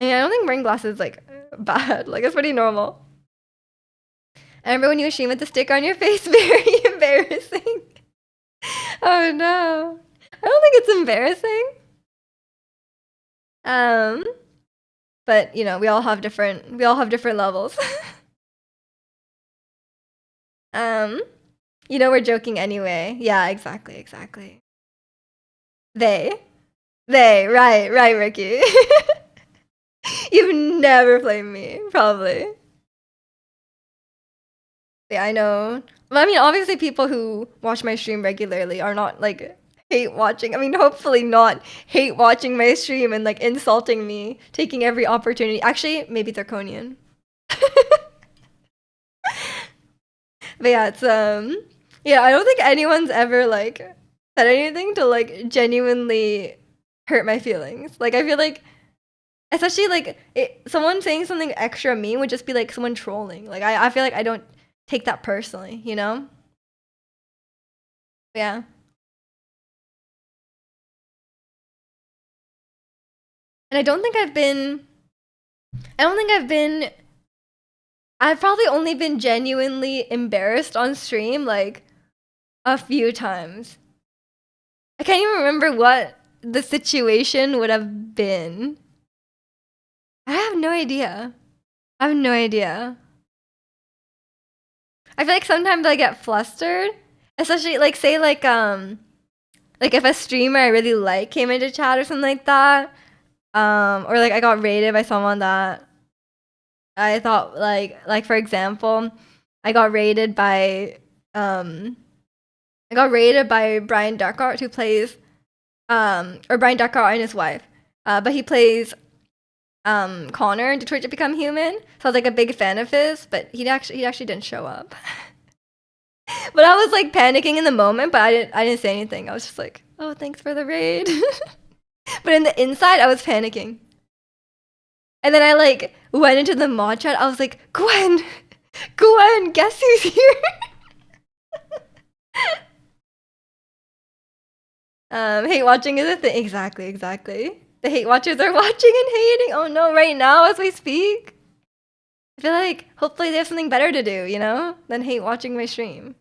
Speaker 1: I mean, I don't think wearing glasses is like bad. Like it's pretty normal. I remember when you stream with the sticker on your face, very embarrassing. Oh no. I don't think it's embarrassing. But you know, we all have different levels. You know we're joking anyway. Yeah, exactly, exactly. They, right, Ricky. You've never played me, probably. Yeah, I know. But I mean, obviously, people who watch my stream regularly are not like hate watching. I mean, hopefully not hate watching my stream and like insulting me, taking every opportunity. Actually, maybe Draconian. But yeah, it's yeah, I don't think anyone's ever like said anything to like genuinely hurt my feelings. Like I feel like especially like someone saying something extra mean would just be like someone trolling. Like I feel like I don't take that personally, you know? Yeah. And I've probably only been genuinely embarrassed on stream like a few times. I can't even remember what the situation would have been. I have no idea. I have no idea. I feel like sometimes I get flustered, especially like say like if a streamer I really like came into chat or something like that, or like I got raided by someone that I thought like for example, I got raided by Brian Duckart who plays or Brian Duckart and his wife. But he plays Connor in Detroit to Become Human. So I was like a big fan of his, but he actually didn't show up. But I was like panicking in the moment, but I didn't say anything. I was just like, "Oh, thanks for the raid." But in the inside, I was panicking. And then I like went into the mod chat. I was like, Gwen, guess who's here? Hate watching is a thing. Exactly. The hate watchers are watching and hating. Oh no, right now as we speak. I feel like hopefully they have something better to do, you know, than hate watching my stream.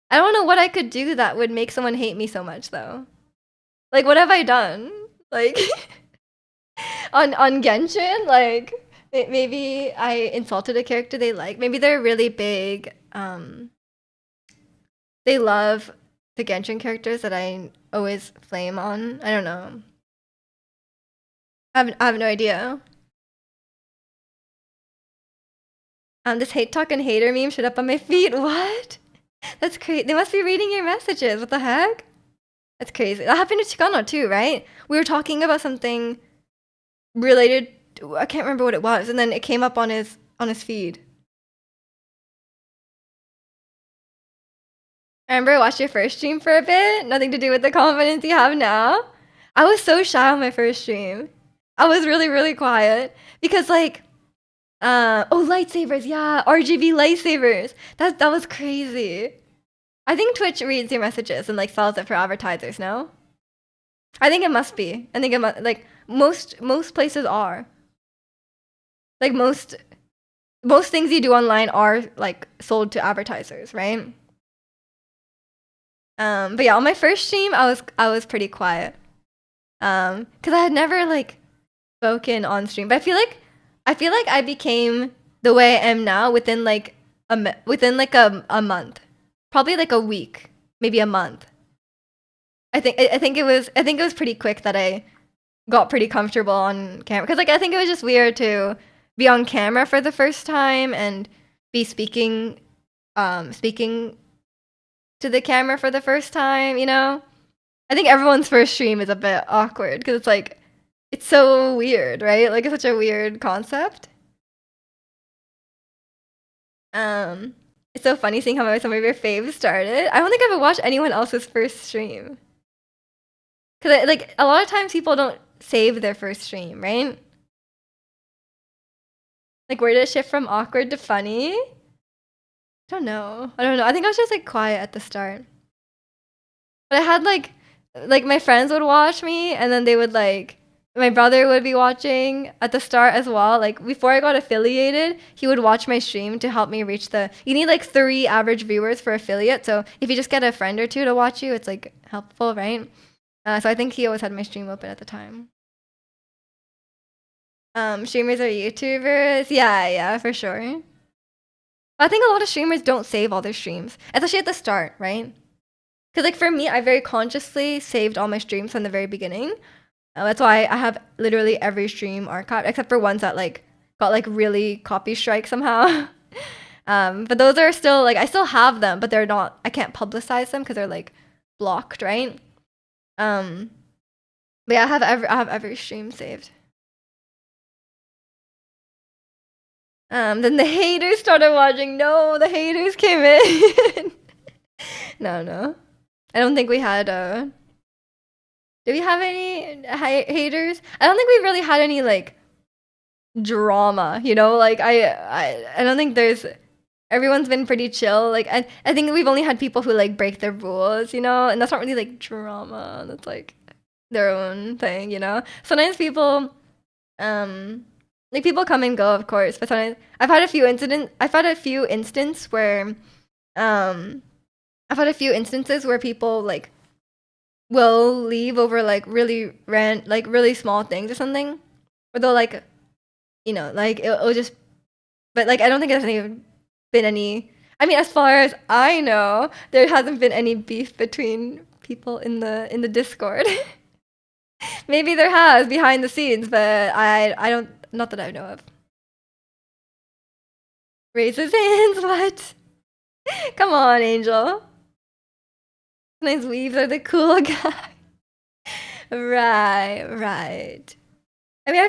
Speaker 1: I don't know what I could do that would make someone hate me so much though. Like what have I done? Like on Genshin, like maybe I insulted a character they like. Maybe they're really big. They love the Genshin characters that I always flame on. I don't know. I have no idea. This hate talk and hater meme showed up on my feed. What? That's crazy. They must be reading your messages. What the heck? That's crazy. That happened to Chicano too, right? We were talking about something related. I can't remember what it was, and then it came up on his feed. I remember I watched your first stream for a bit. Nothing to do with the confidence you have now. I was so shy on my first stream. I was really, really quiet because like, oh, lightsabers, yeah, RGB lightsabers. That was crazy. I think Twitch reads your messages and like sells it for advertisers. No, I think it must be. I think it must, like most places are. Like most things you do online are like sold to advertisers, right? But yeah, on my first stream, I was pretty quiet. Because I had never like spoken on stream, but I feel like I became the way I am now within like within like a month, probably like a week, maybe a month. I think it was pretty quick that I got pretty comfortable on camera because like I think it was just weird to be on camera for the first time and be speaking to the camera for the first time, you know? I think everyone's first stream is a bit awkward because it's like it's so weird, right? Like it's such a weird concept. Um, it's so funny seeing how some of your faves started. I don't think I've ever watched anyone else's first stream because like a lot of times people don't save their first stream, right? Like where did it shift from awkward to funny? I don't know. I think I was just like quiet at the start. But I had like my friends would watch me and then they would like my brother would be watching at the start as well. Like before I got affiliated, he would watch my stream to help me reach the you need like 3 average viewers for affiliate. So if you just get a friend or two to watch you, it's like helpful, right? So I think he always had my stream open at the time. Streamers are YouTubers. Yeah, for sure. I think a lot of streamers don't save all their streams, especially at the start, right? Because like for me, I very consciously saved all my streams from the very beginning. That's why I have literally every stream archived, except for ones that like got like really copy strike somehow. But those are still like I still have them, but they're not. I can't publicize them because they're like blocked, right? Um, but yeah, I have every stream saved. Then the haters started watching. No, the haters came in. No. I don't think we had did we have any haters? I don't think we really had any like drama, you know? Like I don't think there's everyone's been pretty chill. Like I think we've only had people who like break their rules, you know? And that's not really like drama. That's like their own thing, you know? Sometimes people like people come and go, of course, but sometimes I've had a few instances where um I've had a few instances where people like will leave over like really small things or something, or they'll like like it'll just. But like I don't think there's been any. I mean, as far as I know, there hasn't been any beef between people in the Discord. Maybe there has behind the scenes, but I don't not that I know of. Raise his hands. What? Come on, Angel. Nice weaves are the cool guy. Right. I mean, I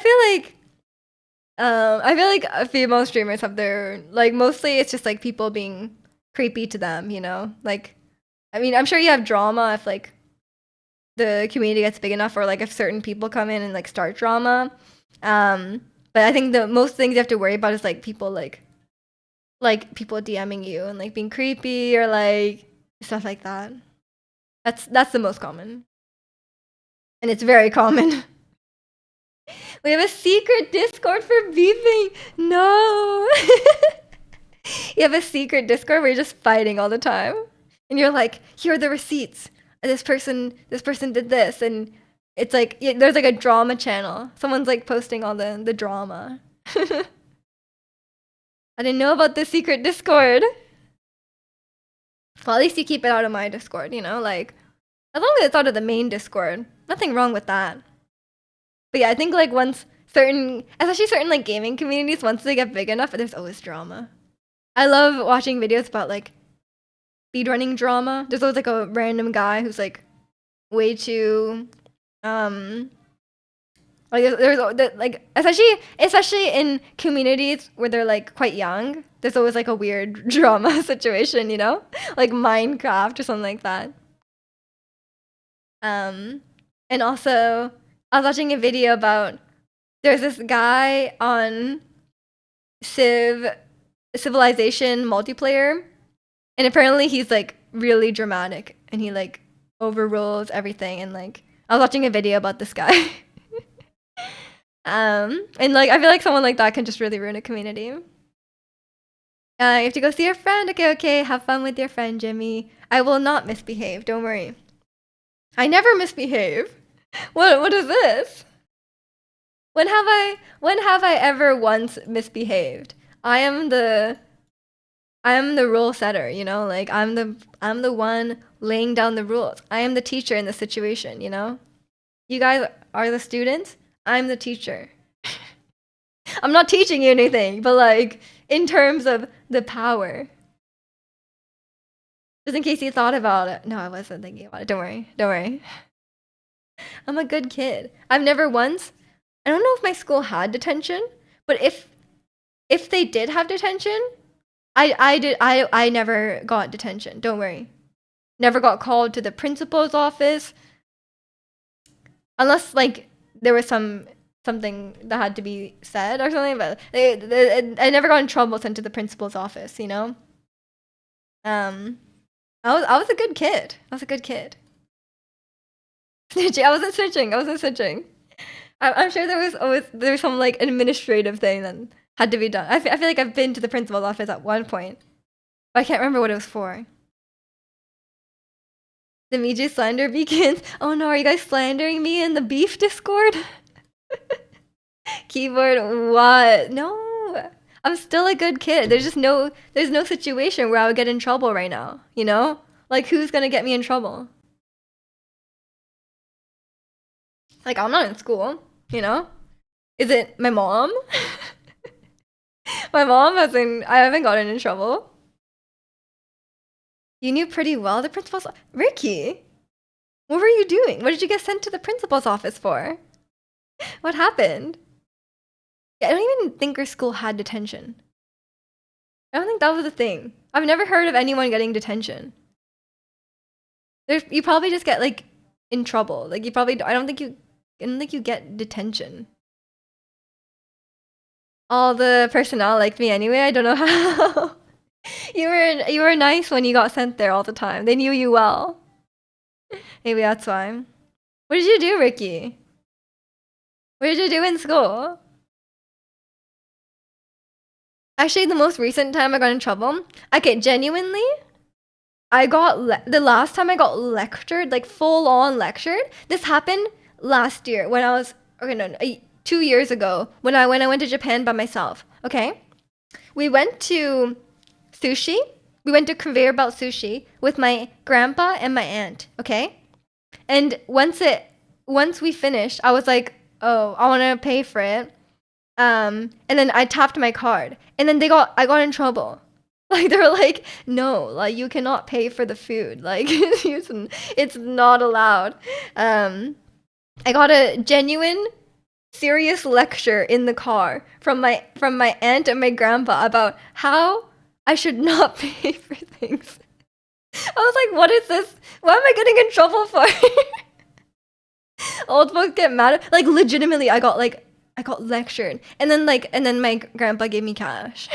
Speaker 1: feel like female streamers have their like mostly it's just like people being creepy to them, you know? Like I mean, I'm sure you have drama if like the community gets big enough or like if certain people come in and like start drama. But I think the most things you have to worry about is like people like people DMing you and like being creepy or like stuff like that. That's the most common. And it's very common. We have a secret Discord for beefing. No. You have a secret Discord where you're just fighting all the time. And you're like, here are the receipts. This person did this. And it's like, there's like a drama channel. Someone's like posting all the drama. I didn't know about the secret Discord. Well, at least you keep it out of my Discord, you know? Like, as long as it's out of the main Discord. Nothing wrong with that. But yeah, I think like once especially certain like gaming communities, once they get big enough, there's always drama. I love watching videos about like speedrunning drama. There's always like a random guy who's like way too Like like especially in communities where they're like quite young, there's always like a weird drama situation, you know, like Minecraft or something like that. Um, and also I was watching a video about there's this guy on Civilization multiplayer, and apparently he's like really dramatic and he like overrules everything. And like I was watching a video about this guy. And like I feel like someone like that can just really ruin a community. You have to go see your friend. Okay, okay. Have fun with your friend, Jimmy. I will not misbehave. Don't worry. I never misbehave. What is this? When have I ever once misbehaved? I am the rule setter, you know? Like I'm the one laying down the rules. I am the teacher in the situation, you know? You guys are the students. I'm the teacher. I'm not teaching you anything, but like in terms of the power. Just in case you thought about it. No, I wasn't thinking about it. Don't worry. Don't worry. I'm a good kid. I've never once. I don't know if my school had detention, but if they did have detention, I never got detention. Don't worry. Never got called to the principal's office. Unless like there was something that had to be said or something, but I never got in trouble sent to the principal's office, you know? I was a good kid. I was a good kid. Snitching. I wasn't snitching. I wasn't snitching. I'm sure there was some like administrative thing that had to be done. I feel like I've been to the principal's office at one point, but I can't remember what it was for. The Miju slander begins. Oh no, are you guys slandering me in the beef Discord? Keyboard, what? No, I'm still a good kid. There's no situation where I would get in trouble right now, you know? Like, who's gonna get me in trouble? Like, I'm not in school, you know? Is it my mom? My mom I haven't gotten in trouble. You knew pretty well the principal's... Ricky, what were you doing? What did you get sent to the principal's office for? What happened? Yeah, I don't even think our school had detention. I don't think that was a thing. I've never heard of anyone getting detention. You probably just get like in trouble. Like I don't think you get detention. All the personnel liked me anyway. I don't know how. You were nice when you got sent there all the time. They knew you well. Maybe that's why. What did you do, Ricky? What did you do in school? Actually, the most recent time I got in trouble. Okay, genuinely, the last time I got lectured, like full on lectured. This happened last year when I was 2 years ago when I went to Japan by myself. Okay, we went to sushi. We went to conveyor belt sushi with my grandpa and my aunt. Okay, and once we finished, I was like, oh, I want to pay for it. And then I tapped my card, and then I got in trouble. Like they were like, no, like you cannot pay for the food. Like it's not allowed. I got a genuine, serious lecture in the car from my aunt and my grandpa about how I should not pay for things. I was like, what is this? What am I getting in trouble for? Old folks get mad. Like legitimately, I got lectured, and then my grandpa gave me cash.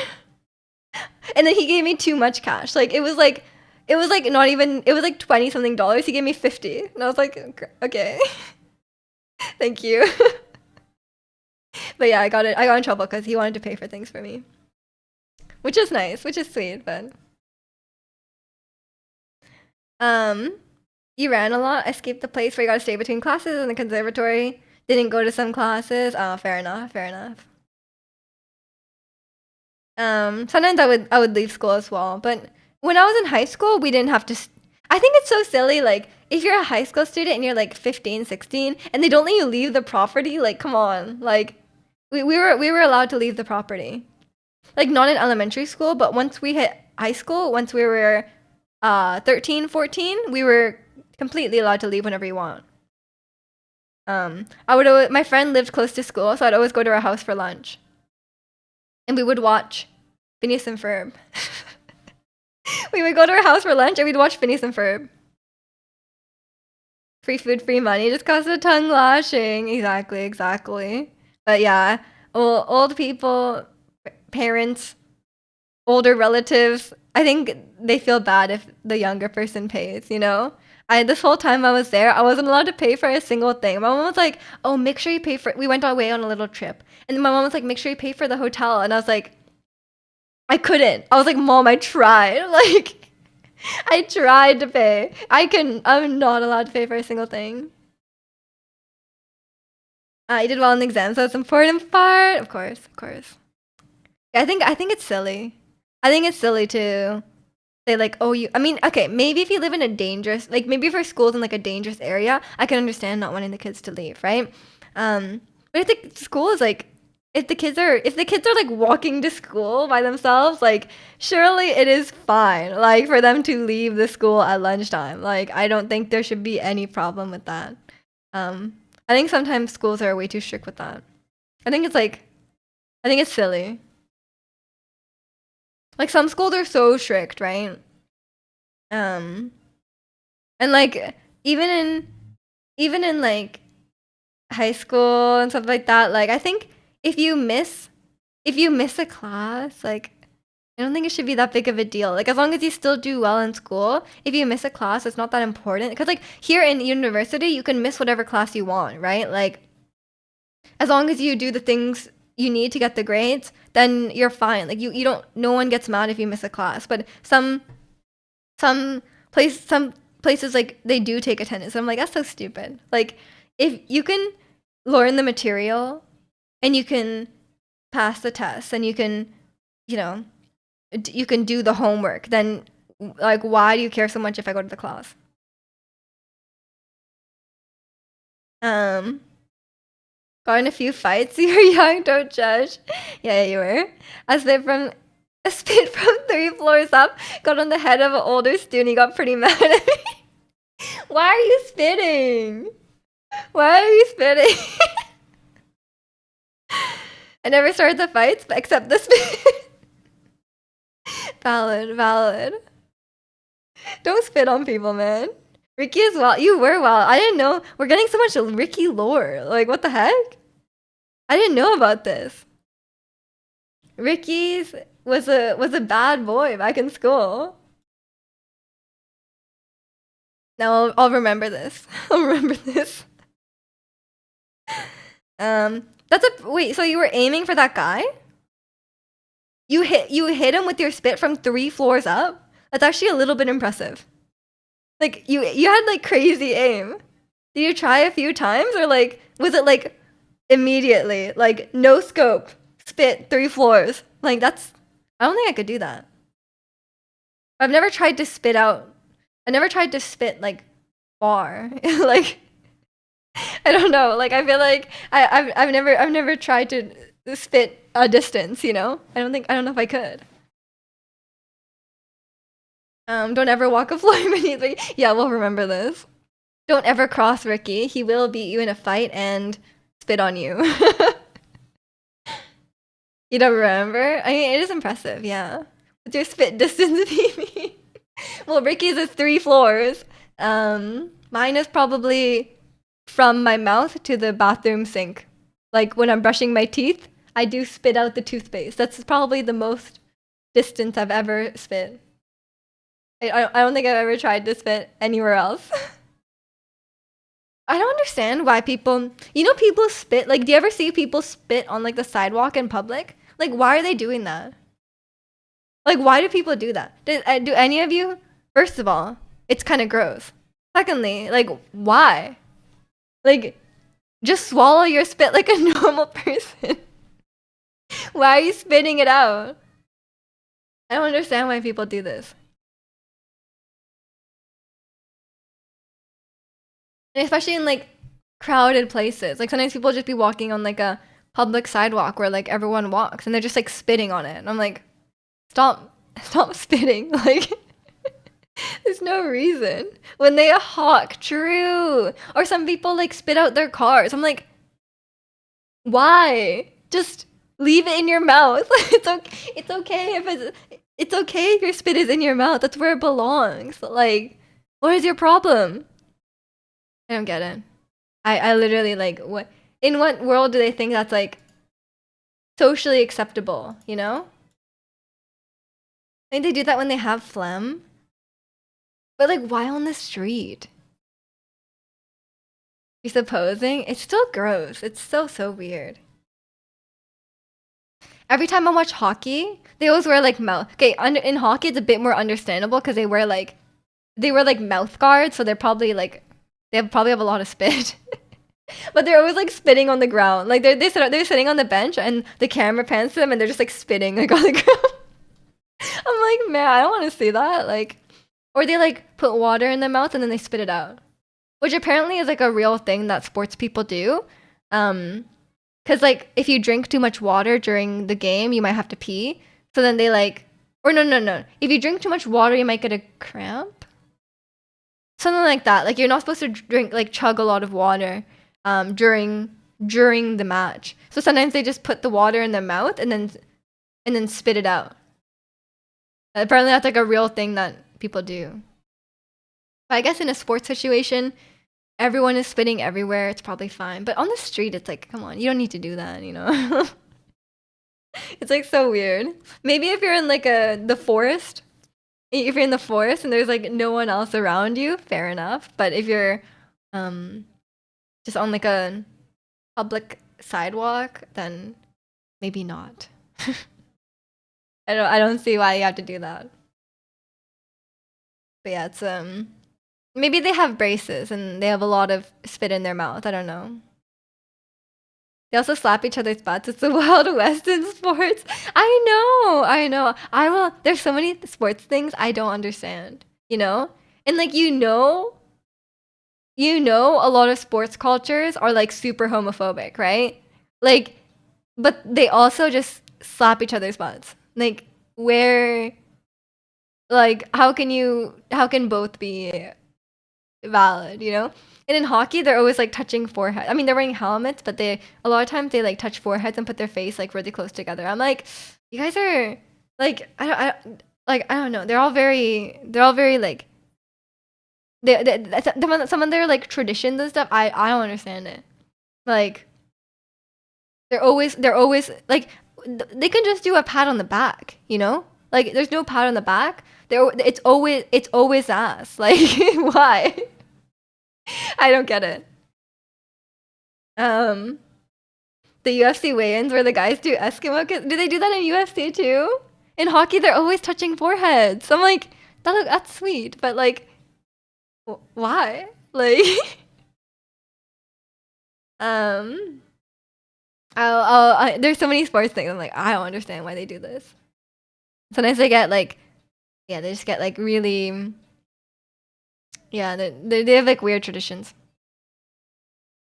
Speaker 1: And then he gave me too much cash. Like it was like not even, it was like 20 something dollars. He gave me 50. And I was like, okay. Thank you. But yeah, I got in trouble because he wanted to pay for things for me. Which is nice, which is sweet, but you ran a lot, escaped the place where you gotta stay between classes in the conservatory, didn't go to some classes. Oh, fair enough, fair enough. Sometimes I would leave school as well, but when I was in high school, we didn't have to. I think it's so silly. Like if you're a high school student and you're like 15, 16, and they don't let you leave the property, like come on, like we were allowed to leave the property. Like not in elementary school, but once we hit high school, once we were 13, 14, we were completely allowed to leave whenever you want. My friend lived close to school, so I'd always go to her house for lunch. And we would watch Phineas and Ferb. We would go to her house for lunch and we'd watch Phineas and Ferb. Free food, free money just costs a tongue lashing. Exactly. But yeah, old people, parents, older relatives, I think they feel bad if the younger person pays, you know? This whole time I was there, I wasn't allowed to pay for a single thing. My mom was like, "Oh, make sure you pay for." We went away on a little trip, and my mom was like, "Make sure you pay for the hotel." And I was like, I couldn't. I was like, "Mom, I tried." Like, I tried to pay. I'm not allowed to pay for a single thing. I did well in the exams. That's the important part. Of course. Yeah, I think it's silly. I think it's silly to say like, oh, I mean, okay, maybe if you live in a dangerous, like maybe for schools in like a dangerous area, I can understand not wanting the kids to leave, right? But if the school is like, if the kids are like walking to school by themselves, like surely it is fine, like for them to leave the school at lunchtime. Like I don't think there should be any problem with that. I think sometimes schools are way too strict with that. I think it's silly. Like some schools are so strict, right? Um, and like even in like high school and stuff like that, like I think if you miss a class, like I don't think it should be that big of a deal. Like as long as you still do well in school, if you miss a class, it's not that important. Because like here in university, you can miss whatever class you want, right? Like as long as you do the things you need to get the grades, then you're fine. Like you don't no one gets mad if you miss a class. But some some places like they do take attendance. I'm like, that's so stupid. Like if you can learn the material and you can pass the test and you can, you know, you can do the homework, then like why do you care so much if I go to the class? Um Got in a few fights. You were young, don't judge. Yeah, you were. I spit from 3 floors up, got on the head of an older student. He got pretty mad at me. Why are you spitting? Why are you spitting? I never started the fights, but except the spit. Valid. Don't spit on people, man. Ricky as well. You were wild. I didn't know. We're getting so much Ricky lore. Like, what the heck? I didn't know about this. Ricky's was a bad boy back in school. Now I'll remember this. I'll remember this. Wait, so you were aiming for that guy? You hit him with your spit from 3 floors up? That's actually a little bit impressive. Like you had like crazy aim. Did you try a few times or like was it like immediately like no scope, spit 3 floors? Like that's I don't think I could do that. I've never tried to spit out. I never tried to spit like far. Like I don't know. Like I feel like I've never tried to spit a distance, you know? I don't know if I could. Don't ever walk a floor immediately. Yeah, we'll remember this. Don't ever cross Ricky. He will beat you in a fight and spit on you. You don't remember? I mean, it is impressive, yeah. With your spit distance beat me. Well, Ricky's is 3 floors. Mine is probably from my mouth to the bathroom sink. Like when I'm brushing my teeth, I do spit out the toothpaste. That's probably the most distance I've ever spit. I don't think I've ever tried to spit anywhere else. I don't understand why people, people spit. Like, do you ever see people spit on like the sidewalk in public? Like, why are they doing that? Like, why do people do that? Do any of you? First of all, it's kind of gross. Secondly, like, why? Like, just swallow your spit like a normal person. Why are you spitting it out? I don't understand why people do this. And especially in like crowded places. Like sometimes people just be walking on like a public sidewalk where like everyone walks and they're just like spitting on it. And I'm like, stop spitting. Like There's no reason. When they hawk, true. Or some people like spit out their cars. I'm like, why? Just leave it in your mouth. It's okay if it's okay if your spit is in your mouth. That's where it belongs. Like, what is your problem? I don't get it. I literally like what in what world do they think that's like socially acceptable, you know? I think they do that when they have phlegm. But like why on the street? Presupposing? It's still gross. It's so weird. Every time I watch hockey, they always wear like mouth. Okay, in hockey it's a bit more understandable because they wear like mouth guards, so probably have a lot of spit. But they're always like spitting on the ground. Like they're sitting on the bench and the camera pans to them and they're just like spitting like on the ground. I'm like, man, I don't want to see that. Like, or they like put water in their mouth and then they spit it out, which apparently is like a real thing that sports people do. Because like if you drink too much water during the game, you might have to pee. So then they like, or no. If you drink too much water, you might get a cramp. Something like that. Like you're not supposed to drink like chug a lot of water during the match. So sometimes they just put the water in their mouth and then spit it out. Apparently that's like a real thing that people do. But I guess in a sports situation, everyone is spitting everywhere. It's probably fine. But on the street, it's like, come on, you don't need to do that, you know? It's like so weird. Maybe if you're in like the forest, if you're in the forest and there's like no one else around you, fair enough. But if you're just on like a public sidewalk, then maybe not. I don't see why you have to do that. But yeah, it's maybe they have braces and they have a lot of spit in their mouth. I don't know. They also slap each other's butts. It's the Wild West in sports. I know. There's so many sports things I don't understand, you know? And like, a lot of sports cultures are like super homophobic, right? Like, but they also just slap each other's butts. Like, where, like, how can both be valid, you know? And in hockey, they're always like touching forehead. I mean, they're wearing helmets, but a lot of times they like touch foreheads and put their face like really close together. I'm like, you guys are like, I don't know. They're all very like, some of their like traditions and stuff. I don't understand it. Like, they're always like, they can just do a pat on the back, you know? Like, there's no pat on the back. It's always ass. Like, why? I don't get it. The UFC weigh-ins where the guys do Eskimo kiss. Do they do that in UFC too? In hockey, they're always touching foreheads. I'm like, that's sweet, but like, why? Like, there's so many sports things. I'm like, I don't understand why they do this. Sometimes they get like, yeah, they just get like really, yeah, they have like weird traditions.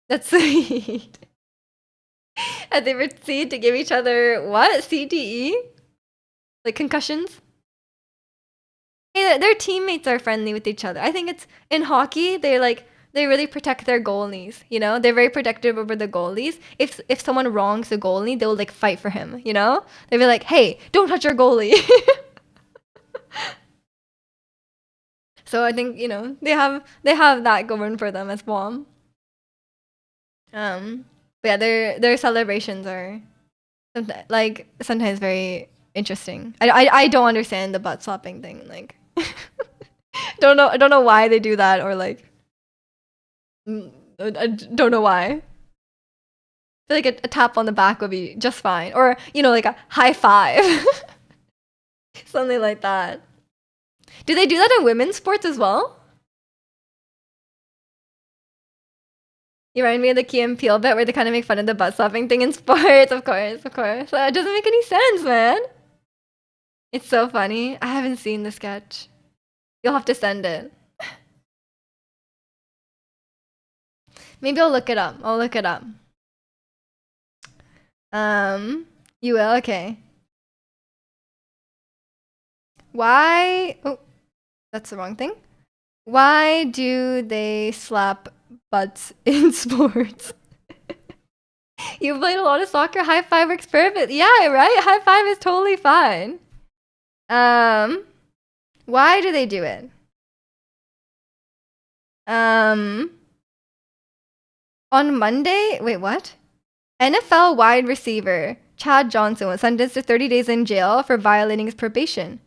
Speaker 1: That's sweet. And they proceed to give each other what? CTE? Like concussions? Hey, their teammates are friendly with each other. I think it's in hockey, they really protect their goalies, you know? They're very protective over the goalies. If someone wrongs the goalie, they'll like fight for him, you know? They'll be like, "Hey, don't touch your goalie." So I think, you know, they have that going for them as well. But yeah, their celebrations are sometimes very interesting. I don't understand the butt slapping thing. Like, I don't know why they do that or like, I don't know why. I feel like a tap on the back would be just fine, or you know, like a high five, something like that. Do they do that in women's sports as well? You remind me of the Key and Peele bit where they kind of make fun of the butt slapping thing in sports. Of course. It doesn't make any sense, man. It's so funny. I haven't seen the sketch. You'll have to send it. Maybe I'll look it up. You will? Okay. Why? Oh, That's the wrong thing. Why do they slap butts in sports? You played a lot of soccer. High five works perfect. Yeah, right? High five is totally fine. Why do they do it? On Monday, wait, what? NFL wide receiver Chad Johnson was sentenced to 30 days in jail for violating his probation.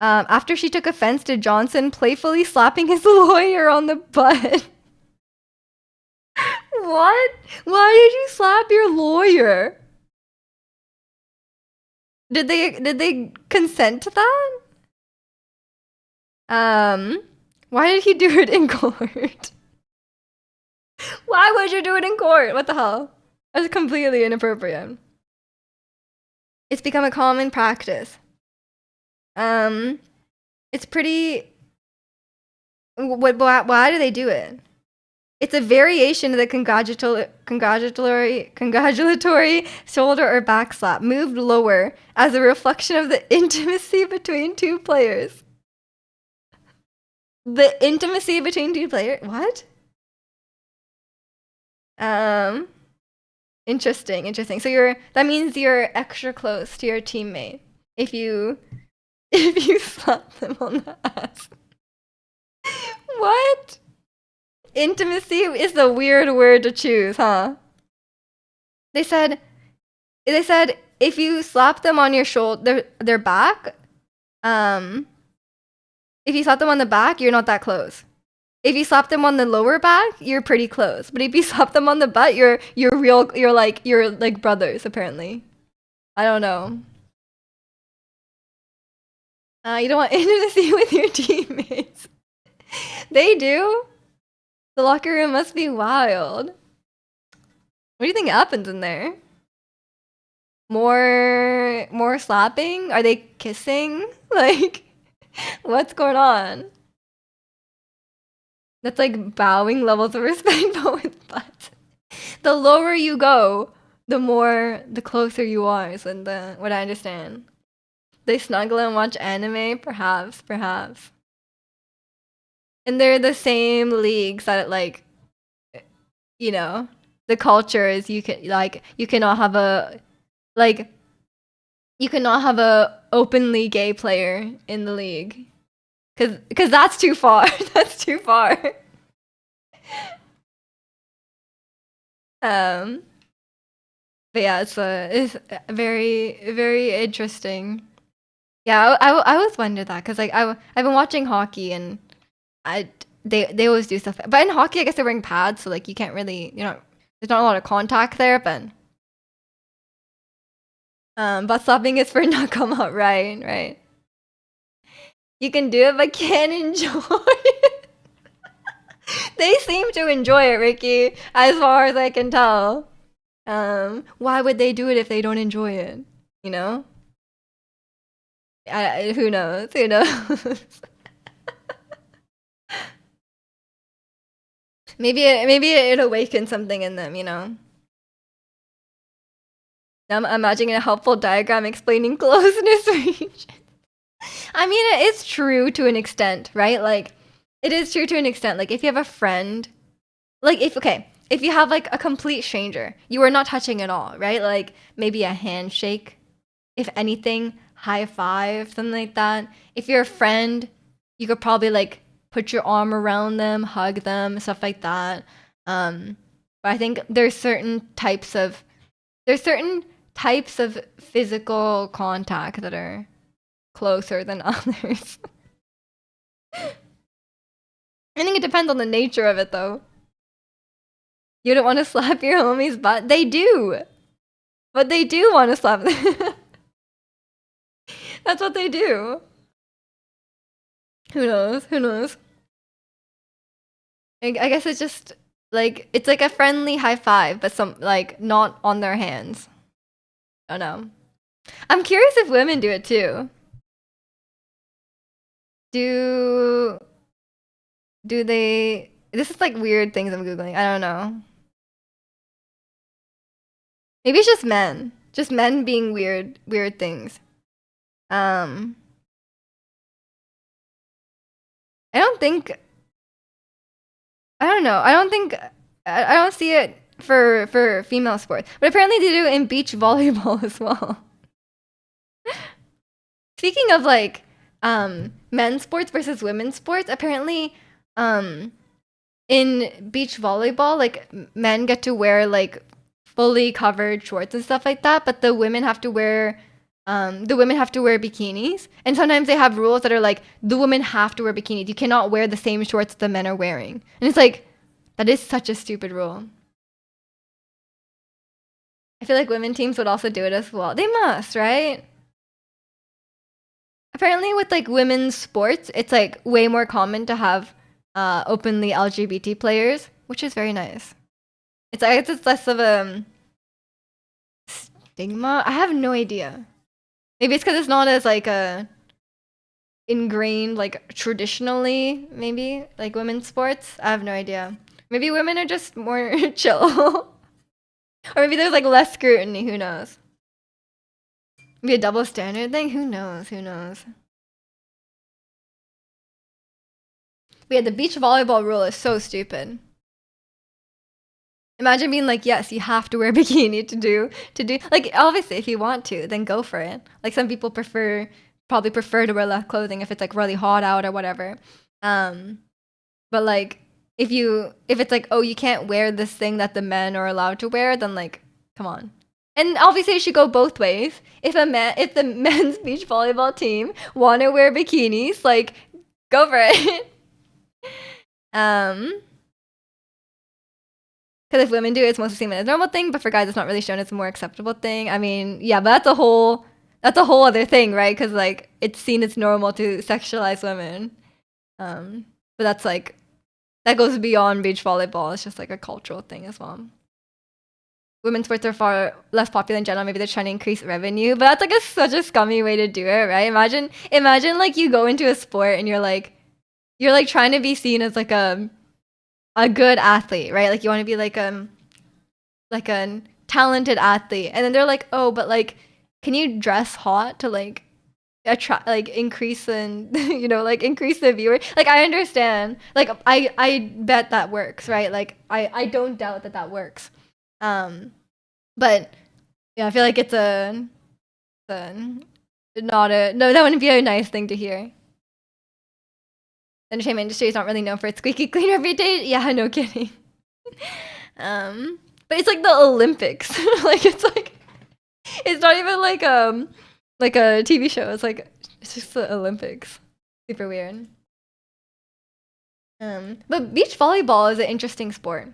Speaker 1: After she took offense to Johnson playfully slapping his lawyer on the butt. What? Why did you slap your lawyer? Did they consent to that? Why did he do it in court? Why would you do it in court? What the hell? That's completely inappropriate. It's become a common practice. It's pretty. Why do they do it? It's a variation of the congratulatory shoulder or back slap, moved lower as a reflection of the intimacy between two players. The intimacy between two players? What? Interesting. So that means you're extra close to your teammate if you slap them on the ass. What? Intimacy is a weird word to choose, huh? They said if you slap them on your shoulder, their back, if you slap them on the back, you're not that close. If you slap them on the lower back, you're pretty close. But if you slap them on the butt, you're like brothers apparently. I don't know. You don't want intimacy with your teammates. They do. The locker room must be wild. What do you think happens in there? More slapping? Are they kissing? Like, what's going on? That's like bowing levels of respect, but with butts. The lower you go, the closer you are, is what I understand. They snuggle and watch anime, perhaps. And they're the same leagues that like, you know, the culture is you cannot have a openly gay player in the league. Cause that's too far. That's too far. But yeah, it's very, very interesting. Yeah, I always wonder that because like I've been watching hockey and they always do stuff. But in hockey, I guess they're wearing pads, so like you can't really there's not a lot of contact there. But butt slapping is for not come out right. You can do it, but can't enjoy it. They seem to enjoy it, Ricky, as far as I can tell. Why would they do it if they don't enjoy it? You know? Who knows? Who knows? maybe it awakens something in them, you know? I'm imagining a helpful diagram explaining closeness region. I mean, it's true to an extent, right? Like, it is true to an extent. Like, if you have a friend, like, if you have like a complete stranger, you are not touching at all, right? Like, maybe a handshake, if anything, high five, something like that. If you're a friend, you could probably like put your arm around them, hug them, stuff like that. But I think there's certain types of physical contact that are closer than others. I think it depends on the nature of it, though. You don't want to slap your homie's butt? They do. But they do want to slap them. That's what they do. Who knows? I guess it's just, like, it's like a friendly high five, but not on their hands. I don't know. I'm curious if women do it, too. Do they... This is, like, weird things I'm Googling. I don't know. Maybe it's just men. Just men being weird things. I don't think I don't know. I don't think I don't see it for female sports, but apparently they do it in beach volleyball as well. Speaking of like men's sports versus women's sports, apparently um in beach volleyball, like men get to wear like fully covered shorts and stuff like that, but the women have to wear bikinis. And sometimes they have rules that are like the women have to wear bikinis. You cannot wear the same shorts the men are wearing. And it's like that is such a stupid rule. I feel like women teams would also do it as well. They must, right? Apparently with like women's sports, it's like way more common to have openly LGBT players, which is very nice. It's I guess it's less of a stigma. I have no idea. Maybe it's because it's not as like a ingrained like traditionally. Maybe like women's sports. I have no idea. Maybe women are just more chill, or maybe there's like less scrutiny. Who knows? Maybe a double standard thing. Who knows? Who knows? But yeah, the beach volleyball rule is so stupid. Imagine being like, yes, you have to wear a bikini to do like obviously if you want to, then go for it. Like some people probably prefer to wear less clothing if it's like really hot out or whatever. But like if it's like, oh, you can't wear this thing that the men are allowed to wear, then like come on. And obviously it should go both ways. If the men's beach volleyball team want to wear bikinis, like go for it. Because if women do it, it's mostly seen as a normal thing, but for guys, it's not really shown as a more acceptable thing. I mean, yeah, but that's a whole other thing, right? Because like it's seen as normal to sexualize women. But that's like that goes beyond beach volleyball. It's just like a cultural thing as well. Women's sports are far less popular in general. Maybe they're trying to increase revenue, but that's like such a scummy way to do it, right? Imagine like you go into a sport and you're like trying to be seen as like a good athlete, right? Like you want to be like a talented athlete, and then they're like, oh, but like, can you dress hot to like attract, like increase and like increase the viewer? Like I understand, like I bet that works, right? Like I don't doubt that works, but yeah, I feel like it's not a no, that wouldn't be a nice thing to hear. The entertainment industry is not really known for its squeaky clean reputation. Yeah, no kidding. But it's like the Olympics. Like it's not even like a TV show. It's just the Olympics. Super weird. But beach volleyball is an interesting sport.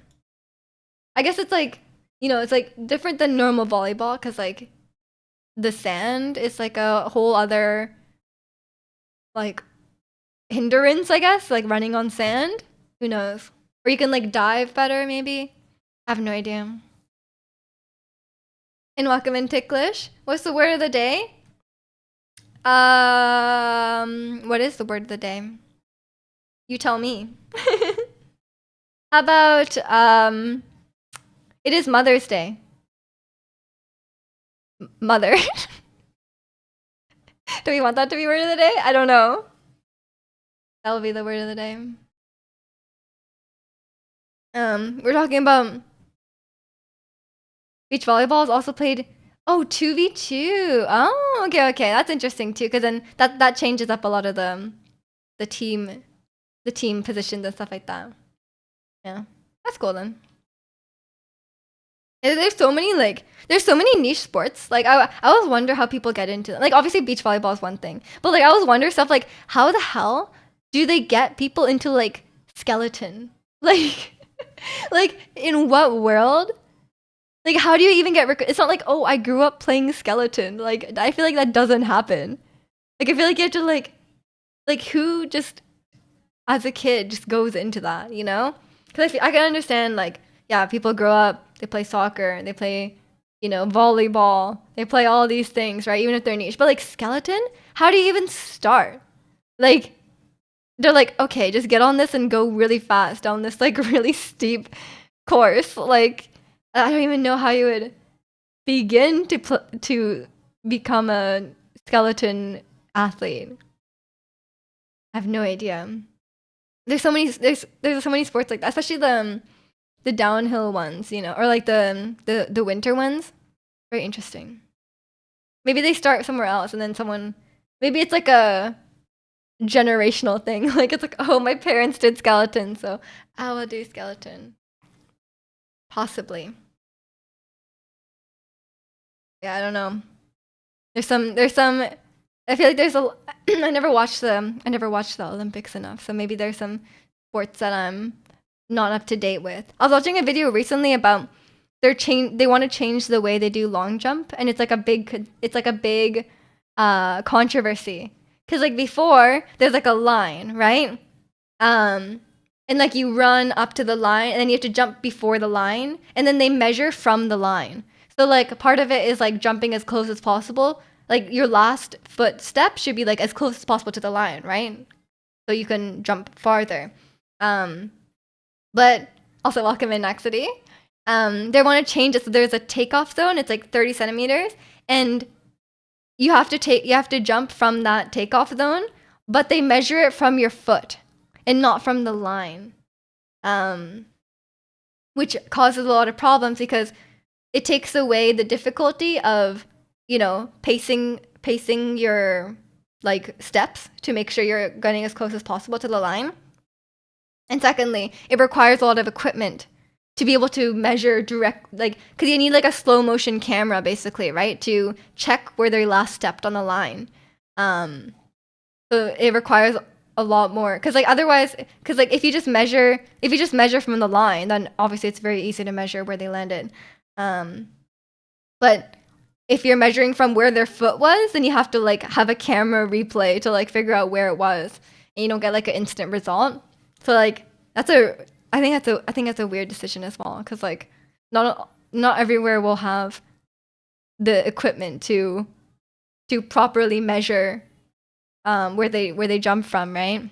Speaker 1: I guess it's like it's like different than normal volleyball because like the sand is like a whole other like hindrance, I guess, like running on sand. Who knows? Or you can like dive better, maybe. I have no idea. And welcome in Ticklish. What's the word of the day? What is the word of the day? You tell me. How about it is Mother's Day. Mother. Do we want that to be word of the day? I don't know. That will be the word of the day. We're talking about beach volleyball is also played. Oh, 2v2. Oh, okay. That's interesting too, because then that changes up a lot of the team positions and stuff like that. Yeah, that's cool then. And there's so many niche sports. Like I always wonder how people get into it. Like obviously beach volleyball is one thing, but like I always wonder stuff like how the hell do they get people into like skeleton? Like like in what world? Like how do you even get it's not like, oh, I grew up playing skeleton. Like I feel like that doesn't happen. Like I feel like you have to like who just as a kid just goes into that, you know? Because I can understand like yeah, people grow up, they play soccer, they play volleyball, they play all these things, right? Even if they're niche, but like skeleton, how do you even start? Like they're like, okay, just get on this and go really fast down this like really steep course. Like I don't even know how you would begin to become a skeleton athlete. I have no idea. there's so many sports like that, especially the downhill ones, you know, or like the winter ones. Very interesting. Maybe they start somewhere else and then maybe it's like a generational thing. Like it's like, oh, my parents did skeleton, so I will do skeleton. Possibly. Yeah, I don't know. There's some I feel like there's a I never watched the Olympics enough. So maybe there's some sports that I'm not up to date with. I was watching a video recently about they want to change the way they do long jump, and it's like a big controversy, cuz like before there's like a line, right? Um and like you run up to the line and then you have to jump before the line, and then they measure from the line. So like part of it is like jumping as close as possible. Like your last footstep should be like as close as possible to the line, right? So you can jump farther. Um, but also welcome in City. They want to change it so there's a takeoff zone. It's like 30 centimeters, and you have to jump from that takeoff zone, but they measure it from your foot and not from the line, which causes a lot of problems because it takes away the difficulty of, you know, pacing your like steps to make sure you're getting as close as possible to the line. And secondly, it requires a lot of equipment to be able to measure direct, like, because you need like a slow motion camera basically, right, to check where they last stepped on the line. So it requires a lot more, because like otherwise, because like if you just measure from the line, then obviously it's very easy to measure where they landed. But if you're measuring from where their foot was, then you have to like have a camera replay to like figure out where it was, and you don't get like an instant result. So like I think that's a weird decision as well, because like not everywhere will have the equipment to properly measure where they jump from, right?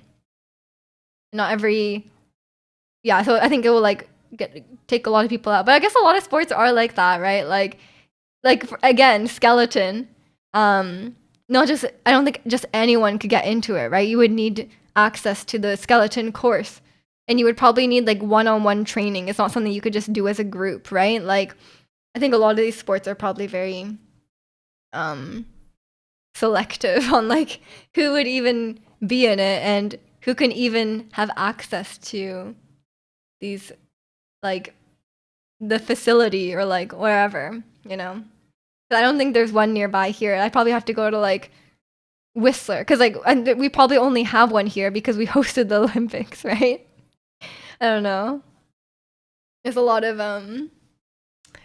Speaker 1: Not every so I think it will like take a lot of people out. But I guess a lot of sports are like that, right? Like again, skeleton. Not just I don't think just anyone could get into it, right? You would need access to the skeleton course, and you would probably need like one-on-one training. It's not something you could just do as a group, right? Like I think a lot of these sports are probably very selective on like who would even be in it and who can even have access to these, like, the facility or like wherever, you know. But I don't think there's one nearby here. I probably have to go to like Whistler, because like we probably only have one here because we hosted the Olympics, right? I don't know. There's a lot of I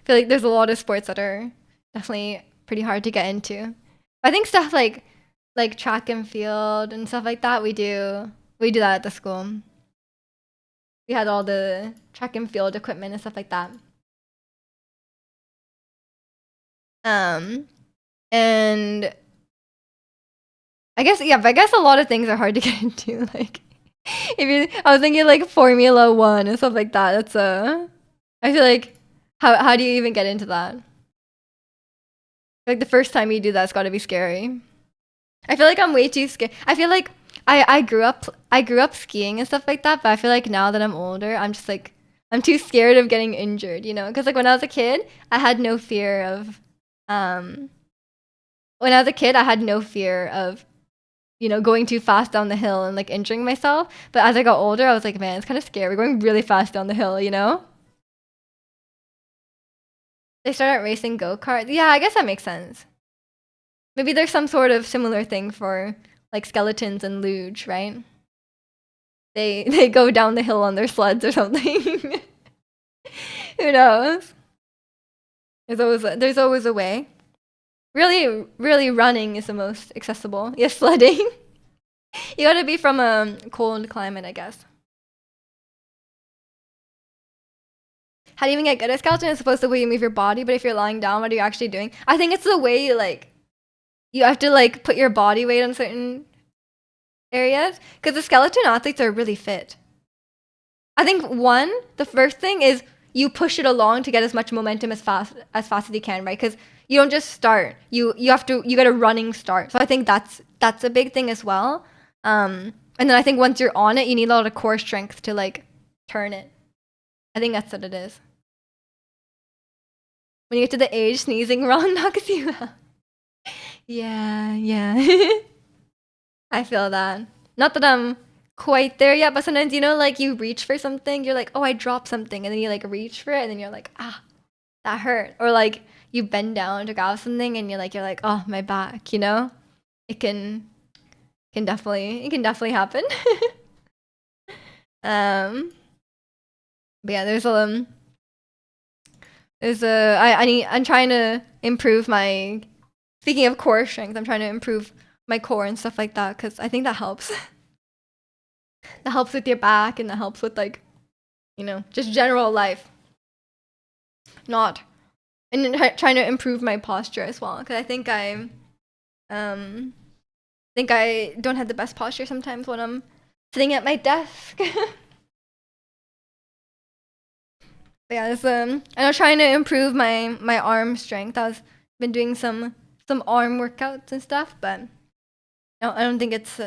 Speaker 1: feel like there's a lot of sports that are definitely pretty hard to get into. I think stuff like track and field and stuff like that, we do that at the school. We had all the track and field equipment and stuff like that. And I guess a lot of things are hard to get into. Like I was thinking like Formula 1 and stuff like that. I feel like how do you even get into that? Like the first time you do that's got to be scary. I feel like I'm way too scared. I feel like I grew up skiing and stuff like that, but I feel like now that I'm older, I'm just like I'm too scared of getting injured, you know? Because like when I was a kid, I had no fear of you know, going too fast down the hill and like injuring myself. But as I got older, I was like, man, it's kind of scary. We're going really fast down the hill, you know? They started racing go-karts. Yeah, I guess that makes sense. Maybe there's some sort of similar thing for like skeletons and luge, right? They go down the hill on their sleds or something. Who knows? There's always a way. Really running is the most accessible. Yeah, sledding. You gotta be from a cold climate, I guess. How do you even get good at skeleton? It's supposed to be the way you move your body, but if you're lying down, what are you actually doing? I think it's the way you have to like put your body weight on certain areas, because the skeleton athletes are really fit. I think the first thing is you push it along to get as much momentum as fast as you can, right? Because you don't just start. You get a running start. So I think that's a big thing as well. And then I think once you're on it, you need a lot of core strength to like turn it. I think that's what it is. When you get to the age, sneezing wrong knocks you out. Yeah, yeah. I feel that. Not that I'm quite there yet, but sometimes, you know, like you reach for something, you're like, oh, I dropped something. And then you like reach for it, and then you're like, ah, that hurt. Or like you bend down to grab something, and you're like, oh, my back, you know? It can definitely happen. But yeah, I'm trying to improve my, speaking of core strength, I'm trying to improve my core and stuff like that, because I think that helps. That helps with your back, and that helps with like, you know, just general life. Not, and trying to improve my posture as well, because I think I don't have the best posture sometimes when I'm sitting at my desk. But yeah, and I'm trying to improve my arm strength. I've been doing some arm workouts and stuff, but no, I don't think it's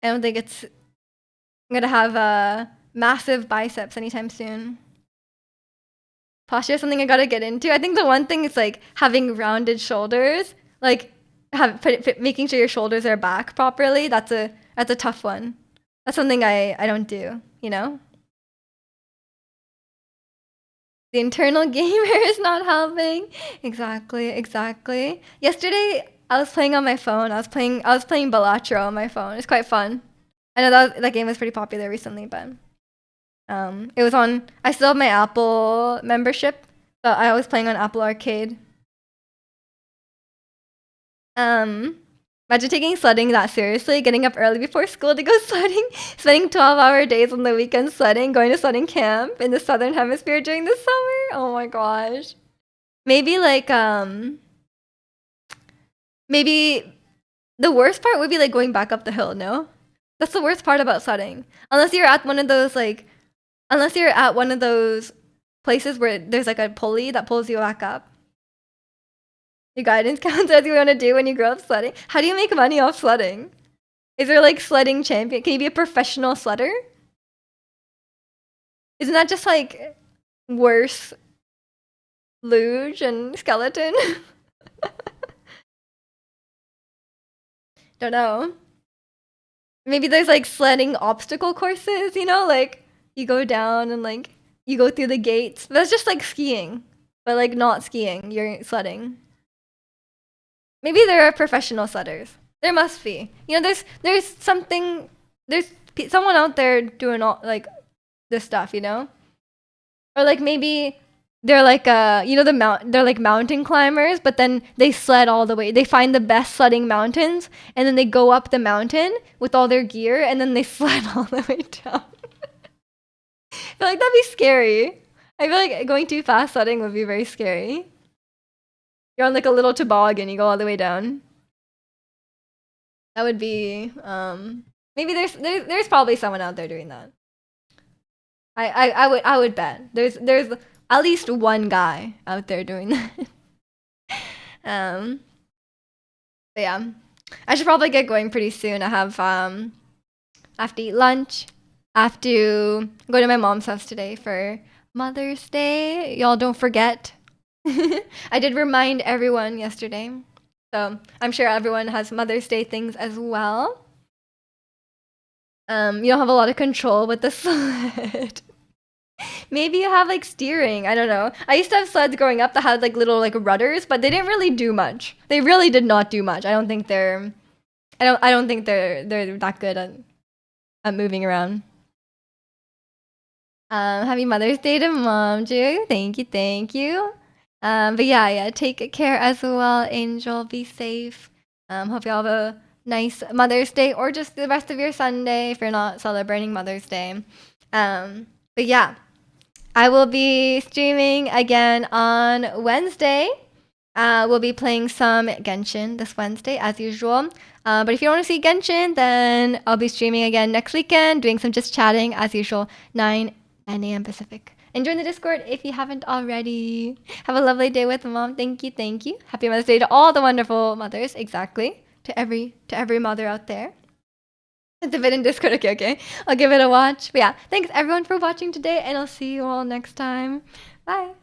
Speaker 1: I'm gonna have massive biceps anytime soon. Posture is something I gotta get into. I think the one thing is like having rounded shoulders, like making sure your shoulders are back properly. That's a tough one. That's something I don't do, you know? The internal gamer is not helping. Exactly. Yesterday I was playing on my phone. I was playing Balatro on my phone. It's quite fun. I know that game was pretty popular recently, but it was on. I still have my Apple membership, but I was playing on Apple Arcade. Imagine taking sledding that seriously, getting up early before school to go sledding, spending 12-hour days on the weekend sledding, going to sledding camp in the southern hemisphere during the summer. Oh my gosh. Maybe like maybe the worst part would be like going back up the hill, no? That's the worst part about sledding. Unless you're at one of those places where there's like a pulley that pulls you back up. Your guidance counselor, as you want to do when you grow up sledding. How do you make money off sledding? Is there like sledding champion? Can you be a professional sledder? Isn't that just like worse luge and skeleton? Don't know. Maybe there's like sledding obstacle courses, you know, like you go down and like you go through the gates. That's just like skiing, but like not skiing. You're sledding. Maybe there are professional sledders. There must be. You know, there's someone out there doing all like this stuff, you know? Or like maybe they're like they're like mountain climbers, but then they sled all the way. They find the best sledding mountains, and then they go up the mountain with all their gear, and then they sled all the way down. I feel like that'd be scary. I feel like going too fast sledding would be very scary. You're on like a little toboggan, you go all the way down. That would be maybe there's probably someone out there doing that. I would bet there's at least one guy out there doing that. But yeah, I should probably get going pretty soon. I have to eat lunch. I have to go to my mom's house today for Mother's Day. Y'all don't forget. I did remind everyone yesterday. So I'm sure everyone has Mother's Day things as well. You don't have a lot of control with the sled. Maybe you have like steering. I don't know. I used to have sleds growing up that had like little like rudders, but they didn't really do much. They really did not do much. I don't think they're that good at moving around. Happy Mother's Day to Mom, Ju. Thank you. But yeah, take care as well, Angel. Be safe. Hope you all have a nice Mother's Day or just the rest of your Sunday if you're not celebrating Mother's Day. But yeah, I will be streaming again on Wednesday. We'll be playing some Genshin this Wednesday as usual. But if you want to see Genshin, then I'll be streaming again next weekend, doing some just chatting as usual, 9 a.m. Pacific. And join the Discord if you haven't already. Have a lovely day with Mom. Thank you. Happy Mother's Day to all the wonderful mothers. Exactly. To every mother out there. It's a bit in Discord. Okay, okay. I'll give it a watch. But yeah, thanks everyone for watching today, and I'll see you all next time. Bye.